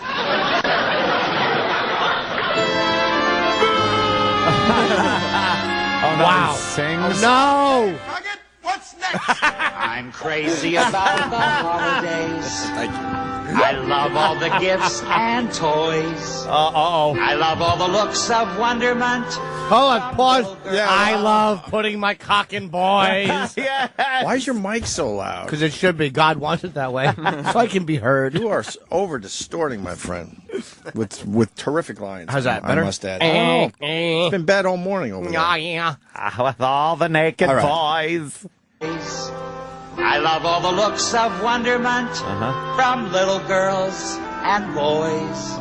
Oh, no, Wow. he sings? No! I'm crazy about the holidays. I love all the gifts and toys. Uh-oh. I love all the looks of wonderment. Hold on, pause. I love putting my cock in boys. Why is your mic so loud? Because it should be. God wants it that way. So I can be heard. You are over distorting, my friend, with terrific lines. How's that, better? I must add. Oh, it's been bad all morning over there. Yeah. With all the naked All right. boys. I love all the looks of wonderment from little girls and boys.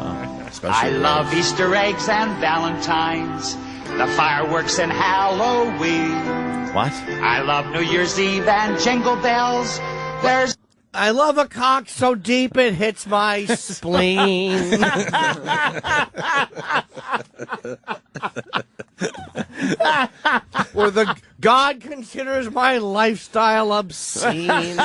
I love Easter eggs and Valentines, the fireworks and Halloween. What? I love New Year's Eve and Jingle Bells. There's I love a cock so deep it hits my spleen. Or the God considers my lifestyle obscene.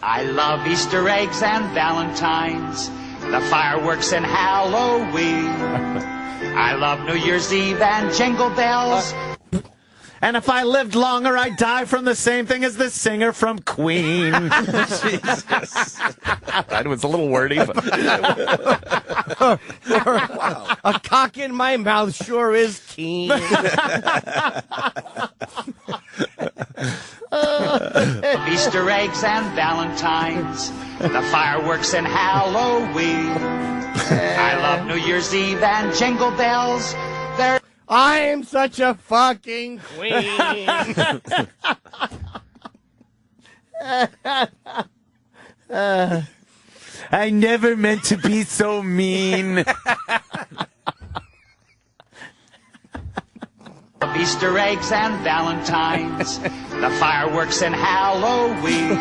I love Easter eggs and Valentines, the fireworks and Halloween. I love New Year's Eve and Jingle Bells. And if I lived longer, I'd die from the same thing as the singer from Queen. Jesus. That was a little wordy, but... Wow. A cock in my mouth sure is keen. Easter eggs and Valentines, the fireworks and Halloween. I love New Year's Eve and Jingle Bells. I'm such a fucking queen. I never meant to be so mean. Easter eggs and Valentines, the fireworks and Halloween.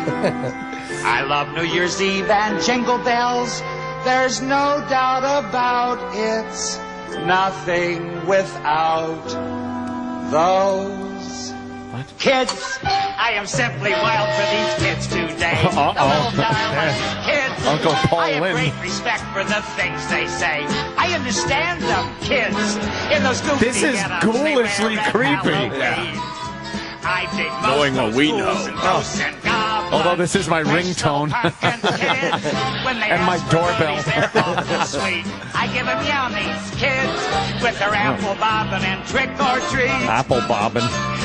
I love New Year's Eve and Jingle Bells. There's no doubt about it's nothing without those kids. I am simply wild for these kids today. The little darling kids. Uncle Paul I have Lynn. great respect for the things they say. I understand them kids in those goofy This is get-ups they ghoulishly wear at creepy. Halloween. I dig Knowing what we know. Although this is my ringtone. And my doorbell. Sweet. I give them yummies, kids, with their apple bobbin' and trick or treat. Apple bobbin.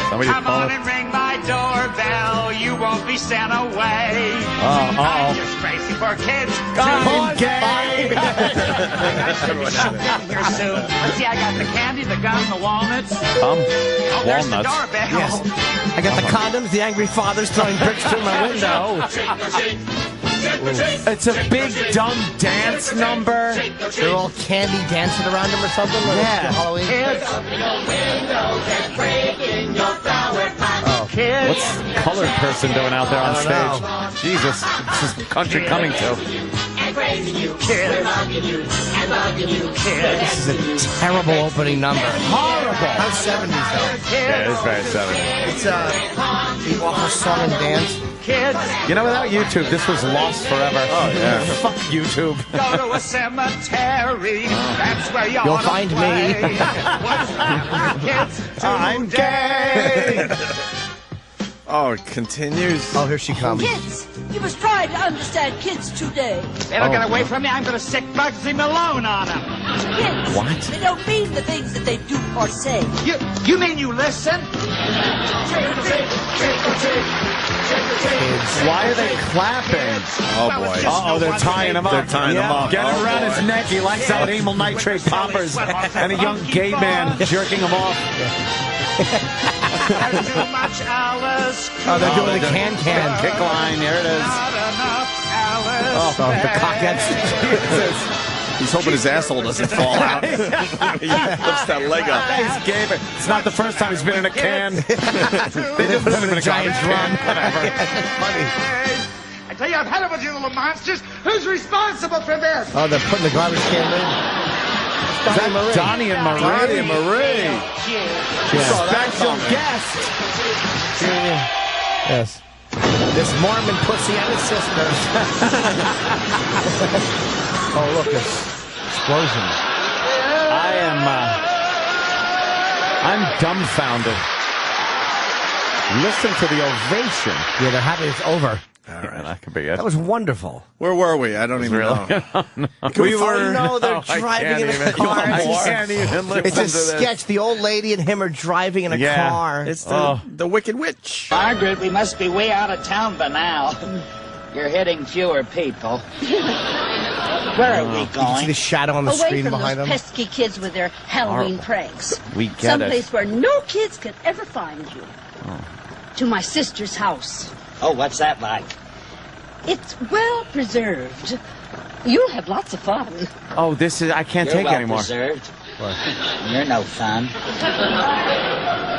Somebody Come call on it. and ring my doorbell. You won't be sent away. Uh-oh. I'm just crazy for kids. I'm gay. Here soon. Let's see, I got the candy, the gum, the walnuts. There's There's the walnuts. doorbell. Yes. I got the condoms, the angry fathers throwing bricks through my window. It's a big dumb dance number. They're all candy dancing around them or something. Yeah. Halloween. Oh. What's the colored person doing out there on stage? Jesus, this is country coming to. This is a terrible opening number. Horrible. How 70s though? Yeah, it is very 70s. It's the awful song and dance. You know, without YouTube, this was lost forever. Oh, yeah. Fuck YouTube. Go to a cemetery. That's where you You'll ought to find play. me. What's kids I'm gay. Oh, it continues. Oh, here she comes. Kids, you must try to understand kids today. They don't get away from me. I'm going to stick Bugsy Malone on them. Kids, What? they don't mean the things that they do or say. You mean you listen? Why are they clapping? Oh, boy. Uh-oh, they're tying him up. They're tying him up. Get it Oh, around boy. his neck. He likes out amyl nitrate poppers and a young gay man jerking him off. Too much Alice. Oh, they're doing the can-can. Kick line. Here it is. Not enough Alice. Oh, the cockheads. He's hoping his asshole doesn't fall out. He lifts that leg up. He's gay, but it's not the first time he's been in a can. They just put him in a giant drum. Whatever. I tell you, I've had a bunch of little monsters. Who's responsible for this? Oh, they're putting the garbage can in. Is that Donnie and Marie? Donnie and Marie. Special guest. Yes. This Mormon pussy and his sisters. Oh, look, this explosion. I'm dumbfounded. Listen to the ovation. Yeah, they're happy it's over. All right, that could be it. That was wonderful. Where were we? I don't even know. We were. No, they're driving in a car. I can't even listen It's a to this. sketch. The old lady and him are driving in a car. It's the Wicked Witch. Margaret, we must be way out of town by now. You're hitting fewer people. Where are we You can see going? the shadow on the Away screen from behind those them. pesky kids with their Halloween pranks. We get Someplace where no kids could ever find you. To my sister's house. Oh, what's that like? It's well preserved. You'll have lots of fun. Oh, this is. I can't You're take well it anymore. preserved. You're no fun.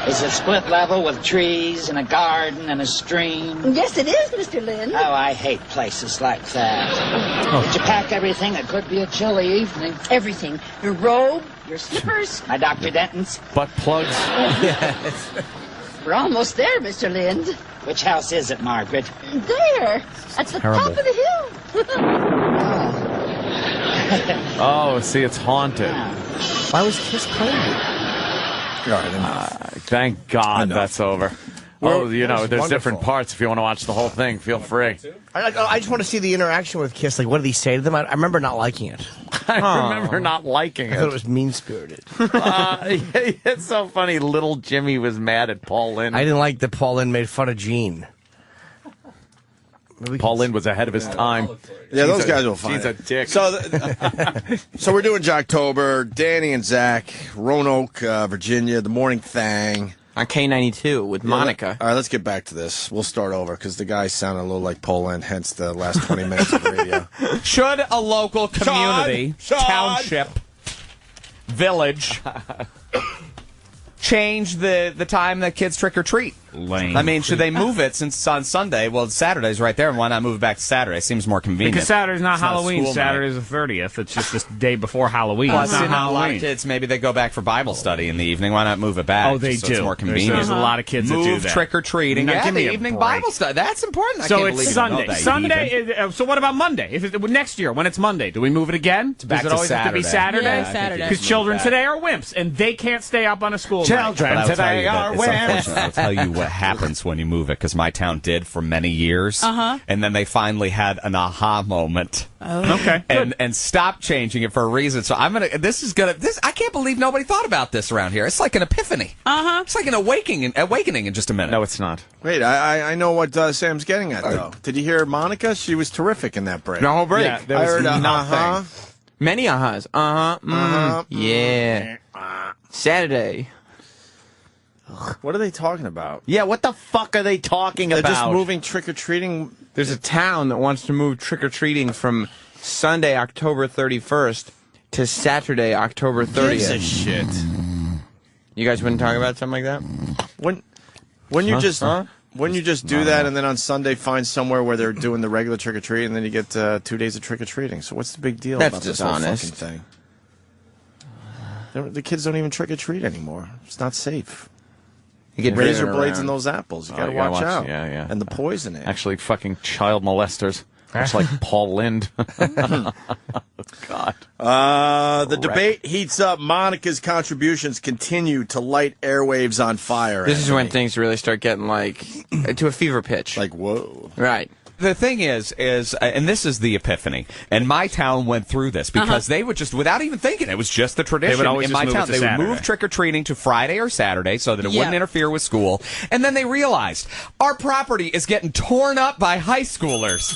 It's a split level with trees and a garden and a stream. Yes, it is, Mr. Lynn. Oh, I hate places like that. Did you pack everything? It could be a chilly evening. Everything. Your robe, your slippers. My Dr. Denton's. Butt plugs. We're almost there, Mr. Lynn. Which house is it, Margaret? There, at the top of the hill. Oh, see, it's haunted. Why was Kiss playing? Thank God that's over. Oh, you know, there's different wonderful. parts. If you want to watch the whole thing, feel free. I just want to see the interaction with Kiss. Like, what did he say to them? I remember not liking it. I remember not liking I thought it it. was mean-spirited. It's so funny. Little Jimmy was mad at Paul Lynde. I didn't like that Paul Lynde made fun of Gene. Paul Lynde was ahead of his time. Yeah, those guys will find He's a it. dick. So, so we're doing Jocktober. Danny and Zach, Roanoke, Virginia, the morning thing. On K92 with Monica. All right, let's get back to this. We'll start over because the guy sounded a little like Paul Lynde, hence the last 20 minutes of the radio. Should a local community, Sean! township, village change the time that kids trick or treat? Lame. I mean, should they move it since it's on Sunday? Well, Saturday's right there, and why not move it back to Saturday? Seems more convenient. Because Saturday's not It's not Halloween. school night. Saturday's the 30th. It's just this day before Halloween. Well, it's see, not now a lot of Halloween. kids, maybe they go back for Bible study in the evening. Why not move it back? Oh, they just so do. It's more There's convenient. a lot of kids that do Move that. trick or treating. Now, Yeah, give me the a evening break. Bible study. That's important. I So can't it's believe you don't know Sunday. that, Sunday. So what about Monday? If it, next year, when it's Monday, do we move it again? back Does it to always have to be Saturday. Saturday? Yeah, I think Saturday. you Because just children move back. today are wimps, and they can't stay up on a school night. Children But I'll tell today you that are it's wimps. unfortunate. I'll tell you what happens when you move it, because my town did for many years. And then they finally had an aha moment. Okay. And stopped changing it for a reason. So I can't believe nobody thought about this around here. It's like an epiphany. It's like an awakening in just a minute. No, it's not. Wait, I know what Sam's getting at, though. Did you hear Monica? She was terrific in that break. The whole break. Yeah, there I was heard nothing. Many ahas. Yeah. Saturday. What are they talking about? Yeah, what the fuck are they talking They're about? just moving trick-or-treating. There's a town that wants to move trick-or-treating from Sunday, October 31st to Saturday, October 30th. Gives a shit. You guys wouldn't talk about something like that? When you just do that and then on Sunday find somewhere where they're doing the regular trick-or-treat and then you get 2 days of trick-or-treating. So what's the big deal That's about this whole fucking dishonest. thing? The kids don't even trick-or-treat anymore. It's not safe. You get Razor driven blades around. in those apples. You Oh, gotta you gotta watch watch- out. yeah. And the poison in it. Actually, fucking child molesters. Much like Paul Lynde. God. The debate heats up. Monica's contributions continue to light airwaves on fire. This is when things really start getting to a fever pitch. Like, whoa. Right. The thing is, and this is the epiphany, and my town went through this because they would just, without even thinking, it was just the tradition. They would always in just my move town. it to They Saturday. would move trick-or-treating to Friday or Saturday so that it wouldn't interfere with school. And then they realized, our property is getting torn up by high schoolers.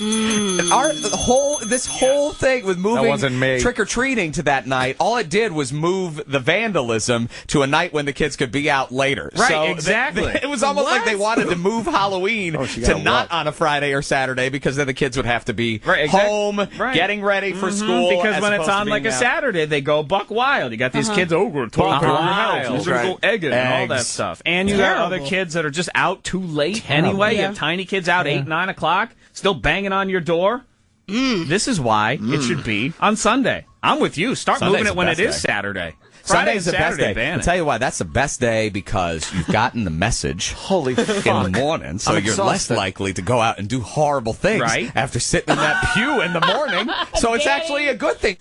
This whole thing with moving wasn't me. trick-or-treating to that night, all it did was move the vandalism to a night when the kids could be out later. Right, So exactly. it was almost like they wanted to move Halloween to not on a Friday or Saturday because then the kids would have to be home, getting ready for school. Because as when it's opposed to on being like a out. Saturday, they go buck wild. You got these kids over to your house. We're going to go egging and all that stuff. And you got other kids that are just out too late anyway. You have tiny kids out 8, 9 o'clock, still banging on your door. This is why it should be on Sunday. I'm with you. Start Sunday's moving it when the it best is day. Saturday. Sunday's the Friday and best day. Saturday, ban I'll it. tell you why, that's the best day because you've gotten the message Holy in the morning, so I'm you're less exhausted. likely to go out and do horrible things after sitting in that pew in the morning. So it's actually a good thing.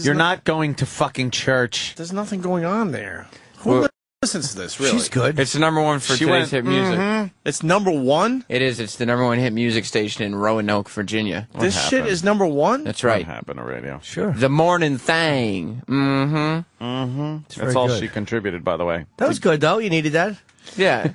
You're not going to fucking church. There's nothing going on there. Who listens to this, really? She's good. It's the number one for today's hit music. It's number one? It is. It's the number one hit music station in Roanoke, Virginia. This shit is number one? That's right. What happened on radio? Sure. The Morning Thing. That's all she contributed, by the way. That was good, though. You needed that. Yeah.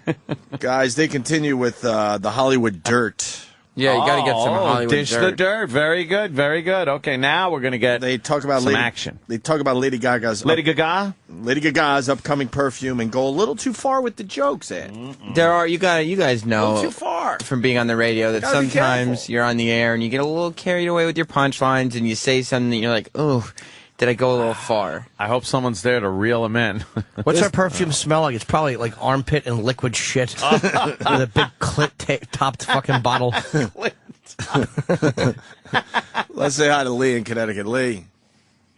Guys, they continue with the Hollywood dirt. Yeah, you got to get some Hollywood dish dirt. the dirt. Very good, very good. Okay, now we're going to get They talk about some action. They talk about Lady Gaga's Lady Gaga's upcoming perfume and go a little too far with the jokes, Ed. There are you guys know too far. from being on the radio that Gotta be sometimes careful. you're on the air and you get a little carried away with your punchlines and you say something that you're like, oh, did I go a little far? I hope someone's there to reel him in. What's our perfume smell like? It's probably like armpit and liquid shit with a big clit-topped fucking bottle. Let's say hi to Lee in Connecticut. Lee.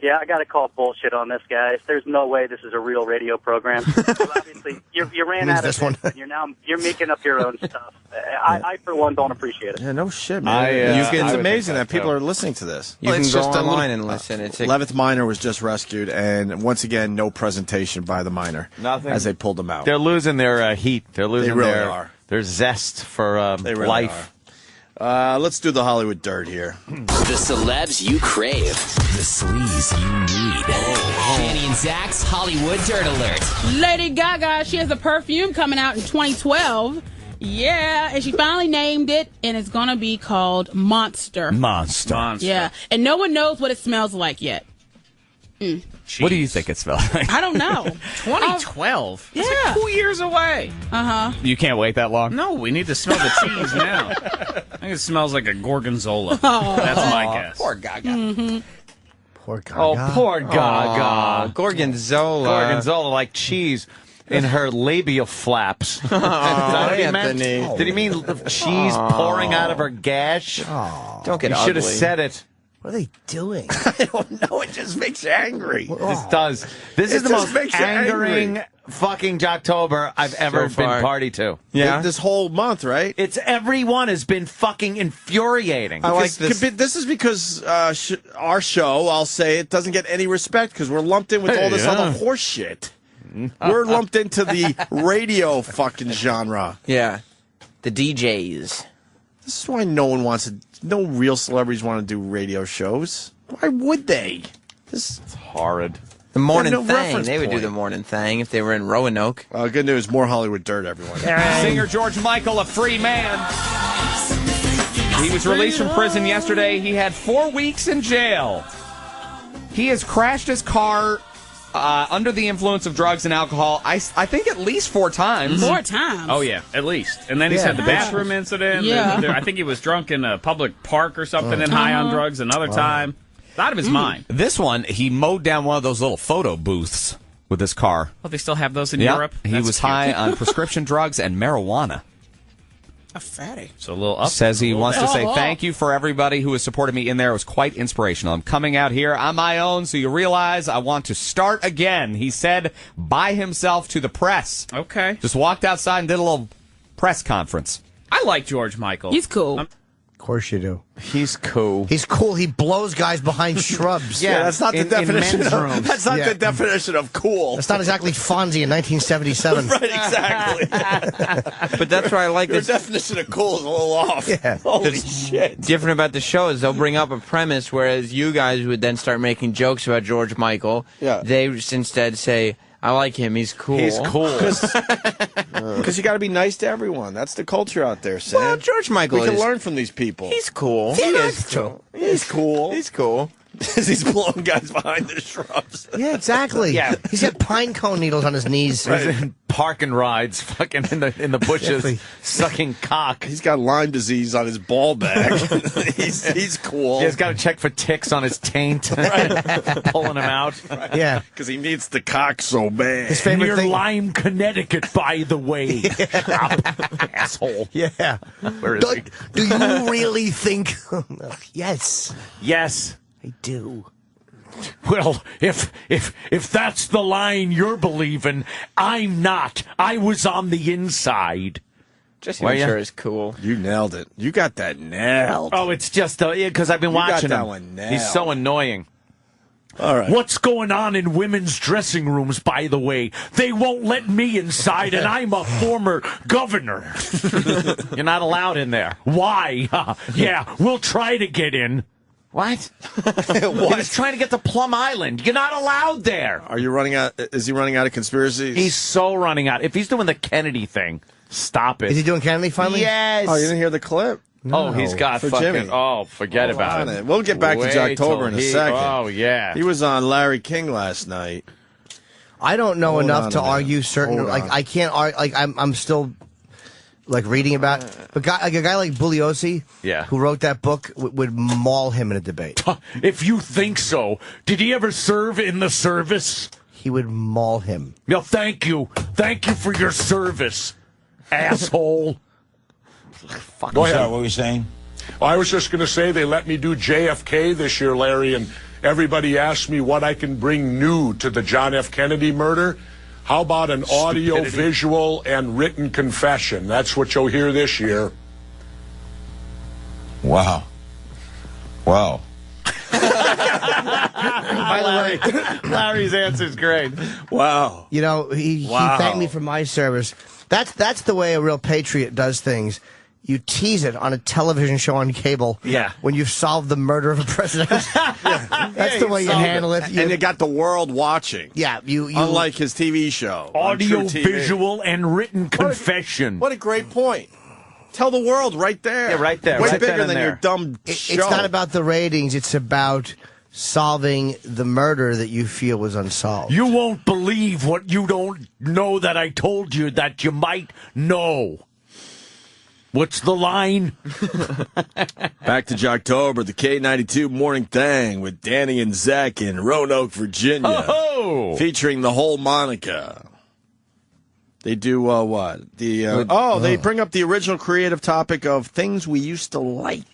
Yeah, I got to call bullshit on this, guys. There's no way this is a real radio program. Obviously, you ran out of this one. You're making up your own stuff. I for one don't appreciate it. Yeah, no shit, man. It's amazing that people are listening to this. You can go online and listen. It's 11th minor was just rescued, and once again, no presentation by the minor. Nothing. As they pulled them out. They're losing their heat. They're losing really their are. their zest for They really life. Let's do the Hollywood dirt here. The celebs you crave. The sleaze you need. Danny and Zach's Hollywood Dirt Alert. Lady Gaga, she has a perfume coming out in 2012. Yeah, and she finally named it, and it's going to be called Monster. Monster. Yeah, and no one knows what it smells like yet. What do you think it smells like? I don't know. 2012? Yeah. It's like 2 years away. Uh-huh. You can't wait that long? No, we need to smell the cheese now. I think it smells like a gorgonzola. Oh. That's my guess. Poor Gaga. Mm-hmm. Poor Gaga. Oh, poor Gaga. Gorgonzola. Gorgonzola like cheese in her labial flaps. Is that what he meant? Anthony. Did he mean cheese pouring out of her gash? Don't get You should have ugly. said it. What are they doing? I don't know. It just makes you angry. This does. This is the just most makes you angering angry. fucking Jocktober I've ever So been far. party to. Yeah. This whole month, right? It's everyone has been fucking infuriating. I like this- this is because our show, I'll say, it doesn't get any respect because we're lumped in with all this other horse shit. We're lumped into the radio fucking genre. Yeah. The DJs. This is why no real celebrities want to do radio shows. Why would they? This It's horrid. The Morning no Thing. reference They would do point. the Morning Thing if they were in Roanoke. good news, more Hollywood dirt, everyone. Singer George Michael, a free man. He was released from prison yesterday. He had 4 weeks in jail. He has crashed his car under the influence of drugs and alcohol, I think at least 4 times. 4 times. Oh, yeah, at least. And then he's had the bathroom incident. Yeah. I think he was drunk in a public park or something and high on drugs another time. It's out of his mind. This one, he mowed down one of those little photo booths with his car. Oh, they still have those in Yeah, Europe? he That's was cute. high on prescription drugs and marijuana. A fatty. So a little up. Says he a little wants to down. say thank you for everybody who has supported me in there. It was quite inspirational. I'm coming out here on my own, so you realize I want to start again. He said by himself to the press. Okay. Just walked outside and did a little press conference. I like George Michael. He's cool. course you do. He's cool. He's cool. He blows guys behind shrubs. Yeah, that's not the definition. men's rooms. That's not Yeah. the definition of cool. That's not exactly Fonzie in 1977. Right, exactly. But that's why I like Your this. definition of cool is a little off. Yeah. Holy shit. Different about the show is they'll bring up a premise, whereas you guys would then start making jokes about George Michael. Yeah. They instead say, I like him, he's cool. He's cool. Because you got to be nice to everyone. That's the culture out there, Sam. Well, George Michael We can is- learn from these people. He's cool. He is cool. He's cool. He's cool. He's blowing guys behind the shrubs. Yeah, exactly. Yeah. He's got pine cone needles on his knees. He's in parking rides, fucking in the bushes, Exactly. sucking cock. He's got Lyme disease on his ball bag. he's cool. He's got to check for ticks on his taint, pulling him out. Yeah. Because he needs the cock so bad. His favorite Near thing. Lyme, Connecticut, by the way. Asshole. Yeah. Where is he? Do you really think? Yes, Yes. I do. Well, if that's the line you're believing, I'm not. I was on the inside. Jesse Were ya? Ventura is cool. You nailed it. You got that nailed. Oh, it's just because I've been You got watching that him. one nailed. He's so annoying. All right. What's going on in women's dressing rooms, by the way? They won't let me inside, and I'm a former governor. You're not allowed in there. Why? Yeah, we'll try to get in. What? He was trying to get to Plum Island. You're not allowed there. Are you running out? Is he running out of conspiracies? He's so running out. If he's doing the Kennedy thing, stop it. Is he doing Kennedy finally? Yes. Oh, you didn't hear the clip? Oh, he's got For fucking. Jimmy. Oh, forget Hold about on it. We'll get back to Wait October in till a second. Oh, yeah. He was on Larry King last night. I don't know Hold enough on to a minute. argue certain. Hold Like on. I can't argue. Like I'm still like reading about. But a guy like Bugliosi, Yeah. who wrote that book, would maul him in a debate. If you think so, did he ever serve in the service? He would maul him. No, thank you. Thank you for your service, asshole. Go ahead. What were you saying? I was just going to say they let me do JFK this year, Larry, and everybody asked me what I can bring new to the John F. Kennedy murder. How about an audio, Stupidity. visual, and written confession? That's what you'll hear this year. Wow. Wow. By the way, Larry's answer's great. Wow. you know, he Wow. thanked me for my service. That's the way a real patriot does things. You tease it on a television show on cable. Yeah. When you've solved the murder of a president. That's the way you handle it. And you got the world watching. Yeah, you Unlike his TV show. on Audio, True TV. visual, and written confession. What a great point. Tell the world right there. Yeah, right there. Way Right bigger then and than your there. dumb It's show. not about the ratings. It's about solving the murder that you feel was unsolved. You won't believe what you don't know that I told you that you might know. What's the line? Back to Jocktober, the K92 Morning Thang with Danny and Zach in Roanoke, Virginia. Oh! Featuring the whole Monica. They do what? They bring up the original creative topic of things we used to like.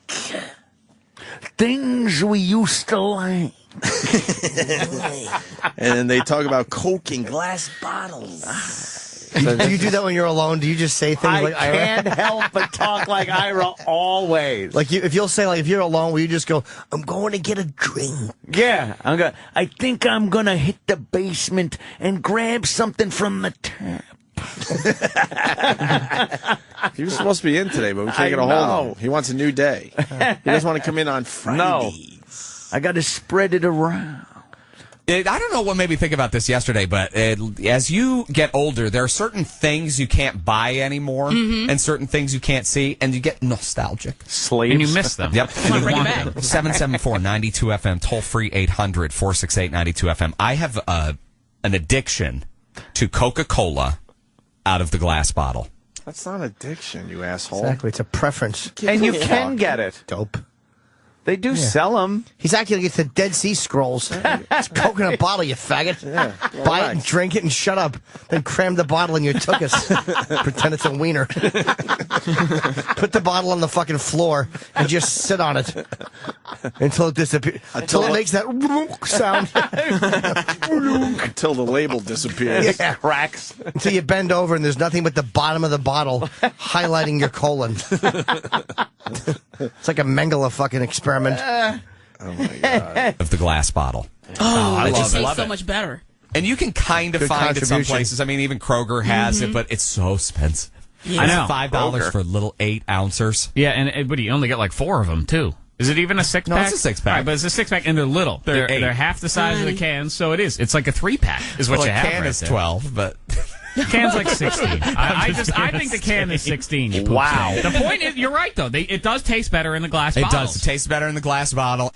Things we used to like. And they talk about Coke in glass bottles. Do you do that when you're alone? Do you just say things I like Ira? can't help but talk like Ira always. Like if you'll say if you're alone, will you just go, I'm going to get a drink? Yeah, I think I'm gonna hit the basement and grab something from the tap. He was supposed to be in today, but we can't I get a hold of know. him. He wants a new day. He doesn't want to come in on Friday. No. I got to spread it around. I don't know what made me think about this yesterday, but as you get older, there are certain things you can't buy anymore and certain things you can't see, and you get nostalgic. Sleeps. And you miss them. Yep. You wanna bring it back. 774-92FM, toll-free 800-468-92FM. I have an addiction to Coca-Cola out of the glass bottle. That's not addiction, you asshole. Exactly, it's a preference. And you can get it. Dope. They do sell them. He's acting like it's the Dead Sea Scrolls. It's coconut bottle, you faggot. Yeah, Buy it and drink it and shut up. Then cram the bottle in your tuchus. Pretend it's a wiener. Put the bottle on the fucking floor and just sit on it until it disappears. Until it makes that sound. Until the label disappears. Yeah. Cracks. Until you bend over and there's nothing but the bottom of the bottle highlighting your colon. It's like a Mengele fucking experiment. Oh my God. Of the glass bottle. Oh, it love just it. tastes so much better. And you can kind of Good find it some contribution. places. I mean, even Kroger has it, but it's so expensive. Yeah. I know. $5 for little 8 ounces. Yeah, but you only get like 4 of them too. Is it even a 6-pack? No, it's a 6-pack. Right, but it's a 6-pack, and they're little. They're They're half the size of the cans, so it is. It's like a 3-pack. Is what Well, you a have. can right is there. 12, but The can's like 16. I think the can is 16. You poop Wow. stain. The point is, you're right though. It does taste better in the glass it bottles. does. It tastes better in the glass bottle.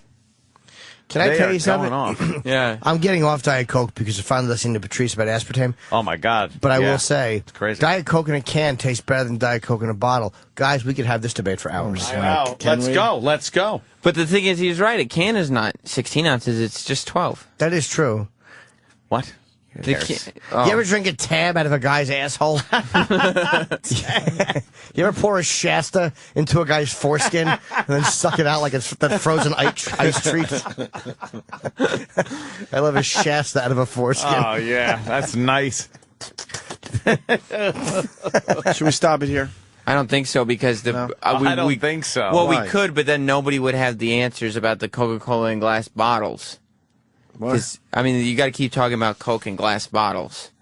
Can I They tell are you something? going off. Yeah. I'm getting off Diet Coke because I finally listening to Patrice about aspartame. Oh my God! But I Yeah. will say, crazy. Diet Coke in a can tastes better than Diet Coke in a bottle. Guys, we could have this debate for hours. I know. Can Let's we? go. Let's go. But the thing is, he's right. A can is not 16 ounces. It's just 12. That is true. What? The You ever drink a tab out of a guy's asshole? You ever pour a Shasta into a guy's foreskin and then suck it out like it's that frozen ice treat? I love a Shasta out of a foreskin. Oh yeah, that's nice. Should we stop it here? I don't think so because I don't think so. Well, Why? we could, but then nobody would have the answers about the Coca-Cola in glass bottles. What? I mean, you got to keep talking about Coke in glass bottles.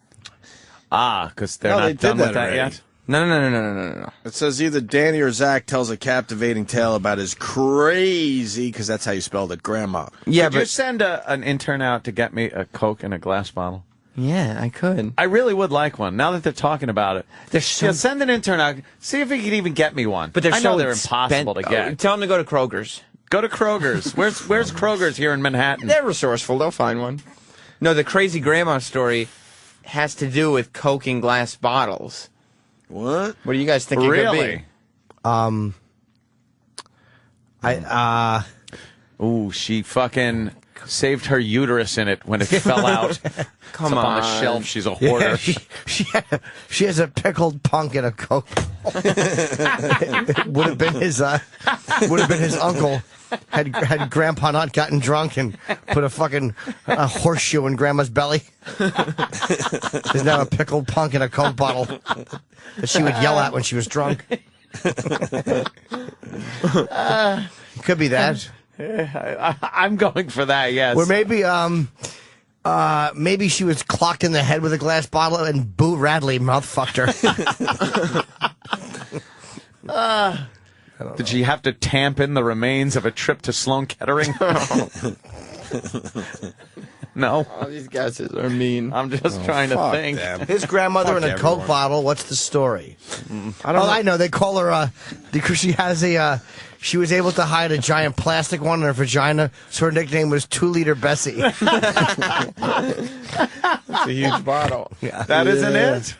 Because they're No, not they did done with that that already. yet. No. It says either Danny or Zach tells a captivating tale about his crazy, because that's how you spelled it, grandma. Yeah, Could you send an intern out to get me a Coke in a glass bottle? Yeah, I could. I really would like one. Now that they're talking about it, send an intern out. See if he can even get me one. But they're I know so they're impossible to get. Tell them to go to Kroger's. Go to Kroger's. Where's Kroger's here in Manhattan? They're resourceful. They'll find one. No, the crazy grandma story has to do with Coke in glass bottles. What? What do you guys think it could be? Ooh, she fucking saved her uterus in it when it fell out. Come It's up on the on. shelf. She's a hoarder. Yeah, she has a pickled punk in a Coke. It would have been his uncle had Grandpa not gotten drunk and put a fucking horseshoe in Grandma's belly. There's now a pickled punk in a Coke bottle that she would yell at when she was drunk. Could be that. I'm going for that. Yes. Or maybe maybe she was clocked in the head with a glass bottle and Boo Radley mouth fucked her. Did she have to tamp in the remains of a trip to Sloan Kettering? No. Oh, these guys are mean. I'm just trying to think. His grandmother in a everyone. Coke bottle. What's the story? I don't know. I know. They call her because she has she was able to hide a giant plastic one in her vagina, so her nickname was 2-liter Bessie. It's a huge bottle. Yeah. That isn't it?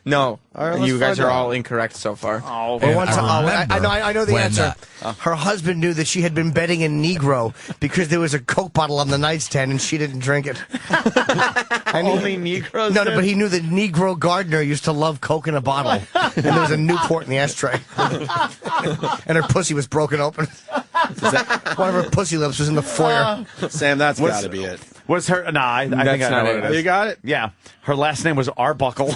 No, All right, let's you guys find are out. all incorrect so far. Oh, Well, one time- I know the when, answer. Her husband knew that she had been betting in Negro because there was a Coke bottle on the nightstand and she didn't drink it. Only Negroes No, did? but he knew that Negro Gardner used to love Coke in a bottle, and there was a Newport in the ashtray, and her pussy was broken open. One of her pussy lips was in the foyer. Sam, that's got to be it. Was her? No, I think I know what it is. You got it? Yeah. Her last name was Arbuckle.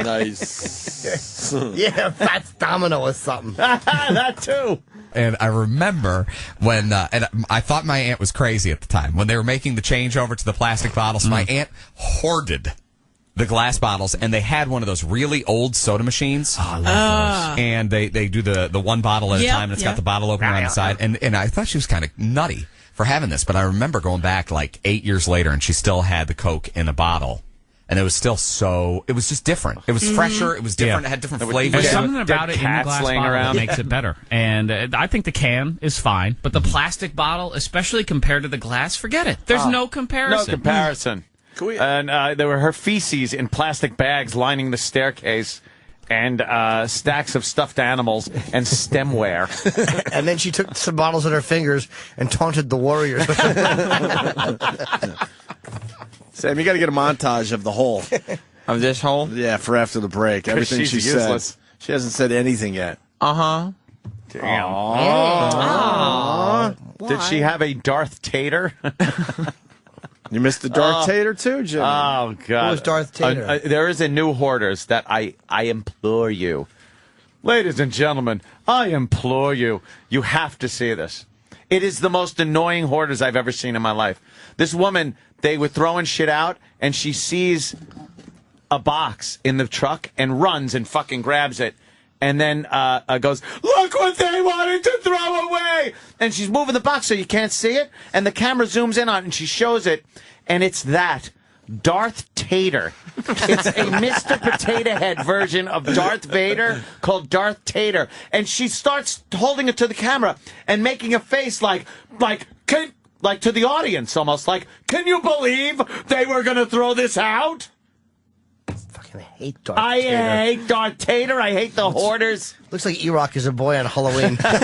Nice. Yeah, Fats Domino or something. That too. And I remember when, and I thought my aunt was crazy at the time, when they were making the change over to the plastic bottles, my aunt hoarded the glass bottles, and they had one of those really old soda machines. Oh, I love those. And they do the one bottle at a time, and it's got the bottle opener on the side. And I thought she was kind of nutty for having this, but I remember going back like 8 years later, and she still had the Coke in a bottle. And it was still it was just different. It was fresher. It was different. It had different flavors. There's something about it in the glass bottle that makes it better. And I think the can is fine, but the plastic bottle, especially compared to the glass, forget it. There's no comparison. No comparison. And there were her feces in plastic bags lining the staircase, and stacks of stuffed animals and stemware. And then she took some bottles in her fingers and taunted the Warriors. Sam, you got to get a montage of the whole. Of this whole? Yeah, for after the break. Everything she useless. said. She hasn't said anything yet. Uh-huh. Damn. Aww. Did she have a Darth Tater? You missed the Darth Tater too, Jimmy. Oh, God. Who was Darth Tater? There is a new Hoarders that I implore you. Ladies and gentlemen, I implore you. You have to see this. It is the most annoying Hoarders I've ever seen in my life. This woman, they were throwing shit out, and she sees a box in the truck and runs and fucking grabs it. And then goes, look what they wanted to throw away! And she's moving the box so you can't see it. And the camera zooms in on it and she shows it. And it's that. Darth Tater. It's a Mr. Potato Head version of Darth Vader called Darth Tater. And she starts holding it to the camera and making a face like to the audience almost. Like, can you believe they were going to throw this out? I hate Darth Tater. I hate Darth Tater. I hate the Hoarders. Looks like E-Rock is a boy on Halloween. Because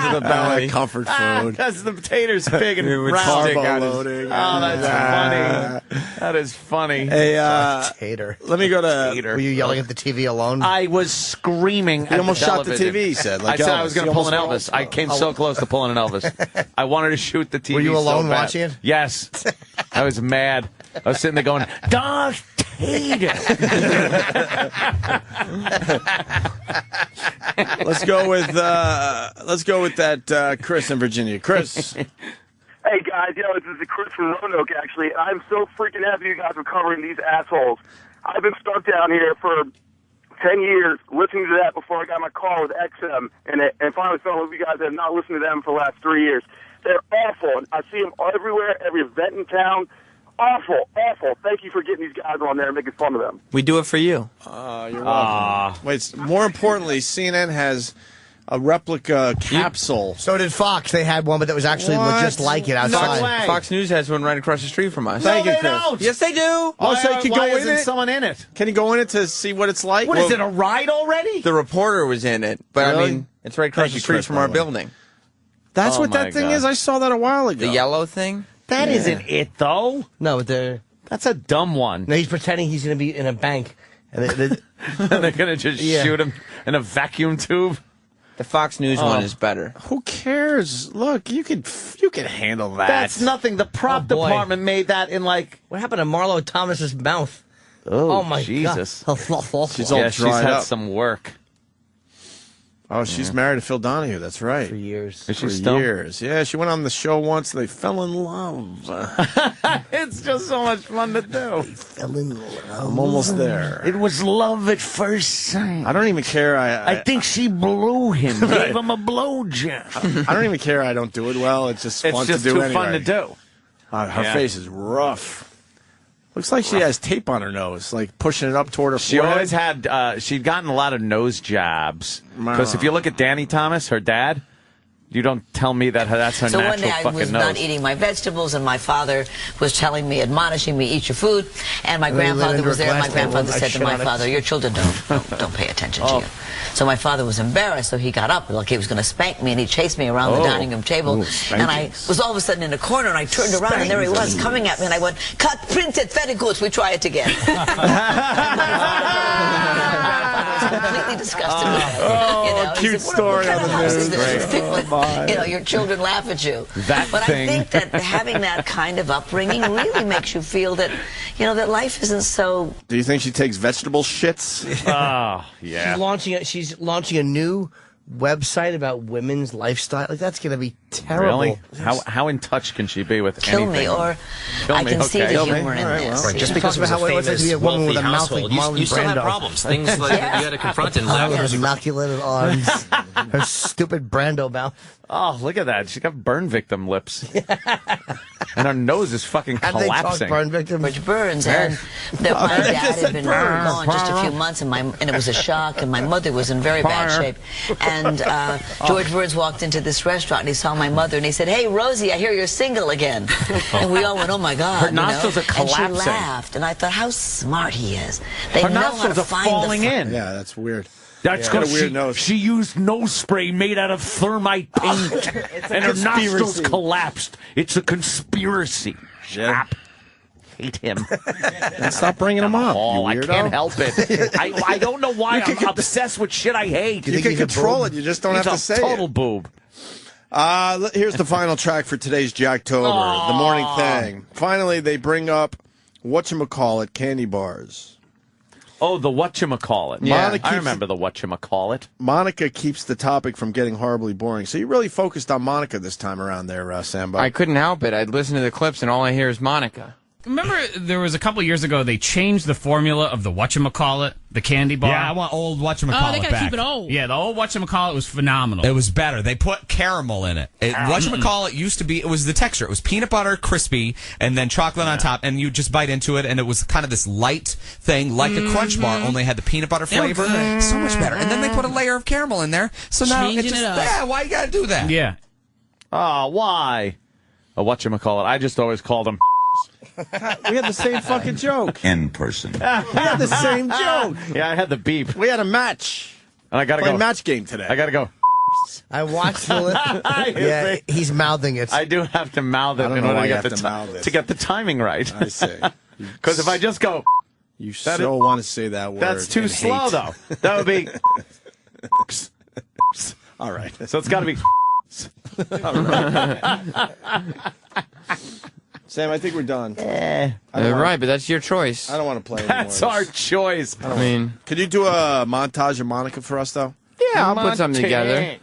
of the ballet comfort food. Because the potato's big and round. Carbo loading. Oh, that's funny. That is funny. Hey, Tater. let me go to... Tater. Were you yelling at the TV alone? I was screaming at almost the shot the television. TV, he said. Like I said I Elvis. was going He to pull an almost Elvis. I came so close to pulling an Elvis. I wanted to shoot the TV. Were you alone so bad. watching it? Yes. I was mad. I was sitting there going, Darth Tater. Let's go with that Chris in Virginia. Chris. Hey guys, this is Chris from Roanoke. Actually, I'm so freaking happy you guys are covering these assholes. I've been stuck down here for 10 years listening to that before I got my car with XM, and finally fell in love with you guys and have not listened to them for the last 3 years. They're awful. I see them everywhere, every event in town. Awful, awful. Thank you for getting these guys on there and making fun of them. We do it for you. You're welcome. Wait, more importantly, CNN has a replica capsule. So did Fox. They had one, but that was actually just like it outside. Fox News has one right across the street from us. Thank you, they Chris. don't. Yes, they do. Why isn't someone in it? Can you go in it to see what it's like? What is it, a ride already? The reporter was in it, but Really? I mean, it's right across the street Chris, from by our the way. building. That's Oh what that my thing God. is? I saw that a while ago. The yellow thing? That isn't it, though. No, but That's a dumb one. he's pretending he's going to be in a bank. And And they're going to just shoot him in a vacuum tube. The Fox News one is better. Who cares? Look, you can handle that. That's nothing. The prop Oh, boy. department made that in like... what happened to Marlo Thomas's mouth? Oh, my Jesus. God. She's all She's dried had up. some work. Oh, she's married to Phil Donahue. That's right. For years. Is she For still? years. Yeah, she went on the show once. They fell in love. It's just so much fun to do. Fell in love. I'm almost there. It was love at first sight. I don't even care. I think she blew him, gave him a blowjob. I don't even care. I don't do it well. It's just It's fun just to do too anyway. fun to do. Her Yeah. face is rough. Looks like she has tape on her nose, like pushing it up toward her She forehead. always had, she'd gotten a lot of nose jobs. Because if you look at Danny Thomas, her dad, you don't tell me that that's her So one natural day I fucking was nose. not eating my vegetables, and my father was telling me, admonishing me, eat your food. And my And then he grandfather led was into there, a and my glass grandfather table. I said to shit my on it. father, your children don't pay attention to you. So my father was embarrassed, so he got up like he was going to spank me, and he chased me around the dining room table. And I was all of a sudden in a corner, and I turned around, and there he was coming at me, and I went, cut, printed, very good, we try it again. Completely disgusted with it. He cute said, story what on the kind of house news. is this? You think when, your children laugh at you. But I think that having that kind of upbringing really makes you feel that, that life isn't so... Do you think she takes vegetable shits? Oh, yeah. She's launching a new website about women's lifestyle. Like, that's going to be terrible. Really? How in touch can she be with Kill anything? me, or Kill I me, can see okay. the humor in this. Right, just because of how it looks like to be a woman with a mouth like Marlon you still have Brando. problems. Things like you got to confront in life. Her immaculate arms, her stupid Brando mouth. Oh, look at that. She got burn victim lips. And her nose is fucking How do they talk collapsing. burn victim? Which burns, and that my dad had been gone just a few months, and it was a shock, and my mother was in very bad shape. And George Burns walked into this restaurant, and he saw my mother, and they said, "Hey, Rosie, I hear you're single again." And we all went, "Oh my God!" Her nostrils are collapsing. And she laughed, and I thought, "How smart he is." They Her know how nostrils to are find falling the in. Yeah, that's weird. That's Got a because weird nose. she used nose spray made out of thermite paint, and her nostrils collapsed. It's a conspiracy. Yeah. Hate him. And stop bringing him up. Oh, you I weirdo. can't help it. I don't know why I'm obsessed with shit I hate. You can control it. You just don't have to say total it. boob. Here's the final track for today's Jacktober, the morning thing. Finally, they bring up whatchamacallit candy bars. Oh, the whatchamacallit. Yeah. I remember the whatchamacallit. Monica keeps the topic from getting horribly boring. So you really focused on Monica this time around there, Sambo. I couldn't help it. I'd listen to the clips, and all I hear is Monica. Remember, there was a couple years ago, they changed the formula of the whatchamacallit, the candy bar? Yeah, I want old whatchamacallit Oh, they gotta back. keep it old. Yeah, the old whatchamacallit was phenomenal. It was better. They put caramel in it. Whatchamacallit used to be, it was the texture. It was peanut butter, crispy, and then chocolate on top, and you just bite into it, and it was kind of this light thing, like a Crunch Bar, only had the peanut butter They were flavor. good. So much better. And then they put a layer of caramel in there, so now Changing it just, it up. yeah, why you gotta do that? Yeah. Oh, why? A whatchamacallit. I just always called him. We had the same fucking joke. In person. We had the same joke. Yeah, I had the beep. We had a match. And I gotta Playing go. match game today. I gotta go. I watched the. Yeah, he's mouthing it. I do have to mouth it I don't in know order why to you get have the to mouth it. to get the timing right. I see. Because if I just go, You That so want to say that word. that's too and slow, hate. though. That would be. All right. So it's got to be. Sam, I think we're done. Right, but that's your choice. I don't want to play anymore. That's our choice. I mean, Could you do a montage of Monica for us, though? yeah, I'll put something together.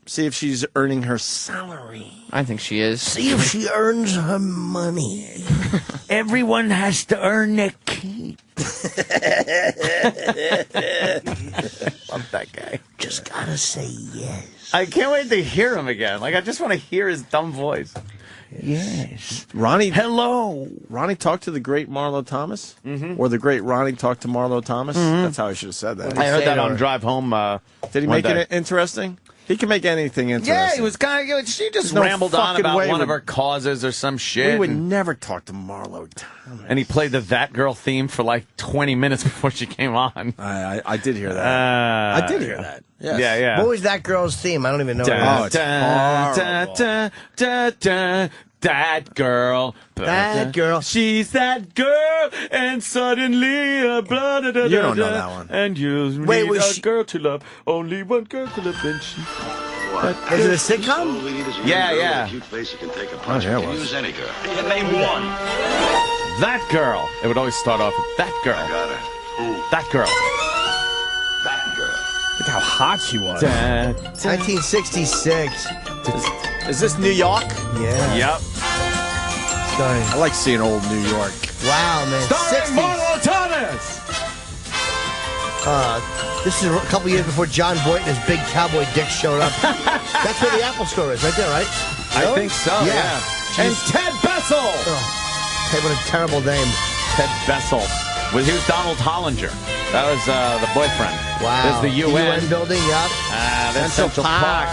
See if she's earning her salary. I think she is. See if she earns her money. Everyone has to earn their keep. Love that guy. Just gotta say yes. I can't wait to hear him again. Like, I just want to hear his dumb voice. Yes. Ronnie, Hello. Ronnie talked to the great Marlo Thomas? Or the great Ronnie talked to Marlo Thomas? That's how I should have said that. I heard that on Drive Home. Did he one make day. it interesting? He can make anything interesting. Yeah, he was kind of. She just There's no rambled on fucking about way one of we- her causes or some shit. We would and, never talk to Marlo Thomas. and he played the That Girl theme for like 20 minutes before she came on. I did hear that. I did hear that. Yes. Yeah, yeah. What was that girl's theme? I don't even know. Da, it's da, horrible. da, da, da, that girl. That girl. She's that girl, and suddenly blah, da, da, You don't know da, that one. And you Wait, need was a she- girl to love, only one girl to love, and she. Is it a sitcom? Yeah, yeah. Oh, yeah, it was. Any girl. Name one. That girl. It would always start off with that girl. Got it. Who? That girl. That girl. Look how hot she was. Da, 1966. Is this New York? Yeah. Yep. Starring. I like seeing old New York. Wow, man. 60s. Marlo Thomas. This is a couple years before John Boyd and his big cowboy dick showed up. That's where the Apple Store is, right there, right? I think so, yeah. And Ted Bessel. Hey, what a terrible name. Ted Bessel. Well, he was Donald Hollinger. That was the boyfriend. Wow. There's the UN. building, yup. That's Central Park.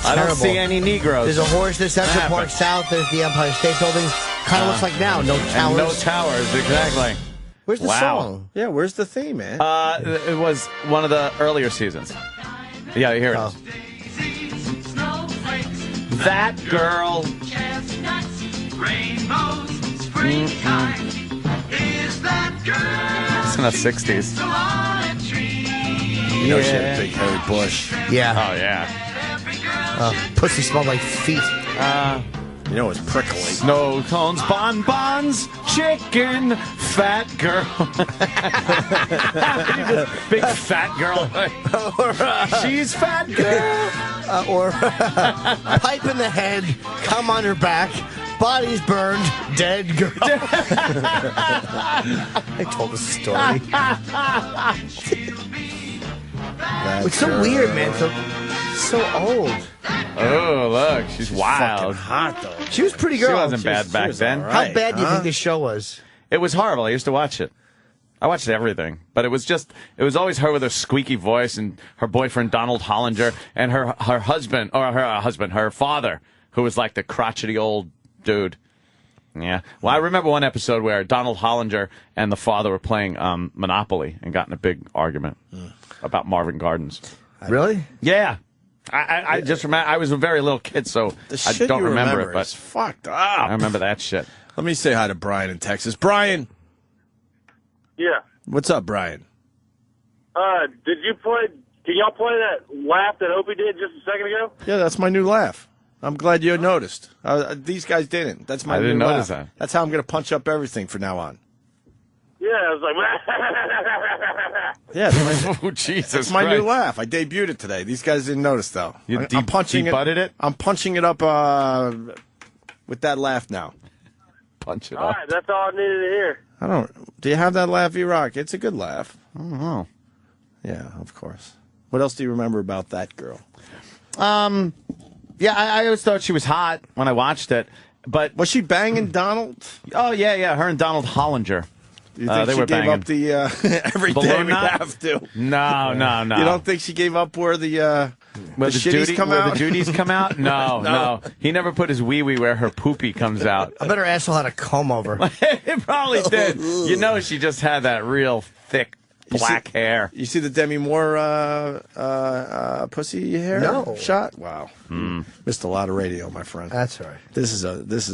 I don't Terrible. see any Negroes. There's a horse, there's Central Ah, Park but- South, there's the Empire State Building. Kind of looks like now, no towers. And no towers, exactly. Where's the song? Yeah, where's the theme, man? It was one of the earlier seasons. Yeah, here it is. That girl. It's in the 60s. You know she had a big hairy bush. Yeah. Oh, yeah. Pussy smelled like feet. You know it was prickly. Snow cones, bonbons, chicken, fat girl. Big fat girl. She's fat girl. Or pipe in the head, cum on her back, body's burned, dead girl. I told the story. It's so weird, man. So old. Oh, look, she's wild. Fucking hot, though. She was pretty girl. She wasn't bad back then. How bad do you think this show was? It was horrible. I used to watch it. I watched everything, but it was always her with her squeaky voice and her boyfriend Donald Hollinger and her father, who was like the crotchety old dude. Yeah. Well, I remember one episode where Donald Hollinger and the father were playing Monopoly and got in a big argument about Marvin Gardens. Really? Yeah. I just remember. I was a very little kid, so I don't remember it. But it's fucked up. I remember that shit. Let me say hi to Brian in Texas. Brian. Yeah. What's up, Brian? Did you play? Can y'all play that laugh that Opie did just a second ago? Yeah, that's my new laugh. I'm glad you noticed. These guys didn't. That's my I new didn't notice laugh. that. That's how I'm going to punch up everything from now on. Yeah, I was like, Yeah, oh Jesus! It's my Christ. new laugh. I debuted it today. These guys didn't notice though. I'm punching debutted it. I'm punching it up with that laugh now. Punch it all up. right, that's all I needed to hear. I don't. Do you have that laugh, E-Rock? It's a good laugh. I don't know. Yeah, of course. What else do you remember about that girl? Yeah, I always thought she was hot when I watched it, but was she banging Donald? Oh yeah, her and Donald Hollinger. You think they she were gave banging. up the every Balloon day we knot? have to? No. You don't think she gave up where the shitties come out? Where the duties come out? No. He never put his wee-wee where her poopy comes out. I bet her asshole had a comb over. It probably did. You know she just had that real thick black hair. You see the Demi Moore pussy hair No. shot? Wow. Missed a lot of radio, my friend. That's all right. This is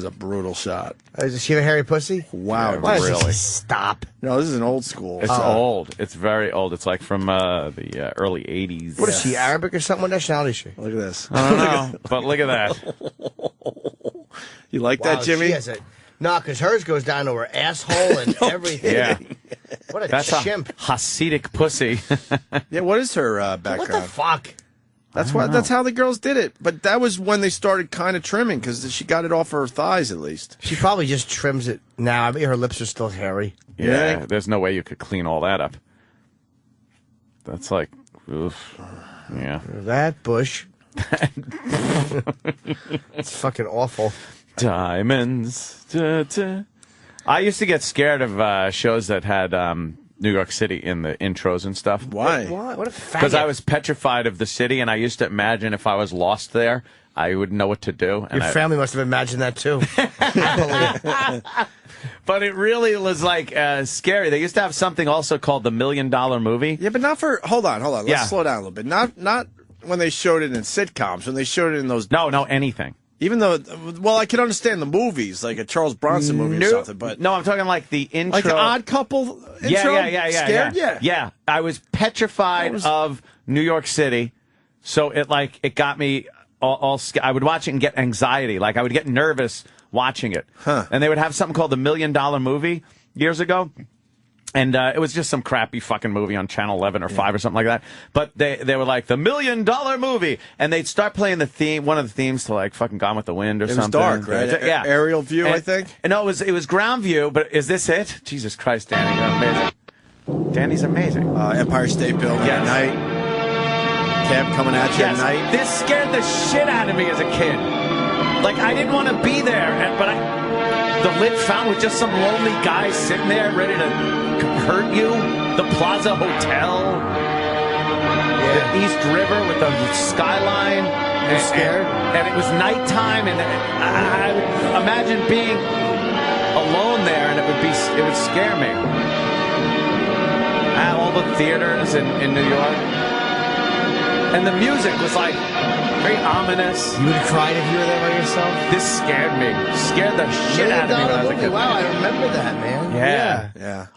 a brutal shot. Does she have a hairy pussy? Wow, really? Stop. No, this is an old school. It's old. It's very old. It's like from the early 80s. What is she, Arabic or something? What nationality is she? Look at this. I don't know, but look at that. You like Wow, that, Jimmy? She has a... No, because hers goes down to her asshole and everything. Yeah. What a That's chimp. a Hasidic pussy. Yeah, what is her background? What the fuck? That's why. That's how the girls did it. But that was when they started kind of trimming because she got it off her thighs at least. She probably just trims it now. I bet her lips are still hairy. Yeah, there's no way you could clean all that up. That's like, oof. Yeah. That bush. It's fucking awful. Diamonds. Da, da. I used to get scared of shows that had New York City in the intros and stuff. Why? What a faggot. Because I was petrified of the city, and I used to imagine if I was lost there, I would know what to do. And Your family must have imagined that too. But it really was like scary. They used to have something also called the $1 Million Movie. Yeah, but not for. Hold on. Let's Yeah. slow down a little bit. Not when they showed it in sitcoms. When they showed it in those. No, anything. Even though, well, I can understand the movies, like a Charles Bronson movie or something, but No, I'm talking like the intro. like an Odd Couple intro. Yeah. Scared? Yeah. I was petrified of New York City, so it got me all I would watch it and get anxiety. Like I would get nervous watching it. And they would have something called the $1 Million Movie years ago. And it was just some crappy fucking movie on Channel 11 or 5 or something like that. But they were like, the $1 Million Movie. And they'd start playing the theme, one of the themes to like fucking Gone with the Wind or something. It was dark, right? Yeah. Aerial view, I think. No, it was ground view, but is this it? Jesus Christ, Danny, you're amazing. Danny's amazing. Empire State Building at night. Cab coming at you at night. This scared the shit out of me as a kid. Like, I didn't want to be there, but the lit fountain with just some lonely guy sitting there ready to hurt you. The Plaza Hotel. The East River with the skyline. You're scared? And it was nighttime, and I imagine being alone there, and it would scare me. All the theaters in New York. And the music was like very ominous. You would have cried if you were there by yourself? This scared me. Scared the shit out of me when I was a kid. Wow, I remember that, man. Yeah.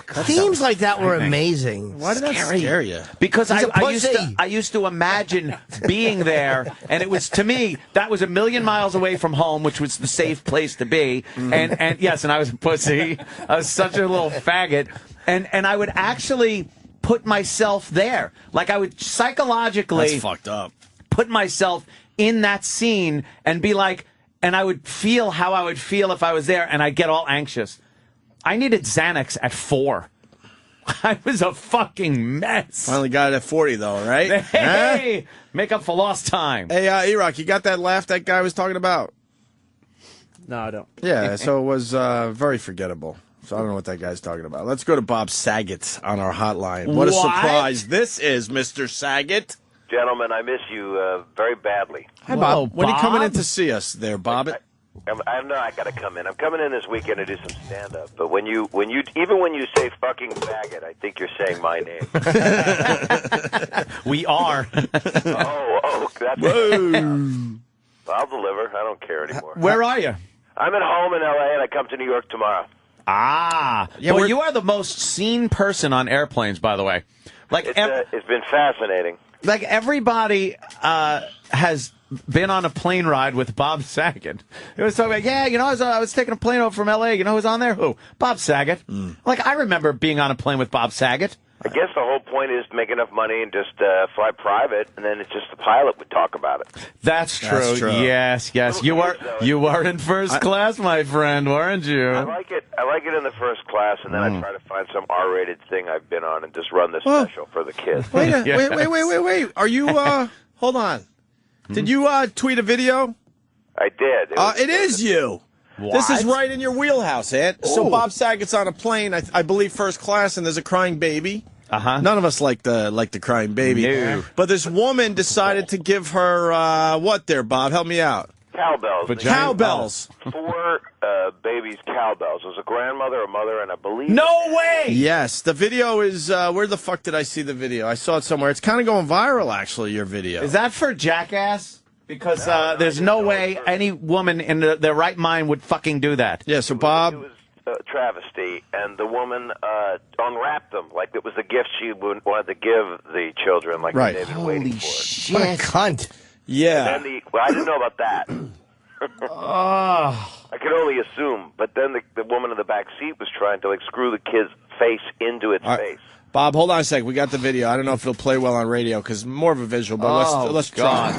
Themes like that were amazing. Why did that scare you? Because He's a I used to imagine being there, and it was, to me, that was 1,000,000 miles away from home, which was the safe place to be. And yes, and I was a pussy. I was such a little faggot. And I would actually put myself there. Like I would psychologically That's fucked up. put myself in that scene and be like, and I would feel how I would feel if I was there, and I'd get all anxious. I needed Xanax at 4. I was a fucking mess. Finally got it at 40, though, right? Hey, make up for lost time. Hey, E-Rock, you got that laugh that guy was talking about? No, I don't. Yeah, so it was very forgettable. So I don't know what that guy's talking about. Let's go to Bob Saget on our hotline. What a surprise this is, Mr. Saget. Gentlemen, I miss you very badly. Hi, Bob. When are you coming in to see us there, Bob? I know I got to come in. I'm coming in this weekend to do some stand-up. But when you say fucking faggot, I think you're saying my name. We are. That's I'll deliver. I don't care anymore. Where are you? I'm at home in L.A. and I come to New York tomorrow. Yeah, well, you are the most seen person on airplanes, by the way. Like it's been fascinating. Like everybody has been on a plane ride with Bob Saget. It was talking about, I was taking a plane over from L.A. You know who's on there? Who? Bob Saget. Like, I remember being on a plane with Bob Saget. I guess the whole point is to make enough money and just fly private, and then it's just the pilot would talk about it. That's true. Yes. You were in first class, my friend, weren't you? I like it in the first class, and then I try to find some R-rated thing I've been on and just run this special for the kids. Wait. Are you, hold on. Did you tweet a video? I did. It is you. What? This is right in your wheelhouse, Ed. So Bob Saget's on a plane, I believe first class, and there's a crying baby. None of us like the crying baby. No. But this woman decided to give her, what there, Bob? Help me out. Cowbells. Cowbells. 4 babies cowbells. It was a grandmother, a mother, and I believe... No way! Yes. The video is... where the fuck did I see the video? I saw it somewhere. It's kind of going viral, actually, your video. Is that for Jackass? Because there's no way any woman in their right mind would fucking do that. Yeah, so Bob... It was a travesty, and the woman unwrapped them like it was the gift she wanted to give the children, like they've been waiting for it. Shit. What a cunt. Yeah. And then I didn't know about that. I could only assume, but then the woman in the back seat was trying to like screw the kid's face into its face. Bob, hold on a second. We got the video. I don't know if it'll play well on radio because more of a visual, but let's try.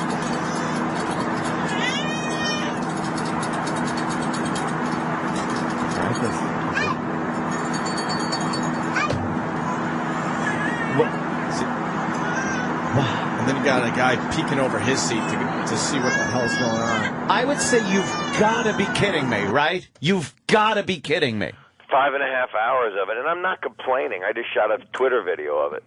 And then you got a guy peeking over his seat to see what the hell's going on. I would say you've got to be kidding me, right? You've got to be kidding me. 5.5 hours of it, and I'm not complaining. I just shot a Twitter video of it.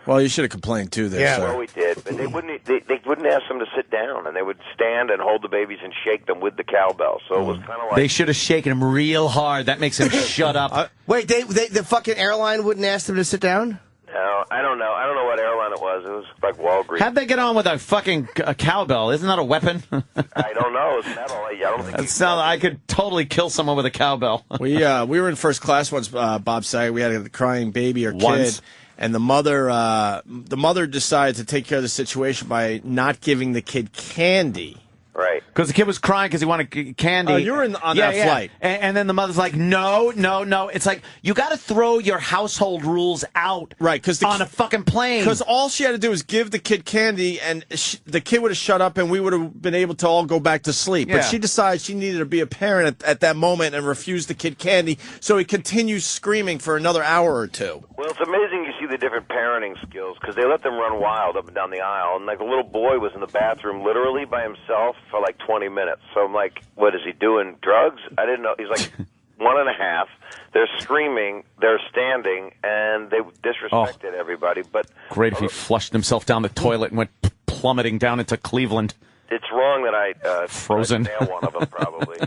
Well, you should have complained too, there, sir. Well, we did, but they wouldn't ask them to sit down, and they would stand and hold the babies and shake them with the cowbell. So it was kind of like they should have shaken him real hard. That makes him shut up. Wait, the fucking airline wouldn't ask them to sit down? No, I don't know. I don't know what airline it was. It was like Walgreens. How'd they get on with a fucking cowbell? Isn't that a weapon? I don't know. It's metal. I don't think I could totally kill someone with a cowbell. We were in first class once, Bob Saget. We had a crying baby or kid. And the mother decided to take care of the situation by not giving the kid candy. Right. Because the kid was crying because he wanted candy. Oh, you were on that flight. And then the mother's like, no. It's like, you got to throw your household rules out on a fucking plane. Because all she had to do was give the kid candy, and the kid would have shut up, and we would have been able to all go back to sleep. Yeah. But she decided she needed to be a parent at that moment and refused the kid candy, so he continues screaming for another hour or two. Well, it's amazing you see the different parenting skills, because they let them run wild up and down the aisle. And like the little boy was in the bathroom literally by himself for like 20 minutes. So I'm like, what is he doing? Drugs? I didn't know. He's like 1.5. They're screaming, they're standing, and they disrespected everybody. But great if he flushed himself down the toilet and went plummeting down into Cleveland. It's wrong that I frozen. nail one of them, probably.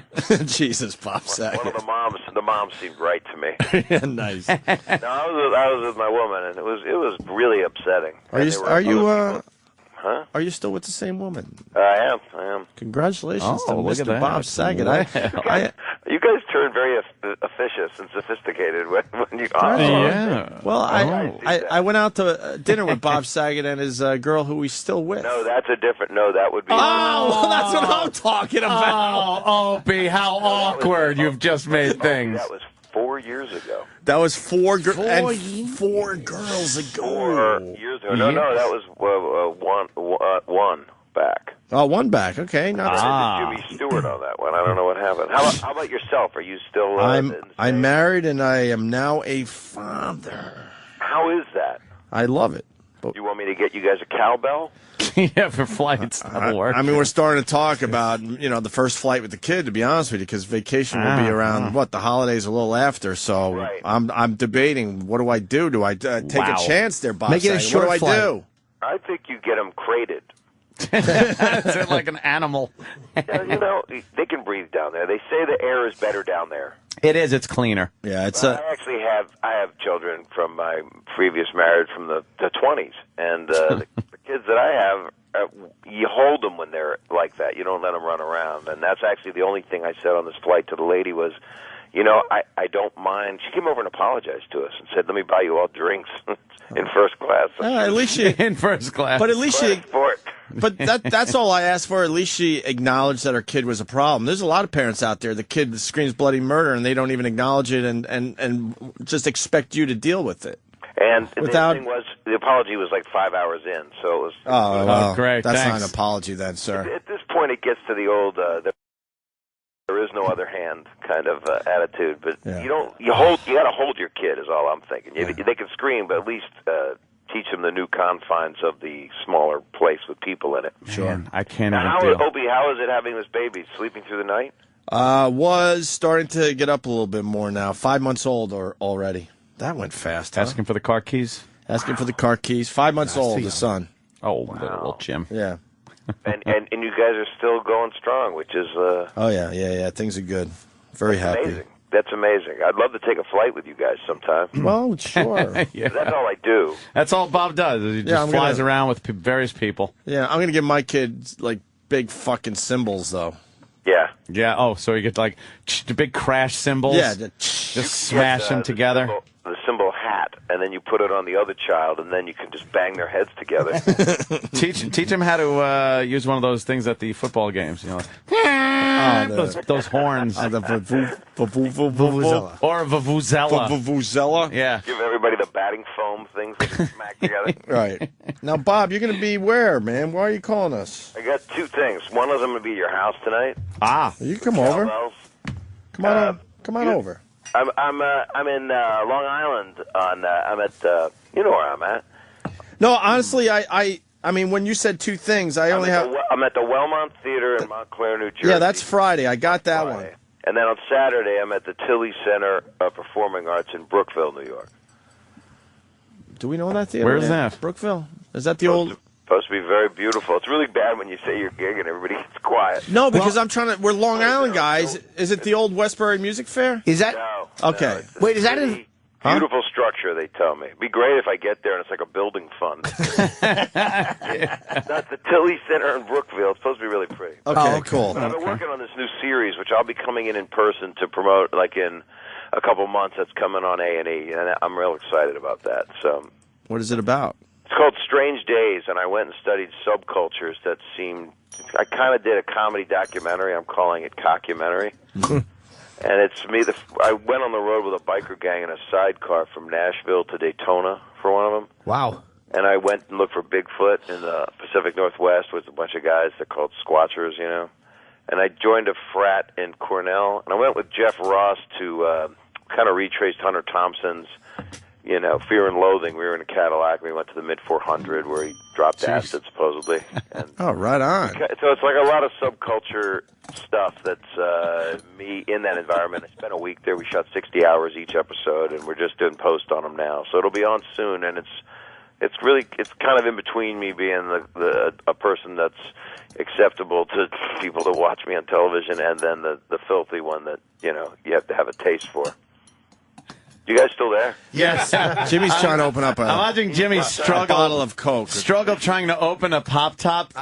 Jesus, Bob Saget. One of the moms seemed right to me. Nice. No, I was with my woman, and it was really upsetting. Are you still with the same woman? I am. Congratulations to look at Mr. that. Bob Saget. You guys turn very officious and sophisticated when you Well, I went out to dinner with Bob Saget and his girl who he's still with. No, that's a different. No, that would be. Well, that's what I'm talking about. Opie, how awkward you've just made things. That was 4 years ago. That was 4 girls ago. 4 years ago. No, that was one back. Oh, one back. Okay, Jimmy Stewart on that one. I don't know what happened. How about yourself? Are you still? I'm married and I am now a father. How is that? I love it. You want me to get you guys a cowbell? Yeah, for flights, that'll work. I mean, we're starting to talk about, the first flight with the kid, to be honest with you, because vacation will be around, the holidays a little after. So I'm debating, what do I do? Do I take a chance there, Bob? Make it a short what do I do? I think you get them crated. It's like an animal. Yeah, they can breathe down there. They say the air is better down there. It is. It's cleaner. Yeah, it's I actually have children from my previous marriage from the 20s, and the kids that I have, you hold them when they're like that. You don't let them run around, and that's actually the only thing I said on this flight to the lady was, I don't mind. She came over and apologized to us and said, "Let me buy you all drinks in first class." At least she in first class. But at least she. But that's all I asked for. At least she acknowledged that her kid was a problem. There's a lot of parents out there. The kid screams bloody murder, and they don't even acknowledge it, and just expect you to deal with it. And the thing was, the apology was like 5 hours in, so it was. Oh, well, great! That's Thanks. not an apology, then, sir. At this point, it gets to the old. There is no other hand kind of attitude, but you got to hold your kid is all I'm thinking. They can scream, but at least teach them the new confines of the smaller place with people in it. Sure. Man, I can't now, even deal. Opie, how is it having this baby? Sleeping through the night? Was starting to get up a little bit more now. 5 months old already. That went fast, huh? Asking for the car keys? Asking for the car keys. 5 months old, the son. Oh, little Jim. Yeah. and you guys are still going strong, which is... Oh, yeah. Things are good. Very happy. Amazing. That's amazing. I'd love to take a flight with you guys sometime. Well, sure. Yeah. That's all I do. That's all Bob does. He just flies around with various people. Yeah, I'm going to give my kids, big fucking cymbals, though. Yeah. Yeah, so you get, the big crash cymbals? Yeah. Just smash them together? The cymbal hat, and then you put it on the other child, and then you can just bang their heads together. Teach them how to use one of those things at the football games. Those horns. The vuvuzela. Or a vuvuzela. Vuvuzela? Yeah. Give everybody the batting foam things they can smack together. Right. Now, Bob, you're going to be where, man? Why are you calling us? I got two things. One of them will be at your house tonight. You come over. Come on over. I'm in Long Island. I'm at you know where I'm at. No, honestly, I mean, when you said two things, I'm at the Wellmont Theater in Montclair, New Jersey. Yeah, that's Friday. I got that one. And then on Saturday, I'm at the Tilly Center of Performing Arts in Brookville, New York. Do we know that theater? Where's that? Brookville. Is that the old? Supposed to be very beautiful. It's really bad when you say your gig and everybody gets quiet. No, because I'm trying to. We're Long Island guys. Is it the old Westbury Music Fair? Is that? No. Okay. Wait, is that in? Beautiful structure, they tell me. It'd be great if I get there and it's like a building fund. That's the Tilly Center in Brookville. It's supposed to be really pretty. Okay, cool. I've been working on this new series, which I'll be coming in person to promote, in a couple months. That's coming on A&E, and I'm real excited about that. So, what is it about? It's called Strange Days, and I went and studied subcultures that seemed... I kind of did a comedy documentary. I'm calling it Cockumentary. And it's me. I went on the road with a biker gang in a sidecar from Nashville to Daytona for one of them. Wow. And I went and looked for Bigfoot in the Pacific Northwest with a bunch of guys. They're called Squatchers, And I joined a frat in Cornell. And I went with Jeff Ross to kind of retrace Hunter Thompson's, Fear and Loathing. We were in a Cadillac. We went to the mid-400 where he dropped acid, supposedly. And right on. So it's like a lot of subculture stuff that's me in that environment. I spent a week there. We shot 60 hours each episode, and we're just doing post on them now. So it'll be on soon, and it's kind of in between me being a person that's acceptable to people that watch me on television and then the filthy one that, you have to have a taste for. You guys still there? Yes. Jimmy's trying to open up I'm watching Jimmy struggle. Bottle of Coke. Struggle trying to open a pop top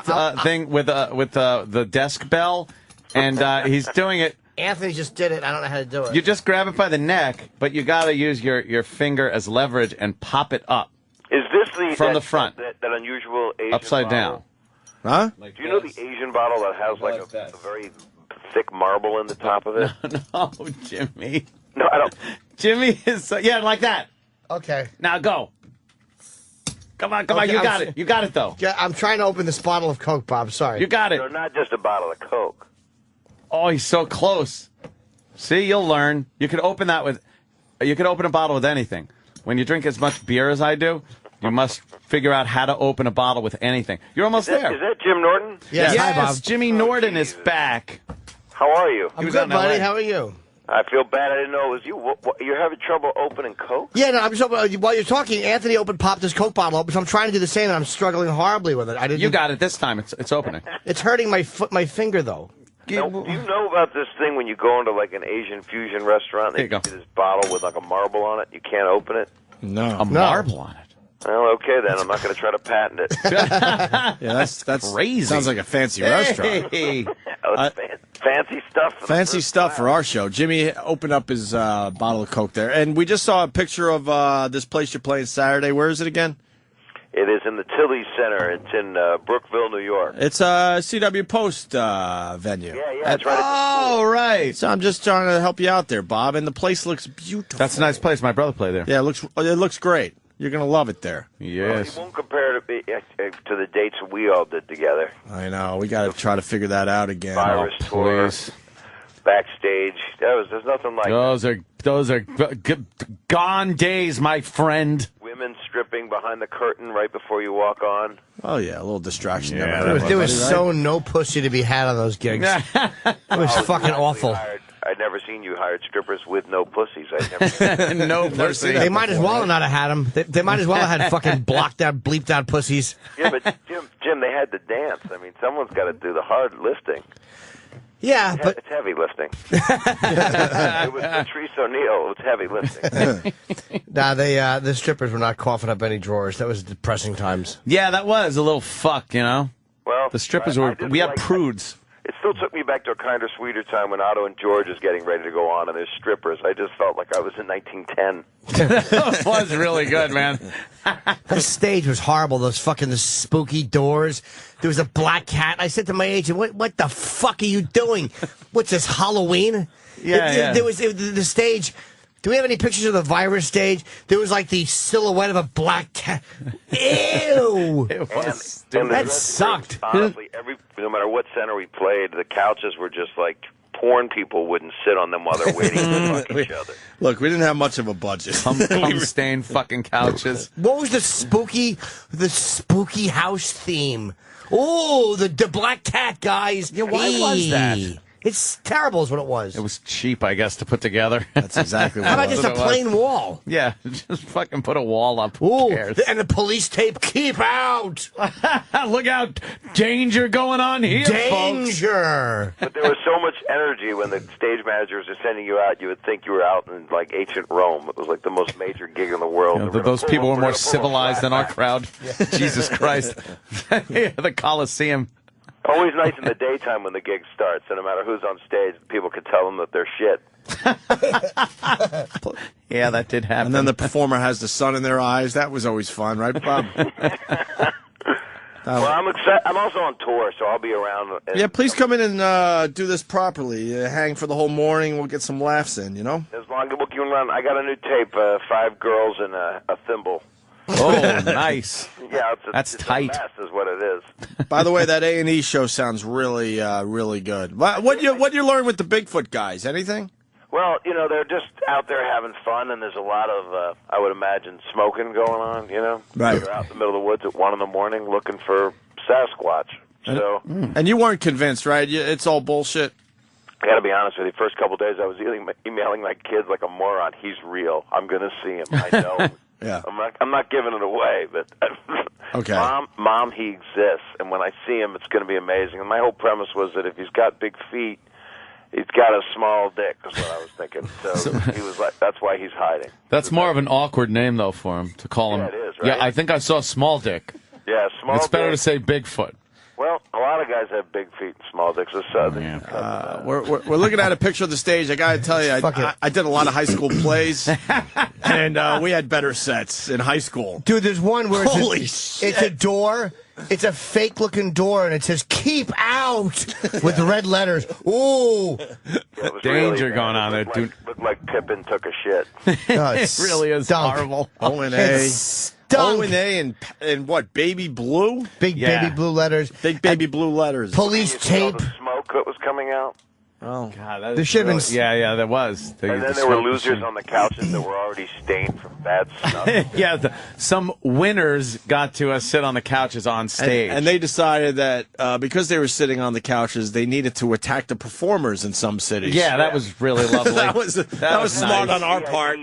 thing with the desk bell, and he's doing it. Anthony just did it. I don't know how to do it. You just grab it by the neck, but you got to use your finger as leverage and pop it up. Is this from the front? That unusual Asian upside bottle? down? Huh? Do you know the Asian bottle that has a very thick marble in the top of it? No, Jimmy. No, I don't. Jimmy is like that. Okay. Now go. Come on, you got it. You got it though. Yeah, I'm trying to open this bottle of Coke, Bob. Sorry. You got it. No, not just a bottle of Coke. Oh, he's so close. See, you'll learn. You could open a bottle with anything. When you drink as much beer as I do, You must figure out how to open a bottle with anything. You're almost there. Is that Jim Norton? Yes, hi, Bob. Jimmy Norton is back. How are you? I'm good, buddy. How are you? I feel bad. I didn't know it was you. You're having trouble opening Coke? Yeah, no, I'm just while you're talking, Anthony popped his Coke bottle open, so I'm trying to do the same, and I'm struggling horribly with it. I didn't. You got it this time. It's opening. It's hurting my finger though. Now, do you know about this thing when you go into like an Asian fusion restaurant? They give you this bottle with like a marble on it. You can't open it. No, marble on it. Well, okay then. I'm not going to try to patent it. Yeah, that's crazy. Sounds like a fancy restaurant. Fancy stuff. Fancy stuff for our show. Jimmy opened up his bottle of Coke there, and we just saw a picture of this place you're playing Saturday. Where is it again? It is in the Tilly Center. It's in Brookville, New York. It's a CW Post venue. Yeah, that's right. Oh, right. So I'm just trying to help you out there, Bob. And the place looks beautiful. That's a nice place. My brother played there. Yeah, it looks great. You're gonna love it there. Yes. Well, it won't compare to the dates we all did together. I know. We got to try to figure that out again. Virus tour, backstage. There's nothing like those are gone days, my friend. Women stripping behind the curtain right before you walk on. Oh yeah, a little distraction. Yeah, there was so no pussy to be had on those gigs. It was fucking awful. I'd never seen you hired strippers with no pussies. I'd never no pussy. They might as well not have had them. They might as well have had fucking blocked out, bleeped out pussies. Yeah, but Jim, they had to dance. I mean, someone's got to do the hard lifting. Yeah, but it's heavy lifting. It was Patrice O'Neill. It was heavy lifting. Nah, the strippers were not coughing up any drawers. That was depressing times. Yeah, that was a little fuck, you know. Well, the strippers were. We had prudes. It still took me back to a kinder, sweeter time when Otto and George is getting ready to go on, and there's strippers. I just felt like I was in 1910. That was really good, man. The stage was horrible. The spooky doors. There was a black cat. I said to my agent, "What the fuck are you doing? What's this, Halloween?" Yeah. There was the stage. Do we have any pictures of the virus stage? There was like the silhouette of a black cat. Ew! That sucked. Honestly, no matter what center we played, the couches were just like porn people wouldn't sit on them while they're waiting to fuck each other. Look, we didn't have much of a budget. Cum-stained fucking couches. What was the spooky house theme? Oh, the black cat, guys. Yeah, why was that? It's terrible is what it was. It was cheap, I guess, to put together. That's exactly what How about just a plain wall? Yeah, just fucking put a wall up. Ooh, Who cares? and the police tape, keep out! Look out, danger going on here, Danger! But there was so much energy when the stage managers are sending you out, you would think you were out in like ancient Rome. It was like the most major gig in the world. You know, those people were more civilized than our crowd. Jesus Christ. Yeah, the Coliseum. Always nice in the daytime when the gig starts, and no matter who's on stage, people can tell them that they're shit. Yeah, that did happen. And then the performer has the sun in their eyes. That was always fun, right, Bob? Well, I'm excited. I'm also on tour, so I'll be around. Yeah, please come in and do this properly. Hang for the whole morning. We'll get some laughs in, you know? As long as we can run. I got a new tape, 5 girls and a thimble. Oh, nice. Yeah, that's tight. A mess is what it is. By the way, that A&E show sounds really, really good. What you learn with the Bigfoot guys? Anything? Well, you know, they're just out there having fun, and there's a lot of, I would imagine, smoking going on, you know? Right. They're out in the middle of the woods at 1 in the morning looking for Sasquatch. So, and you weren't convinced, right? It's all bullshit. I got to be honest with you. First couple of days, I was emailing my kids like a moron. He's real. I'm going to see him. I know. Yeah. I'm not giving it away, but okay. Mom, he exists, and when I see him, it's going to be amazing. And my whole premise was that if he's got big feet, he's got a small dick. Is what I was thinking. So he was like, that's why he's hiding. That's more of an awkward name, though, for him to call him. Yeah, it is, right? Yeah, I think I saw Small Dick. Yeah, Small. It's better dick. to say Bigfoot. Well, a lot of guys have big feet and small dicks. We're looking at a picture of the stage. I got to tell you, I did a lot of high school plays, and we had better sets in high school. Dude, there's one where shit. It's a door. It's a fake-looking door, and it says, "Keep out," with red letters. Ooh. Danger going on there, dude. Looked like Pippin took a shit. It really is horrible. O&A. O&A and what, baby blue? Big baby blue letters. Big baby blue letters. Police tape. The smoke that was coming out. Oh, God, there should have been. Yeah, there was. And then there were losers on the couches that were already stained from bad snuff. Yeah, some winners got to sit on the couches on stage. And they decided that because they were sitting on the couches, they needed to attack the performers in some cities. Yeah, that was really lovely. that was smart nice. on our part.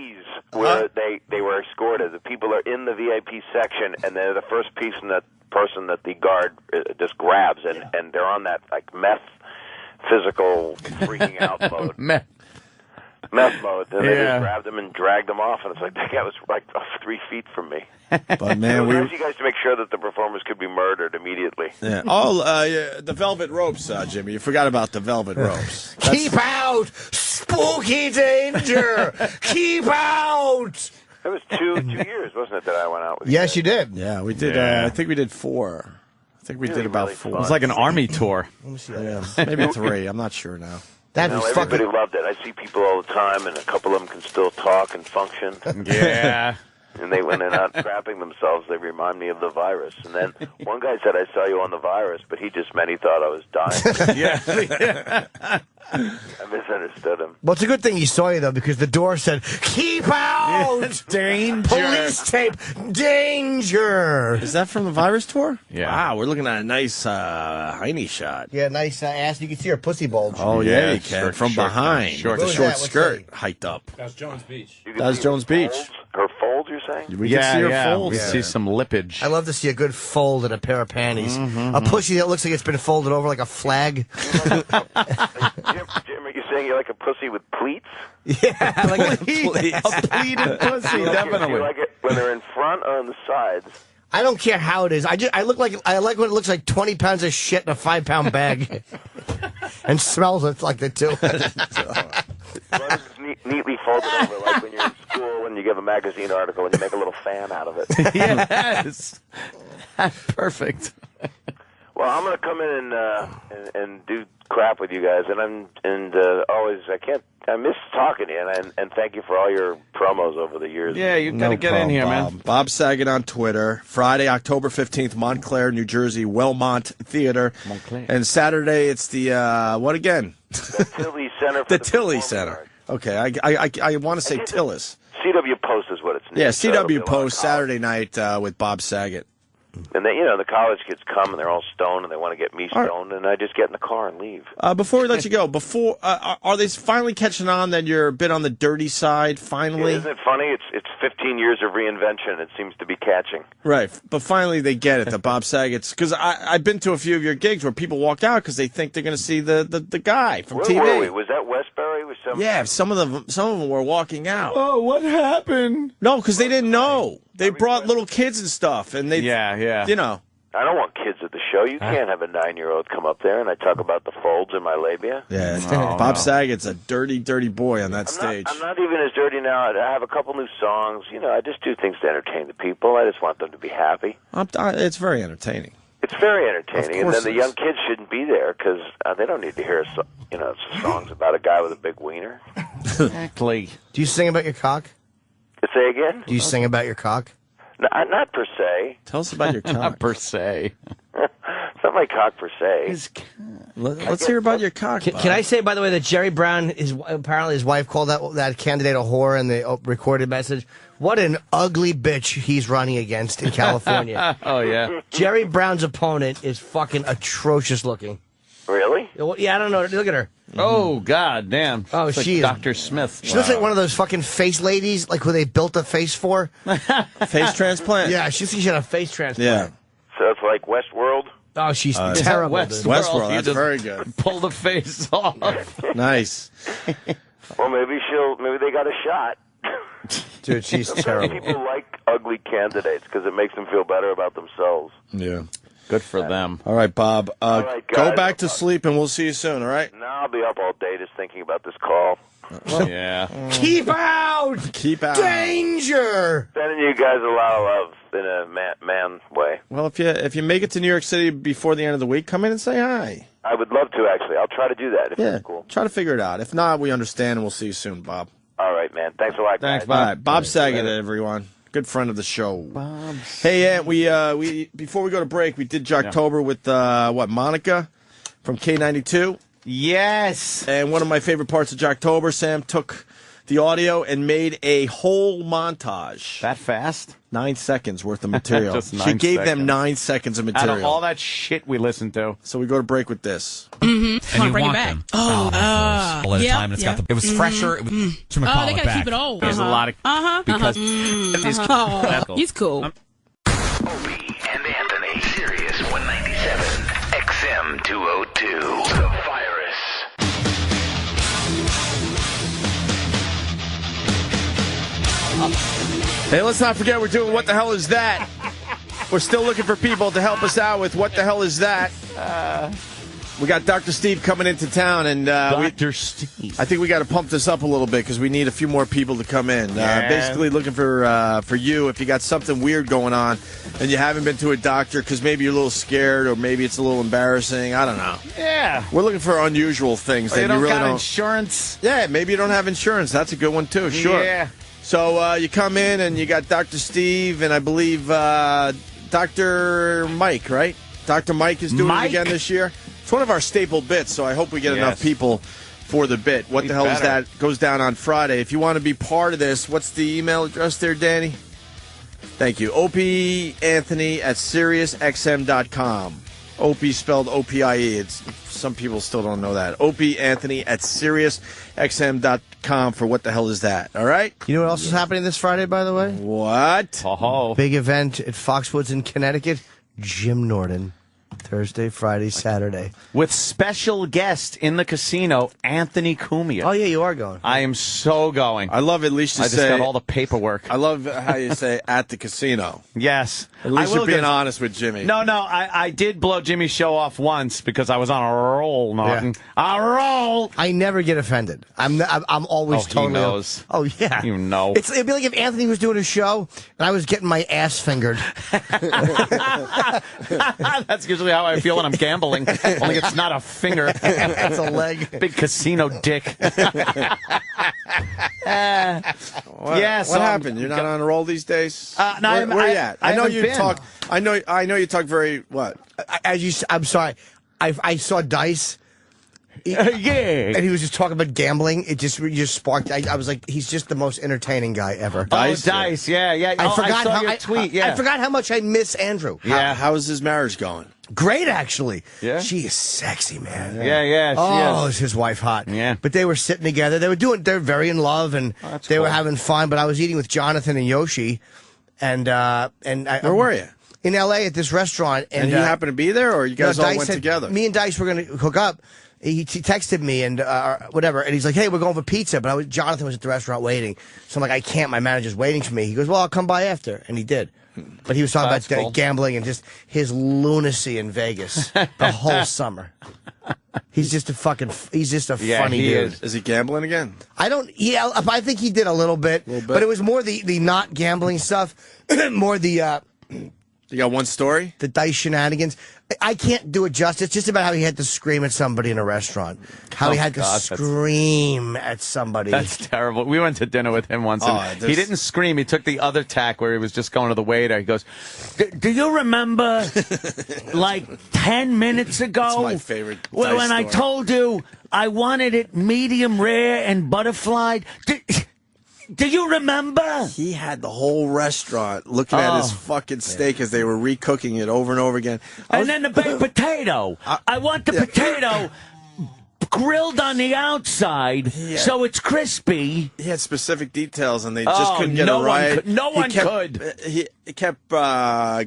Where they were escorted. The people are in the VIP section, and they're the first person that the guard just grabs, and they're on that like meth physical freaking out mode. Meth mode. And they just grabbed them and dragged them off, and it's like that guy was like 3 feet from me. But man, we asked you guys to make sure that the performers could be murdered immediately. Yeah. The velvet ropes, Jimmy. You forgot about the velvet ropes. Keep out! Spooky danger! Keep out! It was 2 years, wasn't it, that I went out with you? Yes, you did. Yeah, we did. Yeah. I think we did 4. I think we did about 4. It was like an army tour. Let me see Yeah, maybe 3. I'm not sure now. Everybody loved it. I see people all the time, and a couple of them can still talk and function. Yeah. And when they're not crapping themselves, they remind me of the virus. And then one guy said, I saw you on the virus, but he just meant he thought I was dying. Yeah. I misunderstood him. Well, it's a good thing he saw you, though, because the door said, keep out! Danger! Police tape! Danger! Is that from the virus tour? Yeah. Wow, we're looking at a nice Heine shot. Yeah, nice ass. You can see her pussy bulge. Oh, yeah, you can. Short, from short, behind. short, with a short. short skirt hiked up. That's Jones Beach. That's Jones Beach. Her folds, you're saying? We can see her folds. We see some lippage. I love to see a good fold in a pair of panties. A pussy that looks like it's been folded over like a flag. Jim, are you saying you like a pussy with pleats? Yeah, like a pleated pussy, definitely. Do you like it when they're in front or on the sides? I don't care how it is. I like when it looks like 20 pounds of shit in a 5-pound bag, and smells like the too. Well, it's neatly folded over, like when you're in school and you give a magazine article and you make a little fan out of it. Yes, Perfect. Well, I'm going to come in and do crap with you guys, and always I miss talking to you, and thank you for all your promos over the years. Yeah, you got to get in here, Bob. man. Bob Saget on Twitter. Friday, October 15th, Montclair, New Jersey, Wellmont Theater. Montclair. And Saturday, it's the what again? The Tilly Center. The Tilly Center. Okay, I want to say Tillis. CW Post is what it's named. Yeah, CW Post Saturday night with Bob Saget. And then, the college kids come and they're all stoned and they want to get me stoned, and I just get in the car and leave. Before we let you go, are they finally catching on that you're a bit on the dirty side? Finally, isn't it funny? It's 15 years of reinvention. It seems to be catching. Right, but finally they get it. That Bob Saget's, because I've been to a few of your gigs where people walk out because they think they're going to see the guy from TV. Where were we? Was that Westbury? Yeah, some of them were walking out. Oh, what happened? No, because they didn't know. They brought little kids and stuff, and they yeah. You know. I don't want kids at the show. You can't have a 9-year-old come up there and I talk about the folds in my labia. Yeah, Bob Saget's a dirty, dirty boy on that stage. I'm not even as dirty now. I have a couple new songs. I just do things to entertain the people. I just want them to be happy. It's very entertaining. It's very entertaining, and then the young kids shouldn't be there because they don't need to hear songs about a guy with a big wiener. Exactly. Do you sing about your cock? Say again? Do you sing about your cock? Not per se. Tell us about your cock. Not per se. It's not my cock per se. Let's hear about your cock. Can I say, by the way, that Jerry Brown apparently his wife called that candidate a whore in the recorded message? What an ugly bitch he's running against in California. Oh, yeah. Jerry Brown's opponent is fucking atrocious looking. Really? Yeah, I don't know. Look at her. Oh, God damn. Oh, It's like she is. Dr. Smith. She looks like one of those fucking face ladies, like who they built a face for. Face transplant? Yeah, she had a face transplant. Yeah. So it's like Westworld? Oh, she's terrible. Westworld, that's very good. Pull the face off. Nice. Well, maybe they got a shot. Dude, she's terrible. People like ugly candidates because it makes them feel better about themselves. Yeah. Good for them. All right, Bob. right, go guys. back to sleep, and we'll see you soon, all right? No, I'll be up all day just thinking about this call. Yeah. Keep out! Keep out. Danger! Sending you guys a lot of love in a man way. Well, if you make it to New York City before the end of the week, come in and say hi. I would love to, actually. I'll try to do that if it's cool. Try to figure it out. If not, we understand, and we'll see you soon, Bob. All right, man. Thanks a lot, Thanks, guys. Bob. All right, Bob Saget, everyone. Good friend of the show. Bob. Hey, we before we go to break, we did Jocktober with Monica from K92. Yes. And one of my favorite parts of Jocktober, Sam took the audio and made a whole montage. That fast? 9 seconds worth of material. Just 9 She gave them seconds. 9 seconds of material. Out of all that shit we listened to. So we go to break with this. Mm-hmm. And you bring it want back. them. Oh, all at a time. And it's got the. It was fresher. It was, Oh, they gotta keep it old. There's a lot of because he's cool. Opie and Anthony, Sirius 197, XM 202, The Virus. Hey, let's not forget we're doing What the Hell Is That? We're still looking for people to help us out with What the Hell Is That? We got Dr. Steve coming into town, and Dr. Steve. I think we got to pump this up a little bit because we need a few more people to come in. Basically, looking for you if you got something weird going on and you haven't been to a doctor because maybe you're a little scared or maybe it's a little embarrassing. I don't know. Yeah. We're looking for unusual things Oh, that you don't really got don't. insurance? Yeah, maybe you don't have insurance. That's a good one too. Sure. Yeah. So you come in and you got Dr. Steve and I believe Dr. Mike, right? Dr. Mike is doing it again this year. It's one of our staple bits, so I hope we get enough people for the bit. What the hell is that? Goes down on Friday. If you want to be part of this, what's the email address there, Danny? Thank you. OPAnthony@SiriusXM.com. Opie spelled O-P-I-E. Some people still don't know that. OPAnthony@SiriusXM.com for What the Hell Is That? All right? You know what else is happening this Friday, by the way? What? Oh. Big event at Foxwoods in Connecticut. Jim Norton. Thursday, Friday, Saturday. With special guest in the casino, Anthony Cumia. Oh, yeah, you are going. I am so going. I love at least to I say. just got all the paperwork. I love how you say at the casino. Yes. At least I you're will being get- honest with Jimmy. No, I did blow Jimmy's show off once because I was on a roll, Norton. A roll. I never get offended. I'm always Oh, he totally. knows. Oh yeah, You know. It'd be like if Anthony was doing a show and I was getting my ass fingered. That's usually how I feel when I'm gambling. Only it's not a finger. It's a leg. Big casino dick. What happened? You're not on a roll these days. No, where are you at? I know haven't you been. talk. I know you talk very what? I'm sorry. I saw Dice. Yeah. And he was just talking about gambling. It just sparked. I was like, he's just the most entertaining guy ever. Dice, yeah. I forgot I saw how your tweet. Yeah. I forgot how much I miss Andrew. Yeah. How is his marriage going? Great, actually. Yeah? She is sexy, man. Yeah, Oh, she is his wife hot? Yeah. But they were sitting together. They're very in love, and they were having fun. But I was eating with Jonathan and Yoshi, and Where were you? In L.A. at this restaurant. And he happened to be there, or you guys all Dice went said- together? Me and Dice were going to hook up. He texted me and whatever, and he's like, "Hey, we're going for pizza." But Jonathan was at the restaurant waiting, so I'm like, "I can't. My manager's waiting for me." He goes, "Well, I'll come by after," and he did. But he was talking That's about cool. gambling and just his lunacy in Vegas the whole summer. He's just a funny he dude. Is he gambling again? I think he did a little bit, but it was more the not gambling stuff, more the. You got one story? The Dice shenanigans. I can't do it justice. Just about how he had to scream at somebody in a restaurant. How he had to scream at somebody. That's terrible. We went to dinner with him once, and he didn't scream. He took the other tack where he was just going to the waiter. He goes, "Do you remember, like 10 minutes ago, That's my favorite when Dice I story. told you I wanted it medium rare and butterflied? Do you remember?" He had the whole restaurant looking at his fucking steak as they were recooking it over and over again. And then the baked potato. I want the potato grilled on the outside so it's crispy. He had specific details, and they just couldn't get it right. No one could. He kept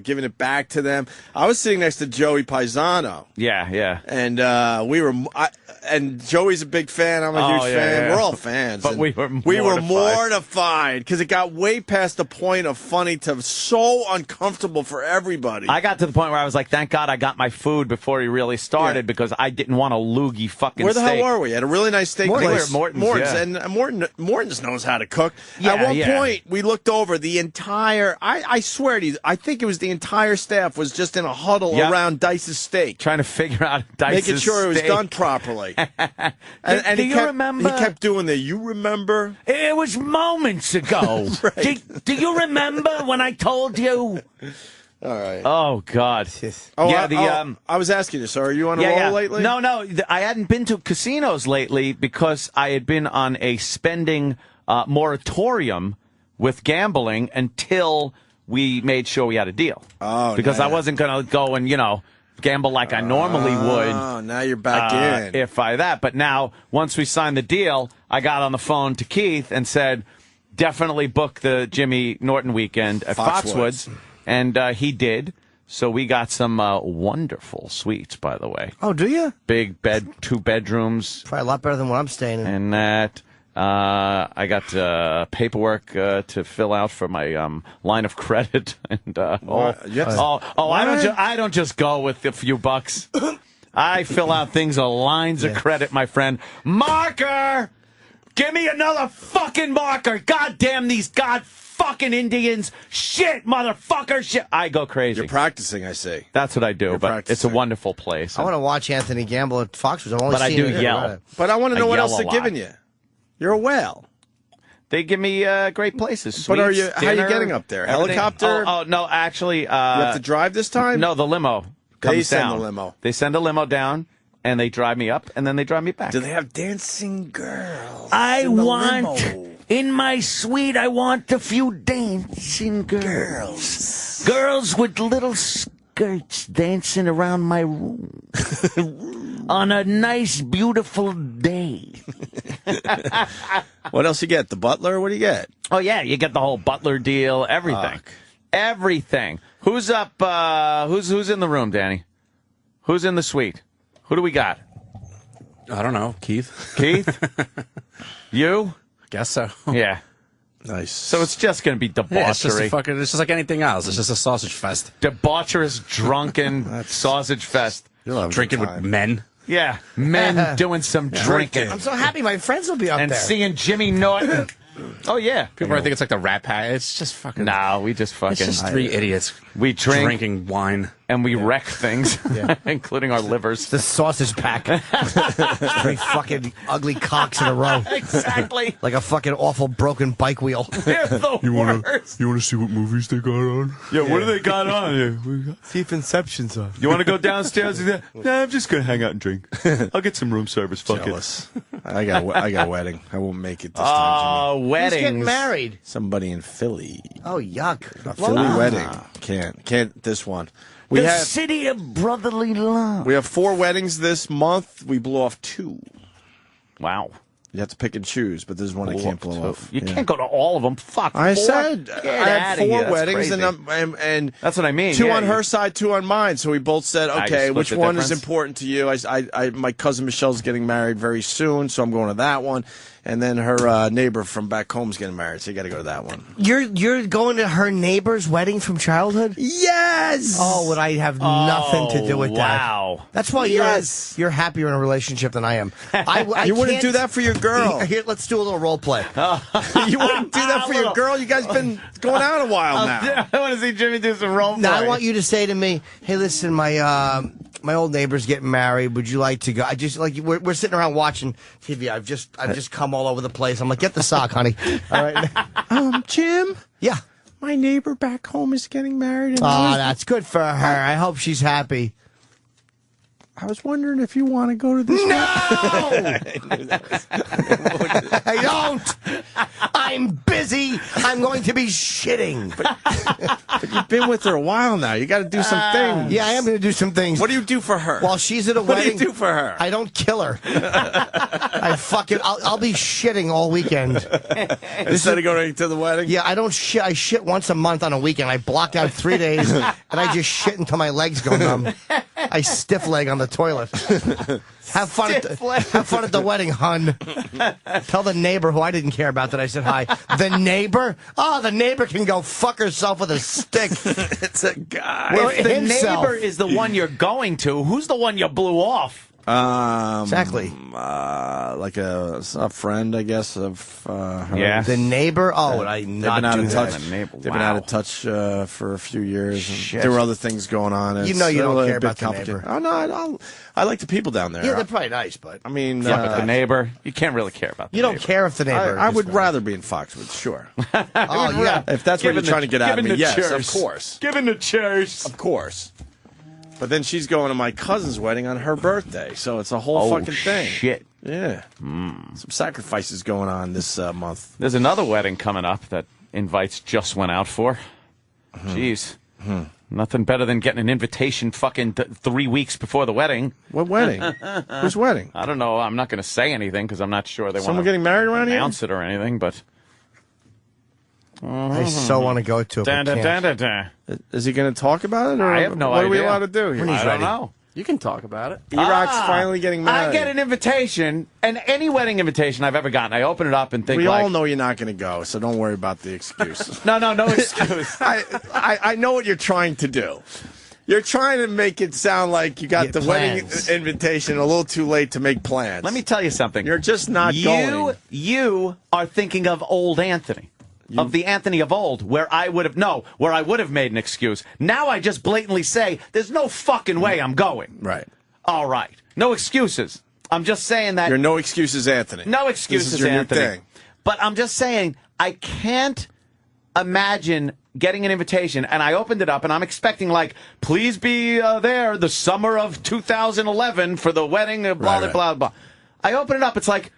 giving it back to them. I was sitting next to Joey Paisano. Yeah. And and Joey's a big fan. I'm a huge fan. Yeah. We're all fans. But And we were mortified because it got way past the point of funny to so uncomfortable for everybody. I got to the point where I was like, thank God I got my food before he really started because I didn't want a loogie fucking Where the steak. hell were we? At a really nice steak Morton's. place. We were at Morton's, yeah. And Morton's knows how to cook. Yeah, At one yeah. point, we looked over the entire. I swear to you, I think it was the entire staff was just in a huddle Yep. around Dice's steak, trying to figure out Dice's making sure it was steak. done properly. And Do he you kept, remember? He kept doing the. You remember? It was moments ago. Right. Do you remember when I told you? All right. Oh God. Oh, Yeah. I was asking you. So, are you on a roll lately? No. I hadn't been to casinos lately because I had been on a spending moratorium with gambling until we made sure we had a deal. Oh, because I wasn't going to go and gamble like I normally would. Oh, now you're back in. If I that, but now once we signed the deal, I got on the phone to Keith and said, definitely book the Jimmy Norton weekend at Foxwoods. And he did. So we got some wonderful suites, by the way. Oh, do you? Big bed, 2 bedrooms. Probably a lot better than what I'm staying in. And that. I got paperwork to fill out for my line of credit. And I don't just go with a few bucks. I fill out things of lines of credit, my friend. Marker! Give me another fucking marker! God damn these fucking Indians! Shit, motherfucker! Shit! I go crazy. You're practicing, I see. That's what I do, but it's a wonderful place. I want to watch Anthony gamble at Foxwoods. I've only But I seen do it. yell. But I want to know what yell else a they're lot. giving you. You're a whale. They give me great places. But Suites, how are you dinner, getting up there? everything. Helicopter? Oh, no, actually. You have to drive this time? No, the limo They comes send down. the limo. They send a limo down, and they drive me up, and then they drive me back. Do they have dancing girls? I in the want, limo? in my suite, I want a few dancing girls. Girls with little skirts dancing around my room. On a nice, beautiful day. What else you get? The butler? What do you get? Oh, yeah, you get the whole butler deal, everything. Everything. Who's up? Who's in the room, Danny? Who's in the suite? Who do we got? I don't know. Keith? Keith? You? Guess so. Yeah. Nice. So it's just going to be debauchery. Yeah, it's just like anything else. It's just a sausage fest. Debaucherous, drunken sausage fest. Drinking with men. Yeah, men doing some drinking. I'm so happy my friends will be up and there. seeing Jimmy Norton. Oh, yeah. People probably think it's like the Rat Pack. It's just fucking... No, we just fucking... It's just 3 idiots. We drink. Drinking wine. And we wreck things, including our livers. The sausage pack. 3 fucking ugly cocks in a row. Exactly. Like a fucking awful broken bike wheel. They're the worst. You want to see what movies they got on? Yeah, what do they got on? See if Inception's on. You want to go downstairs? Nah, I'm just going to hang out and drink. I'll get some room service. Fuck Jealous. I got a wedding. I won't make it this time, Jimmy. Weddings. Who's getting married? Somebody in Philly. Oh, yuck. A Philly wedding. Can't this one. We the have city of brotherly love. we have 4 weddings this month. We blew off 2. Wow. You have to pick and choose, but this is one I can't blow off. You can't go to all of them. Fuck. I 4? said Get I had outta 4 here. That's weddings, crazy. and that's what I mean. 2 Yeah, on her side, 2 on mine. So we both said, I just okay, split which the one is difference. important to you? My cousin Michelle's getting married very soon, so I'm going to that one. And then her neighbor from back home's getting married, so you got to go to that one. You're going to her neighbor's wedding from childhood? Yes. Oh, would I have nothing to do with that? Wow. That's why you're happier in a relationship than I am. I You wouldn't can't- do that for your girl. Here, let's do a little role play. You wouldn't do that for your girl. You guys been going out a while now. I want to see Jimmy do some role play. Now I want you to say to me, "Hey, listen, my old neighbor's getting married. Would you like to go?" I just like we're sitting around watching TV. I've just come all over the place. I'm like, "Get the sock, honey." All right. Jim. Yeah. My neighbor back home is getting married. Oh, that's good for her. I hope she's happy. I was wondering if you want to go to this. No! I don't. I'm busy. I'm going to be shitting. But you've been with her a while now. You got to do some things. Yeah, I am going to do some things. What do you do for her? While she's at a What wedding, do you do for her? I don't kill her. I'll be shitting all weekend. Instead of going to the wedding? Yeah, I don't shit. I shit once a month on a weekend. I block out 3 days, and I just shit until my legs go numb. I stiff leg on the toilet. Have fun at the wedding, hun. Tell the neighbor who I didn't care about that I said hi. The neighbor? Oh, the neighbor can go fuck herself with a stick. It's a guy. If the himself. neighbor is the one you're going to, who's the one you blew off? Exactly. Like a friend, I guess, of her. Yeah. The neighbor? Oh, would I They've not been out do of that? touch. They've been Wow. out of touch for a few years. And Shit. there were other things going on. You know you It's don't a little care bit about the complicated. neighbor. Oh no, I like the people down there. Yeah, they're probably nice, but I mean, Yeah, but the neighbor, you can't really care about the you don't neighbor. care if the neighbor. I would rather be in Foxwoods, sure. Oh, yeah. If that's what you're trying to get out of me, Given the yes, chairs. of course. Given the chairs. Of course. But then she's going to my cousin's wedding on her birthday, so it's a whole fucking thing. Shit. Yeah. Some sacrifices going on this month. There's another wedding coming up that invites just went out for. Jeez. Nothing better than getting an invitation fucking 3 weeks before the wedding. What wedding? Whose wedding? I don't know. I'm not going to say anything because I'm not sure they Someone want getting married around here? announce it or anything, but... I so want to go to it. but can't. Is he going to talk about it? Or I have no what idea. are we allowed to do here? I don't know. You can talk about it. E-Rock's finally getting married. I get an invitation, and any wedding invitation I've ever gotten, I open it up and think We like... all know you're not going to go, so don't worry about the excuse. No excuse. I know what you're trying to do. You're trying to make it sound like you got Get the wedding plans. invitation a little too late to make plans. Let me tell you something. You're just not going. You are thinking of old Anthony. Of the Anthony of old, where I would have made an excuse. Now I just blatantly say, there's no fucking way I'm going. Right. All right. No excuses. I'm just saying that. You're no excuses, Anthony. No excuses, This is your new Anthony. thing. But I'm just saying, I can't imagine getting an invitation, and I opened it up, and I'm expecting, like, please be there the summer of 2011 for the wedding, blah, blah, Right. blah, blah. I open it up, it's like,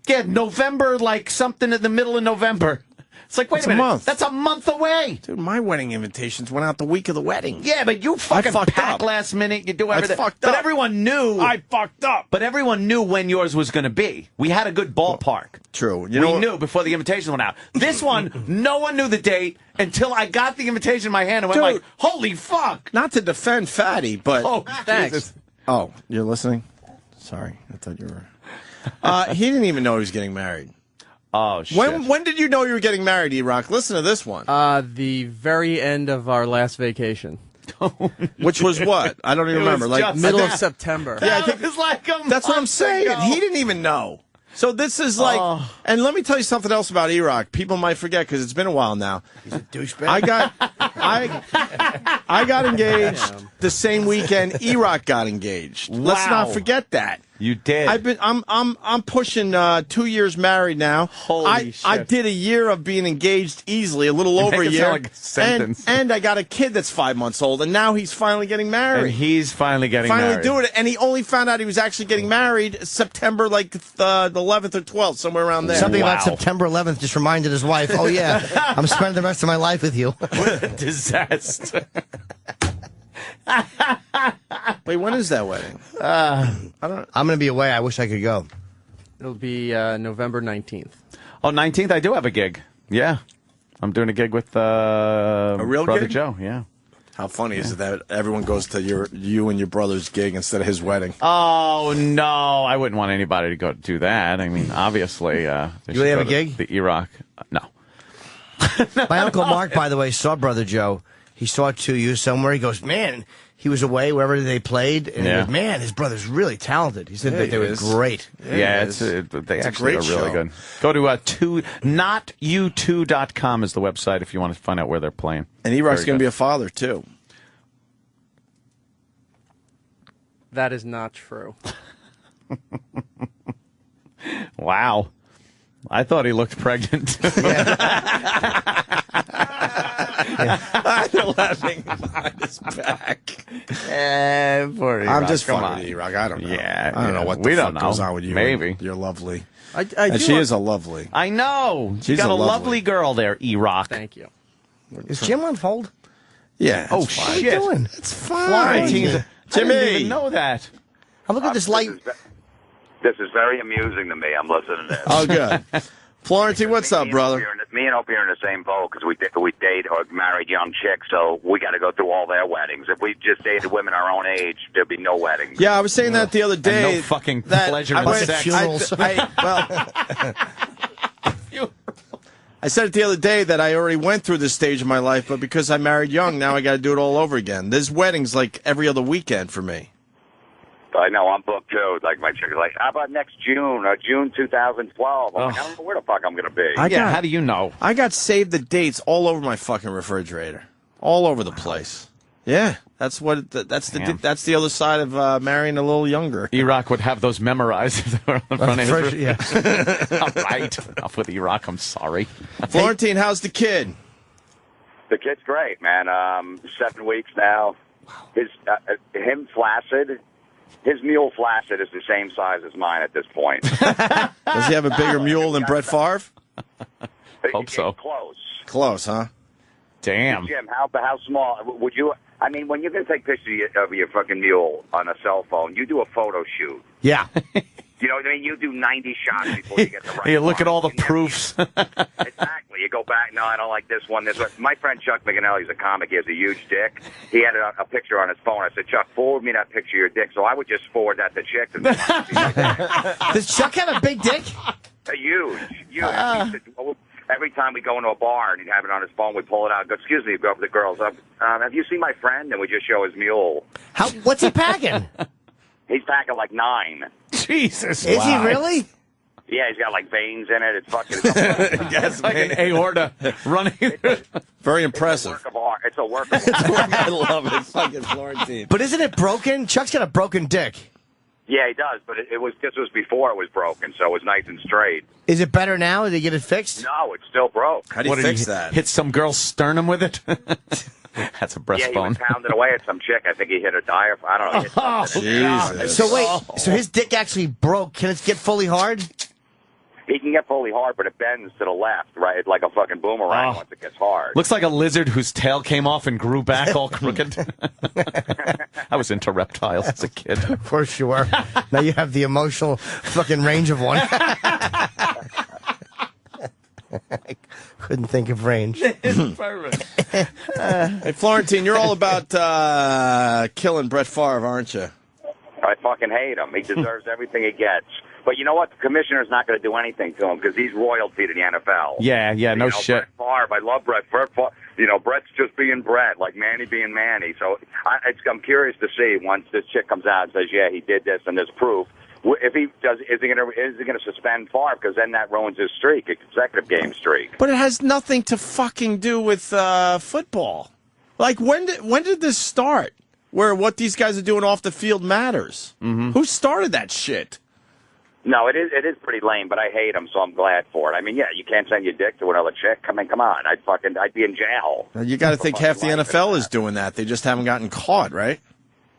yeah, November, like something in the middle of November. It's like, wait a minute. month. That's a month away. Dude, my wedding invitations went out the week of the wedding. Yeah, but you fucking fucked pack up. last minute. You do I everything. fucked but up. everyone knew. I fucked up. But everyone knew when yours was going to be. We had a good ballpark. True. We knew before the invitation went out. This one, no one knew the date until I got the invitation in my hand and went Dude. like, holy fuck. Not to defend Fatty, but... Oh, Thanks. Jesus. Oh, you're listening? Sorry, I thought you were... he didn't even know he was getting married. Oh, shit. When did you know you were getting married, E-Rock? Listen to this one. The very end of our last vacation. Which was what? I don't even remember. Like Middle of September. Yeah, I think It was like a that's what I'm month saying. ago. He didn't even know. So this is like, and let me tell you something else about E-Rock. People might forget because it's been a while now. He's a douchebag. I got engaged the same weekend E-Rock got engaged. Let's Wow. not forget that. You did. I'm pushing 2 years married now. Holy shit. I did a year of being engaged easily, a little over a make it year. sound like a sentence. And I got a kid that's 5 months old, and now he's finally getting married. And he's finally getting Finally married. doing it, and he only found out he was actually getting married September like the 11th or 12th, somewhere around there. Something about Wow. September 11th just reminded his wife, oh, yeah, I'm spending the rest of my life with you. What a disaster. Wait, when is that wedding? I'm going to be away. I wish I could go. It'll be November 19th. Oh, 19th, I do have a gig. Yeah. I'm doing a gig with a real Brother gig? Joe, yeah. How funny is it that everyone goes to you and your brother's gig instead of his wedding? Oh, no. I wouldn't want anybody to go do that. I mean, obviously. You really have a gig? The E-Rock. No. My Uncle Mark, by the way, saw Brother Joe. He saw it 2 years somewhere. He goes, man, he was away wherever they played. And he goes, man, his brother's really talented. He said that they were great. Yeah, they actually are really good. Go to notyou2.com is the website if you want to find out where they're playing. And E-Rock's going to be a father, too. That is not true. Wow. I thought he looked pregnant. I'm laughing behind his back. Poor E-Rock. I'm just Come fucking on. with E-Rock. I don't know. Yeah, I don't know what the we fuck don't goes know. on with you. Maybe. You're lovely. I And do she want- is a lovely. I know. You She's got a a lovely- lovely girl there, E-Rock. Thank you. Is Jim on hold? Yeah. Oh, it's fine. shit. What are you doing? It's fine. Florentine's I didn't Jimmy. even know that. Oh, look at this light. This is very amusing to me. I'm listening to this. Oh, good. Florentine, what's up, brother? Me and Opie are in the same boat because we date or married young chicks, so we got to go through all their weddings. If we just dated women our own age, there'd be no weddings. Yeah, I was saying that the other day. no fucking that pleasure I in went- sex. I said it the other day that I already went through this stage of my life, but because I married young, now I got to do it all over again. There's weddings like every other weekend for me. I know, I'm booked too. Like, my chick is like, how about next June, June 2012? I'm like, I don't know where the fuck I'm going to be. How do you know? I got saved the dates all over my fucking refrigerator. All over the place. Yeah, that's the other side of marrying a little younger. E-Rock would have those memorized if they were on the front of his Yeah. All right. Enough with E-Rock. I'm sorry. Florentine, how's the kid? The kid's great, man. 7 weeks now. Him flaccid. His mule flaccid is the same size as mine at this point. Does he have a bigger mule than Brett Favre? Hope so. Close, huh? Damn. Jim, how small would you? I mean, when you're going to take pictures of your fucking mule on a cell phone, you do a photo shoot. Yeah. You know what I mean? You do 90 shots before you get the right You look one. at all the proofs. Exactly. You go back, no, I don't like this one, this one. My friend Chuck McAnally, he's a comic, he has a huge dick. He had a picture on his phone. I said, Chuck, forward me that picture of your dick. So I would just forward that to Chick. Does Chuck have a big dick? Huge. He said, every time we go into a bar and he'd have it on his phone, we'd pull it out and go, excuse me, go up to the girls. Have you seen my friend? And we just show his mule. What's he packing? He's packing like 9. Jesus. Is he really? Yeah, he's got like veins in it. It's fucking. It's like an aorta running. Very impressive. It's a work of art. It's a work of art. I love it. Fucking Florentine. But isn't it broken? Chuck's got a broken dick. Yeah, he does, but this was before it was broken, so it was nice and straight. Is it better now? Did he get it fixed? No, it's still broke. How do you fix that? Hit some girl's sternum with it? That's a breast Yeah, he bone. was pounding away at some chick. I think he hit a diaphragm. I don't know. He hit something in there. Jesus. So wait, so his dick actually broke. Can it get fully hard? He can get fully hard, but it bends to the left, right? It's like a fucking boomerang once it gets hard. Looks like a lizard whose tail came off and grew back all crooked. I was into reptiles as a kid. Of course you were. Now you have the emotional fucking range of one. I couldn't think of range. Perfect. Hey, Florentine, you're all about killing Brett Favre, aren't you? I fucking hate him. He deserves everything he gets. But you know what? The commissioner's not going to do anything to him because he's royalty to the NFL. Yeah, no shit. Brett Favre, I love Brett. Brett's just being Brett, like Manny being Manny. So I'm curious to see once this chick comes out and says, yeah, he did this and there's proof. If he does, is he going to suspend Favre? Because then that ruins his streak, his consecutive game streak. But it has nothing to fucking do with football. Like, when did this start? Where what these guys are doing off the field matters. Mm-hmm. Who started that shit? No, it is pretty lame, but I hate him, so I'm glad for it. I mean, yeah, you can't send your dick to another chick. I mean, come on, I'd be in jail. You got to think half the NFL is doing that. They just haven't gotten caught, right?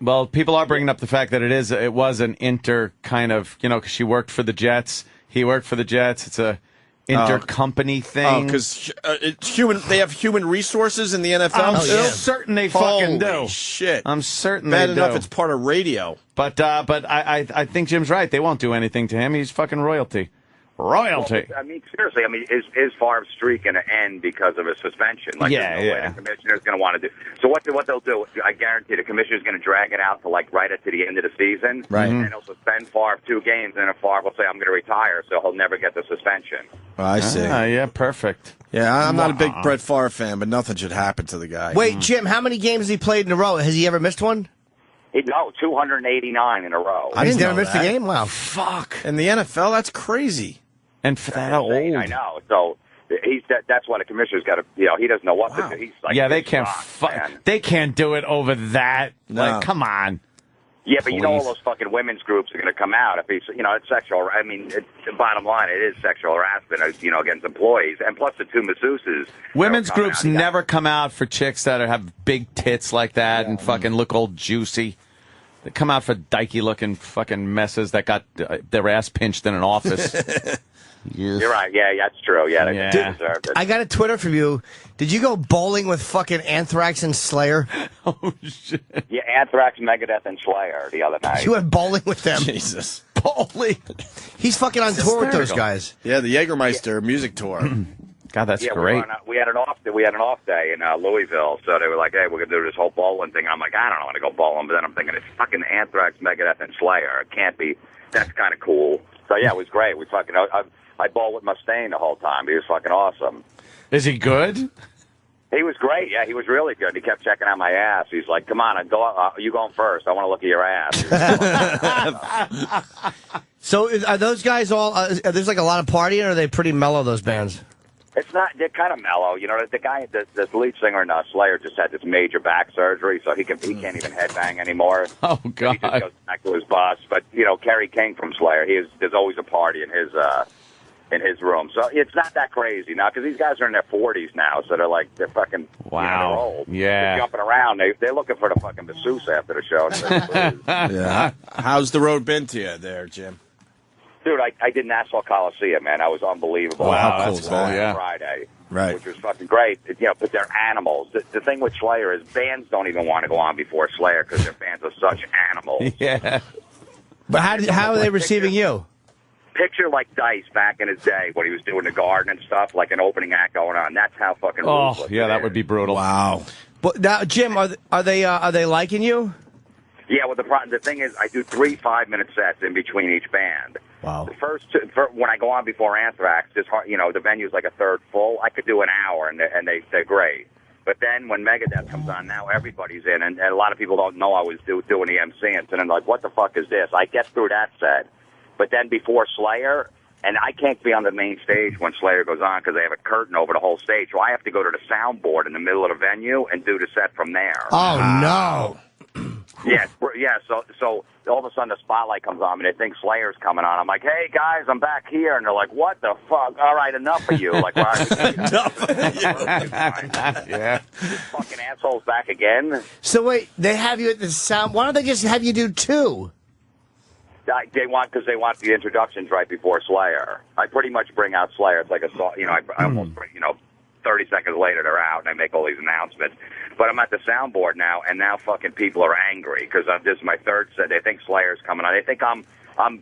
Well, people are bringing up the fact that it was an inter kind of, because she worked for the Jets, he worked for the Jets. It's a intercompany thing. Oh, because it's human. They have human resources in the NFL. I'm certain they fucking Holy do. Shit, I'm certain bad they enough do. it's part of radio. But I think Jim's right. They won't do anything to him. He's fucking royalty. Royalty. Well, I mean, seriously. I mean, is Favre's streak going to end because of a suspension? Like, there's no way the commissioner's going to want to do. So what they'll do? I guarantee the commissioner's going to drag it out to like right up to the end of the season, right? And he'll suspend Favre 2 games, and then Favre will say, "I'm going to retire," so he'll never get the suspension. I see. Yeah, perfect. Yeah, I'm not a big Brett Favre fan, but nothing should happen to the guy. Wait, Jim, how many games has he played in a row? Has he ever missed one? No, 289 in a row. He's never missed a game? Wow. Fuck. In the NFL, that's crazy. And for that old. I know. So that's why the commissioner's got to. He doesn't know what to do. He's like, they can't. They can't do it over that. No. Like, come on. Yeah, but all those fucking women's groups are going to come out if he's, it's sexual. I mean, the bottom line, it is sexual harassment, against employees, and plus the 2 masseuses. Women's groups never come out for chicks that have big tits like that and fucking look all juicy. They come out for dykey looking fucking messes that got their ass pinched in an office. You're right. Yeah, that's true. Yeah, they deserve it. I got a Twitter from you. Did you go bowling with fucking Anthrax and Slayer? Oh, shit. Yeah, Anthrax, Megadeth, and Slayer the other night. You went bowling with them? Jesus. Bowling? He's fucking on tour with those guys. Yeah, the Jägermeister music tour. God, that's great. We had an off day in Louisville, so they were like, "Hey, we're gonna do this whole bowling thing." I'm like, "I don't know, I want to go bowling," but then I'm thinking it's fucking Anthrax, Megadeth, and Slayer. It can't be. That's kind of cool. So yeah, it was great. We fucking I bowled with Mustaine the whole time. He was fucking awesome. Is he good? He was great. Yeah, he was really good. He kept checking out my ass. He's like, "Come on, you going first? I want to look at your ass." So are those guys all? There's like a lot of partying, or are they pretty mellow? Those bands. It's not. They're kind of mellow. You know, the guy, the lead singer in Slayer, just had this major back surgery, so he can't even headbang anymore. Oh God! He just goes back to his bus. But you know, Kerry King from Slayer, there's always a party in his room. So it's not that crazy now because these guys are in their 40s now, so they're fucking they're old. Yeah, they're jumping around. They're looking for the fucking masseuse after the show. Yeah. How's the road been to you there, Jim? Dude, I did Nassau Coliseum, man. That was unbelievable. Wow, how cool is that? Yeah. Friday, right? Which was fucking great. You know, but they're animals. The thing with Slayer is bands don't even want to go on before Slayer because their fans are such animals. Yeah. But how are they receiving you? Picture like Dice back in his day when he was doing the Garden and stuff, like an opening act going on. That's how fucking. Oh, yeah, that would be brutal. Wow. But now, Jim, are they liking you? Yeah, well, the thing is, I do 3 5-minute sets in between each band. Wow. The first when I go on before Anthrax, the venue's like a third full. I could do an hour, and they're great. But then when Megadeth comes on, now everybody's in, and a lot of people don't know I was doing the MCing, and I'm like, what the fuck is this? I get through that set. But then before Slayer, and I can't be on the main stage when Slayer goes on because they have a curtain over the whole stage, so I have to go to the soundboard in the middle of the venue and do the set from there. Oh, no. Yeah. So all of a sudden the spotlight comes on, and they think Slayer's coming on. I'm like, hey, guys, I'm back here. And they're like, what the fuck? All right, enough of you. Like, why are you enough of you? Yeah. Fucking assholes back again. So wait, they have you at the sound. Why don't they just have you do 2? Because they want the introductions right before Slayer. I pretty much bring out Slayer. It's like a song, I almost bring, 30 seconds later they're out and I make all these announcements. But I'm at the soundboard now, and now fucking people are angry because this is my third set. They think Slayer's coming on. They think I'm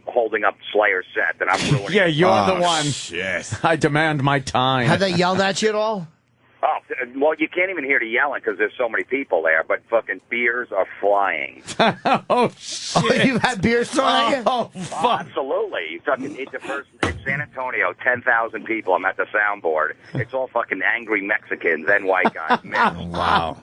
holding up Slayer's set and I'm ruining. Yeah, you're the one. Shit. I demand my time. Have they yelled at you at all? Oh, well, you can't even hear the yelling because there's so many people there, but fucking beers are flying. Oh, shit. Oh, you've had beers thrown at you? Oh, fuck. Absolutely. It's San Antonio, 10,000 people. I'm at the soundboard. It's all fucking angry Mexicans and white guys. Wow.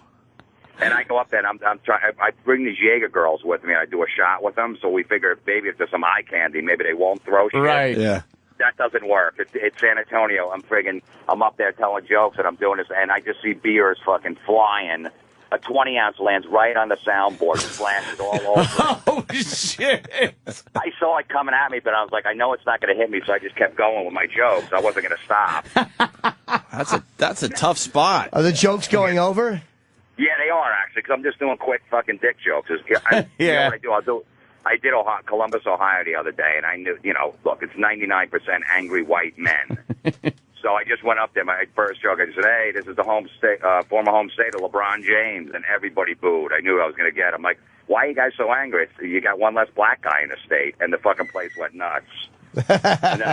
And I go up there, and I bring these Jaeger girls with me, and I do a shot with them, so we figure maybe if there's some eye candy, maybe they won't throw shit. Right. Yeah. That doesn't work. It's San Antonio. I'm up there telling jokes, and I'm doing this, and I just see beers fucking flying. A 20-ounce lands right on the soundboard, splashes all over. Oh, shit. I saw it coming at me, but I was like, I know it's not going to hit me, so I just kept going with my jokes. I wasn't going to stop. That's a tough spot. Are the jokes going over? Yeah, they are, actually, because I'm just doing quick fucking dick jokes. You know what I do? I did Columbus, Ohio the other day, and I knew, look, it's 99% angry white men. So I just went up there, my first joke, I just said, hey, this is the former home state of LeBron James, and everybody booed. I knew I was going to get. I'm like, why are you guys so angry? You got one less black guy in the state, and the fucking place went nuts. And then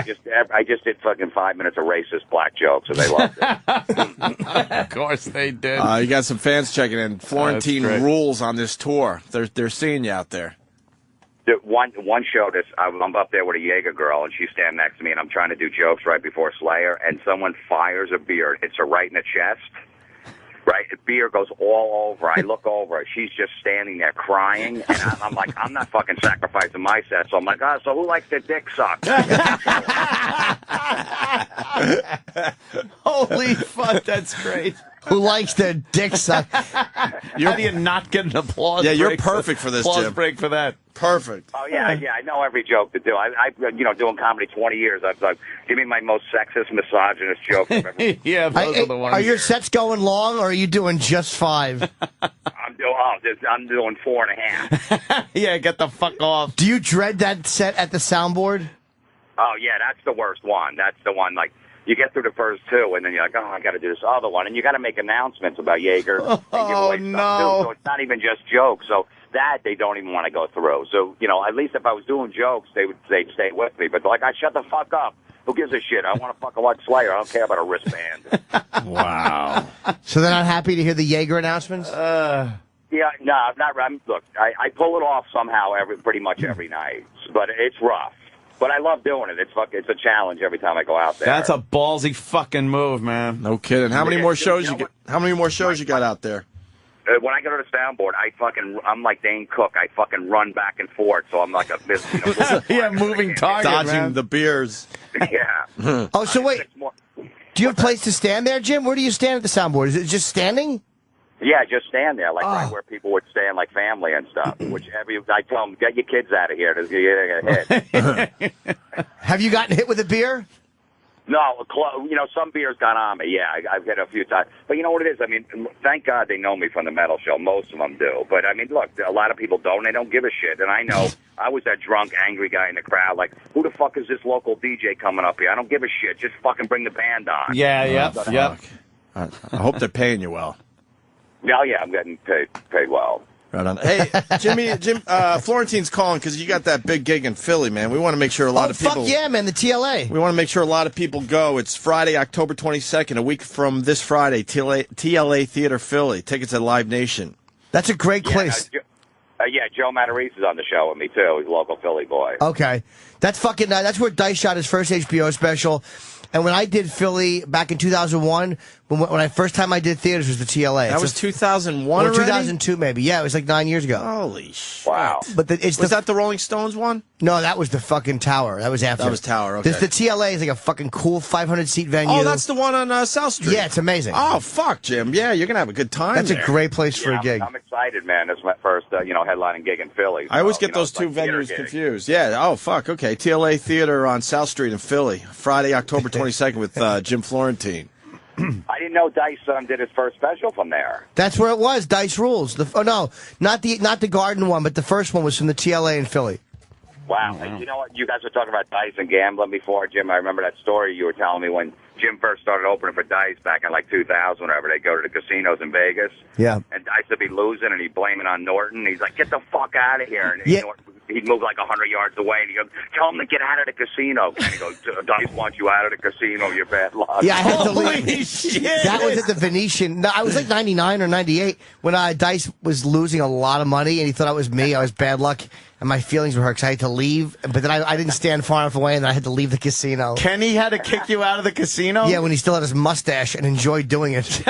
I just did fucking 5 minutes of racist black jokes, and they loved it. Of course they did. You got some fans checking in. Florentine rules on this tour. They're seeing you out there. One show, I'm up there with a Jaeger girl, and she's standing next to me, and I'm trying to do jokes right before Slayer, and someone fires a beer, hits her right in the chest. Right, the beer goes all over. I look over, she's just standing there crying, and I'm like, I'm not fucking sacrificing my set. So I'm like, so who likes their dick sucked? Holy fuck, that's great. Who likes their dick sucked? How do you not get an applause? Yeah, you're break perfect for this, applause Jim. break for that. Perfect. Oh yeah, I know every joke to do. I've doing comedy 20 years. I've give me my most sexist, misogynist joke I've ever. Yeah, those are the ones. Are your sets going long, or are you doing just 5? I'm doing 4.5. Yeah, get the fuck off. Do you dread that set at the soundboard? Oh yeah, that's the worst one. That's the one like. You get through the first 2, and then you're like, I got to do this other one. And you got to make announcements about Jaeger. Oh, no. So it's not even just jokes. So that they don't even want to go through. So, at least if I was doing jokes, they'd stay with me. But like, shut the fuck up. Who gives a shit? I want to fucking watch Slayer. I don't care about a wristband. Wow. So they're not happy to hear the Jaeger announcements? Yeah, no, I'm not. Look, I pull it off somehow pretty much every night. But it's rough. But I love doing it. It's a challenge every time I go out there. That's a ballsy fucking move, man. No kidding. How many more shows you get? How many more shows you got out there? When I go to the soundboard, I'm like Dane Cook. I fucking run back and forth, so I'm like a moving target, dodging man. the beers. Yeah. Oh, so wait. Do you have a place to stand there, Jim? Where do you stand at the soundboard? Is it just standing? Yeah, just stand there, like right where people would stand, like family and stuff. I tell them, get your kids out of here. You're gonna get hit. Have you gotten hit with a beer? No, some beers got on me. Yeah, I've hit a few times. But you know what it is? I mean, thank God they know me from the metal show. Most of them do. But, I mean, look, a lot of people don't. They don't give a shit. And I know I was that drunk, angry guy in the crowd. Like, who the fuck is this local DJ coming up here? I don't give a shit. Just fucking bring the band on. Yeah, yep. I hope they're paying you well. Oh, yeah, I'm getting paid well. Right on. Hey, Jim, Florentine's calling because you got that big gig in Philly, man. We want to make sure a lot of people. Fuck yeah, man, the TLA. We want to make sure a lot of people go. It's Friday, October 22nd, a week from this Friday, TLA Theater Philly. Tickets at Live Nation. That's a great place. Joe Matarese is on the show with me, too. He's a local Philly boy. Okay. That's that's where Dice shot his first HBO special. And when I did Philly back in 2001, when I first time I did theaters was the TLA. That was 2001 or already? 2002 maybe. Yeah, it was like 9 years ago. Holy shit. Wow. But was that the Rolling Stones one? No, that was the fucking Tower. That was after. That was Tower, okay. The TLA is like a fucking cool 500-seat venue. Oh, that's the one on South Street. Yeah, it's amazing. Oh, fuck, Jim. Yeah, you're going to have a good time That's there. a great place for a gig. I'm excited, man. That's my first, headlining gig in Philly. I always get those two venues confused. Yeah. Oh, fuck. Okay. TLA Theater on South Street in Philly. Friday, October 22nd with Jim Florentine. I didn't know Dice did his first special from there. That's where it was. Dice Rules. No, not the Garden one, but the first one was from the TLA in Philly. Wow. And you know what? You guys were talking about Dice and gambling before, Jim. I remember that story you were telling me when Jim first started opening for Dice back in like 2000, whenever they go to the casinos in Vegas. Yeah. And Dice would be losing, and he'd blame it on Norton. He's like, get the fuck out of here. And he'd move like 100 yards away, and he'd go, tell him to get out of the casino. And he goes, Dice wants you out of the casino, you're bad luck. Yeah, I had to leave. Holy shit. That was at the Venetian. No, I was like 99 or 98 when Dice was losing a lot of money, and he thought it was me. I was bad luck. And my feelings were hurt because I had to leave, but then I didn't stand far enough away, and then I had to leave the casino. Kenny had to kick you out of the casino? Yeah, when he still had his mustache and enjoyed doing it.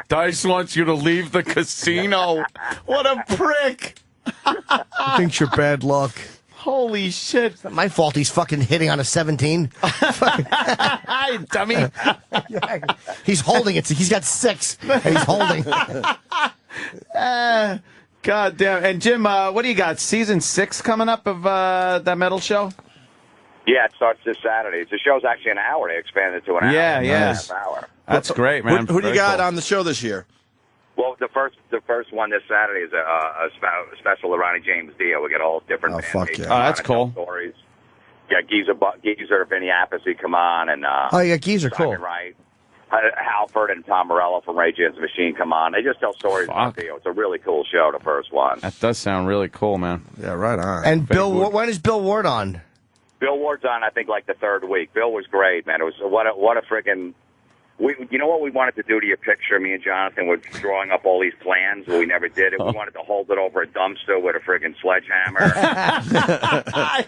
Dice wants you to leave the casino. What a prick. He thinks you're bad luck. Holy shit. It's not my fault he's fucking hitting on a 17. Dummy. He's holding it. He's got 6, and he's holding. God damn. And Jim, what do you got? Season 6 coming up of that metal show? Yeah, it starts this Saturday. The show's actually an hour. They expanded it to an hour. Yeah. Half hour. That's great, man. Who do you got on the show this year? Well, the first one this Saturday is a special Ronnie James deal. We get all different bands. Fuck yeah. Oh, that's cool. Stories. Yeah, Geezer, Vinny Appice come on, and yeah, Geezer, cool. Right. Halford and Tom Morello from Rage Against the Machine come on. They just tell stories about the deal. It's a really cool show, the first one. That does sound really cool, man. Yeah, right on. And when is Bill Ward on? Bill Ward's on, I think, like the third week. Bill was great, man. It was what a freaking. You know what we wanted to do to your picture? Me and Jonathan were drawing up all these plans, but we never did it. We wanted to hold it over a dumpster with a friggin' sledgehammer.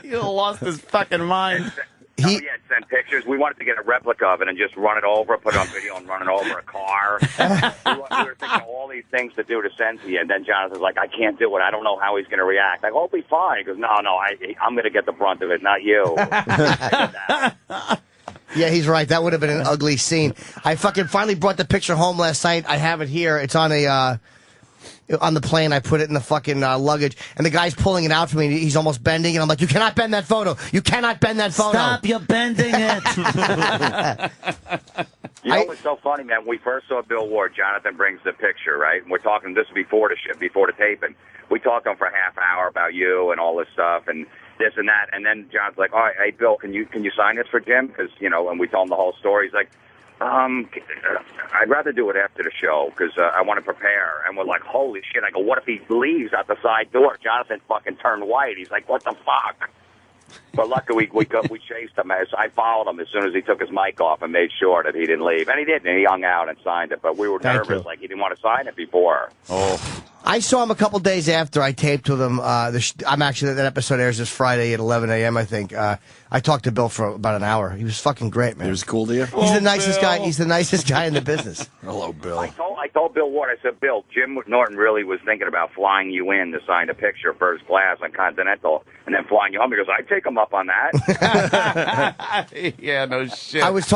He lost his fucking mind. Send pictures. We wanted to get a replica of it and just run it over, put it on video and run it over a car. we were thinking of all these things to do to send to you, and then Jonathan's like, I can't do it. I don't know how he's going to react. I go, it'll be fine. He goes, no, I'm going to get the brunt of it, not you. Yeah, he's right. That would have been an ugly scene. I fucking finally brought the picture home last night. I have it here. It's on on the plane. I put it in the fucking luggage, and the guy's pulling it out for me. He's almost bending, and I'm like, you cannot bend that photo. You cannot bend that photo. Stop, you're bending it. You know what's so funny, man? When we first saw Bill Ward, Jonathan brings the picture, right? And we're talking, this is before the taping. We talked to him for a half hour about you and all this stuff, and this and that, and then John's like, all right, hey, Bill, can you sign this for Jim? Because, when we told him the whole story, he's like, I'd rather do it after the show because I want to prepare. And we're like, holy shit. I go, what if he leaves out the side door? Jonathan fucking turned white. He's like, what the fuck? But luckily, we chased him. I followed him as soon as he took his mic off and made sure that he didn't leave. And he didn't. He hung out and signed it. But we were nervous. Like, he didn't want to sign it before. I I saw him a couple days after I taped with him. I'm actually, that episode airs this Friday at 11 a.m., I think. I talked to Bill for about an hour. He was fucking great, man. He was cool to you? He's the nicest guy. He's the nicest guy in the business. Hello, Bill. I told Bill Ward, I said, Bill, Jim Norton really was thinking about flying you in to sign a picture first class on Continental and then flying you home. He goes, I'd take him up on that. Yeah, no shit. I was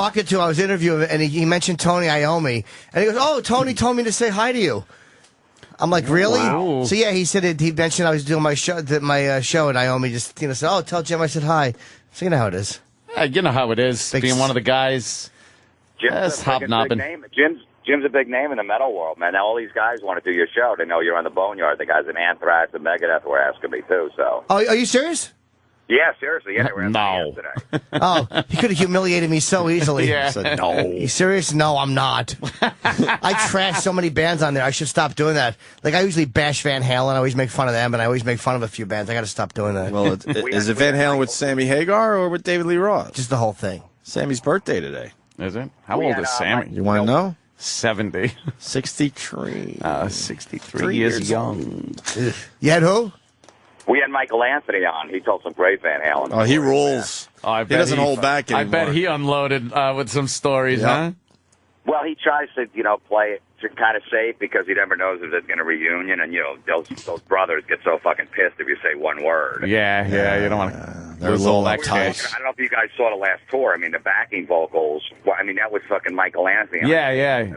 interviewing him, and he mentioned Tony Iommi. And he goes, oh, Tony told me to say hi to you. I'm like, really? Wow. So, yeah, he said he mentioned I was doing my show, and Iommi just said, oh, tell Jim I said hi. So, you know how it is. You know how it is, being one of the guys. Jim's hobnobbing. Jim's a big name in the metal world, man. Now all these guys want to do your show. They know you're on the Boneyard. The guys in Anthrax and Megadeth were asking me, too, so. Oh, are you serious? Yeah, seriously. Yeah, they were asking me yesterday. Oh, he could have humiliated me so easily. Yeah. I said, no. You serious? No, I'm not. I trash so many bands on there. I should stop doing that. Like, I usually bash Van Halen. I always make fun of them, and I always make fun of a few bands. I got to stop doing that. Well, is it Van Halen with Sammy Hagar or with David Lee Roth? Just the whole thing. Sammy's birthday today. Is it? How old is Sammy? You want to know? 70. 63. 63 years young. You had who? We had Michael Anthony on. He told some great Van Halen. Oh, he rules. Oh, I he doesn't hold back anymore. I bet he unloaded with some stories, huh? Well, he tries to, play it to kind of safe because he never knows if there's going to reunion, and those brothers get so fucking pissed if you say one word. Yeah, you don't want to lose all that cash. I don't know if you guys saw the last tour. I mean, the backing vocals. That was fucking Michael Anthony. Yeah.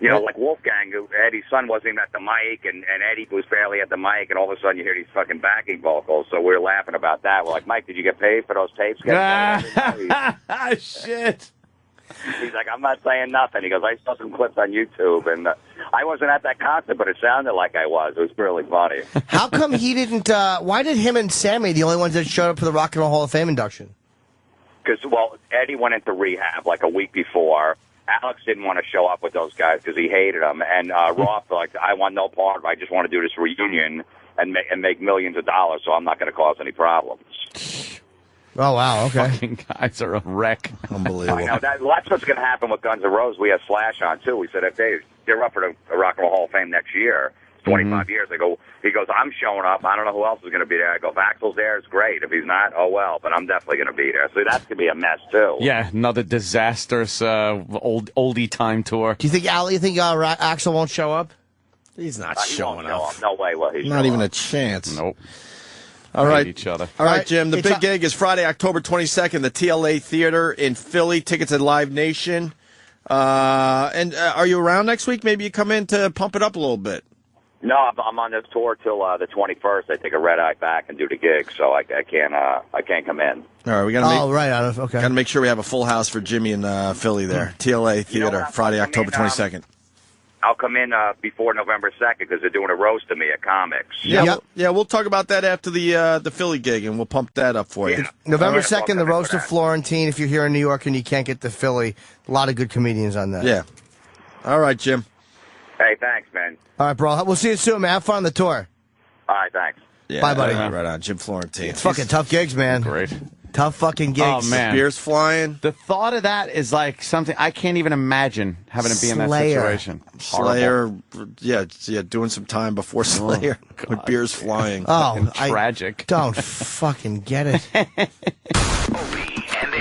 Like Wolfgang, Eddie's son wasn't even at the mic, and Eddie was barely at the mic, and all of a sudden you hear these fucking backing vocals. So we were laughing about that. We're like, Mike, did you get paid for those tapes? Shit. He's like, I'm not saying nothing. He goes, I saw some clips on YouTube, and I wasn't at that concert, but it sounded like I was. It was really funny. How come he didn't, why did him and Sammy, the only ones that showed up for the Rock and Roll Hall of Fame induction? Because, Eddie went into rehab like a week before. Alex didn't want to show up with those guys because he hated them. And Roth, I want no part of it. I just want to do this reunion and make millions of dollars, so I'm not going to cause any problems. Oh, wow, okay. Fucking guys are a wreck. Unbelievable. I know. That's what's going to happen with Guns N' Roses. We have Slash on, too. We said if they're up for the Rock and Roll Hall of Fame next year, 25 years, he goes, I'm showing up. I don't know who else is going to be there. I go, if Axl's there, it's great. If he's not, oh, well. But I'm definitely going to be there. So that's going to be a mess, too. Yeah, another disastrous oldie time tour. Do you think, Axl won't show up? He's not showing up. No way will he Not even a chance. Nope. All right. Each other. All right, Jim. The big gig is Friday, October 22nd, the TLA Theater in Philly. Tickets at Live Nation. And are you around next week? Maybe you come in to pump it up a little bit. No, I'm on this tour till the 21st. I take a red eye back and do the gig, so I can't come in. All right, we got to okay. Got to make sure we have a full house for Jimmy in Philly there. TLA Theater, Friday, October 22nd. I'll come in before November 2nd because they're doing a roast of me at Comics. Yeah, we'll talk about that after the Philly gig, and we'll pump that up for you. November 2nd, the roast of Florentine. If you're here in New York and you can't get to Philly, a lot of good comedians on that. Yeah. All right, Jim. Hey, thanks, man. All right, bro. We'll see you soon, man. Have fun on the tour. All right, thanks. Yeah, bye, buddy. Right on, Jim Florentine. It's fucking tough gigs, man. Great. Tough fucking gigs. Oh, man. Beers flying. The thought of that is like something I can't even imagine having to be in that situation. Slayer, yeah, doing some time before Slayer with beers flying. Oh, tragic. Don't fucking get it. Opie and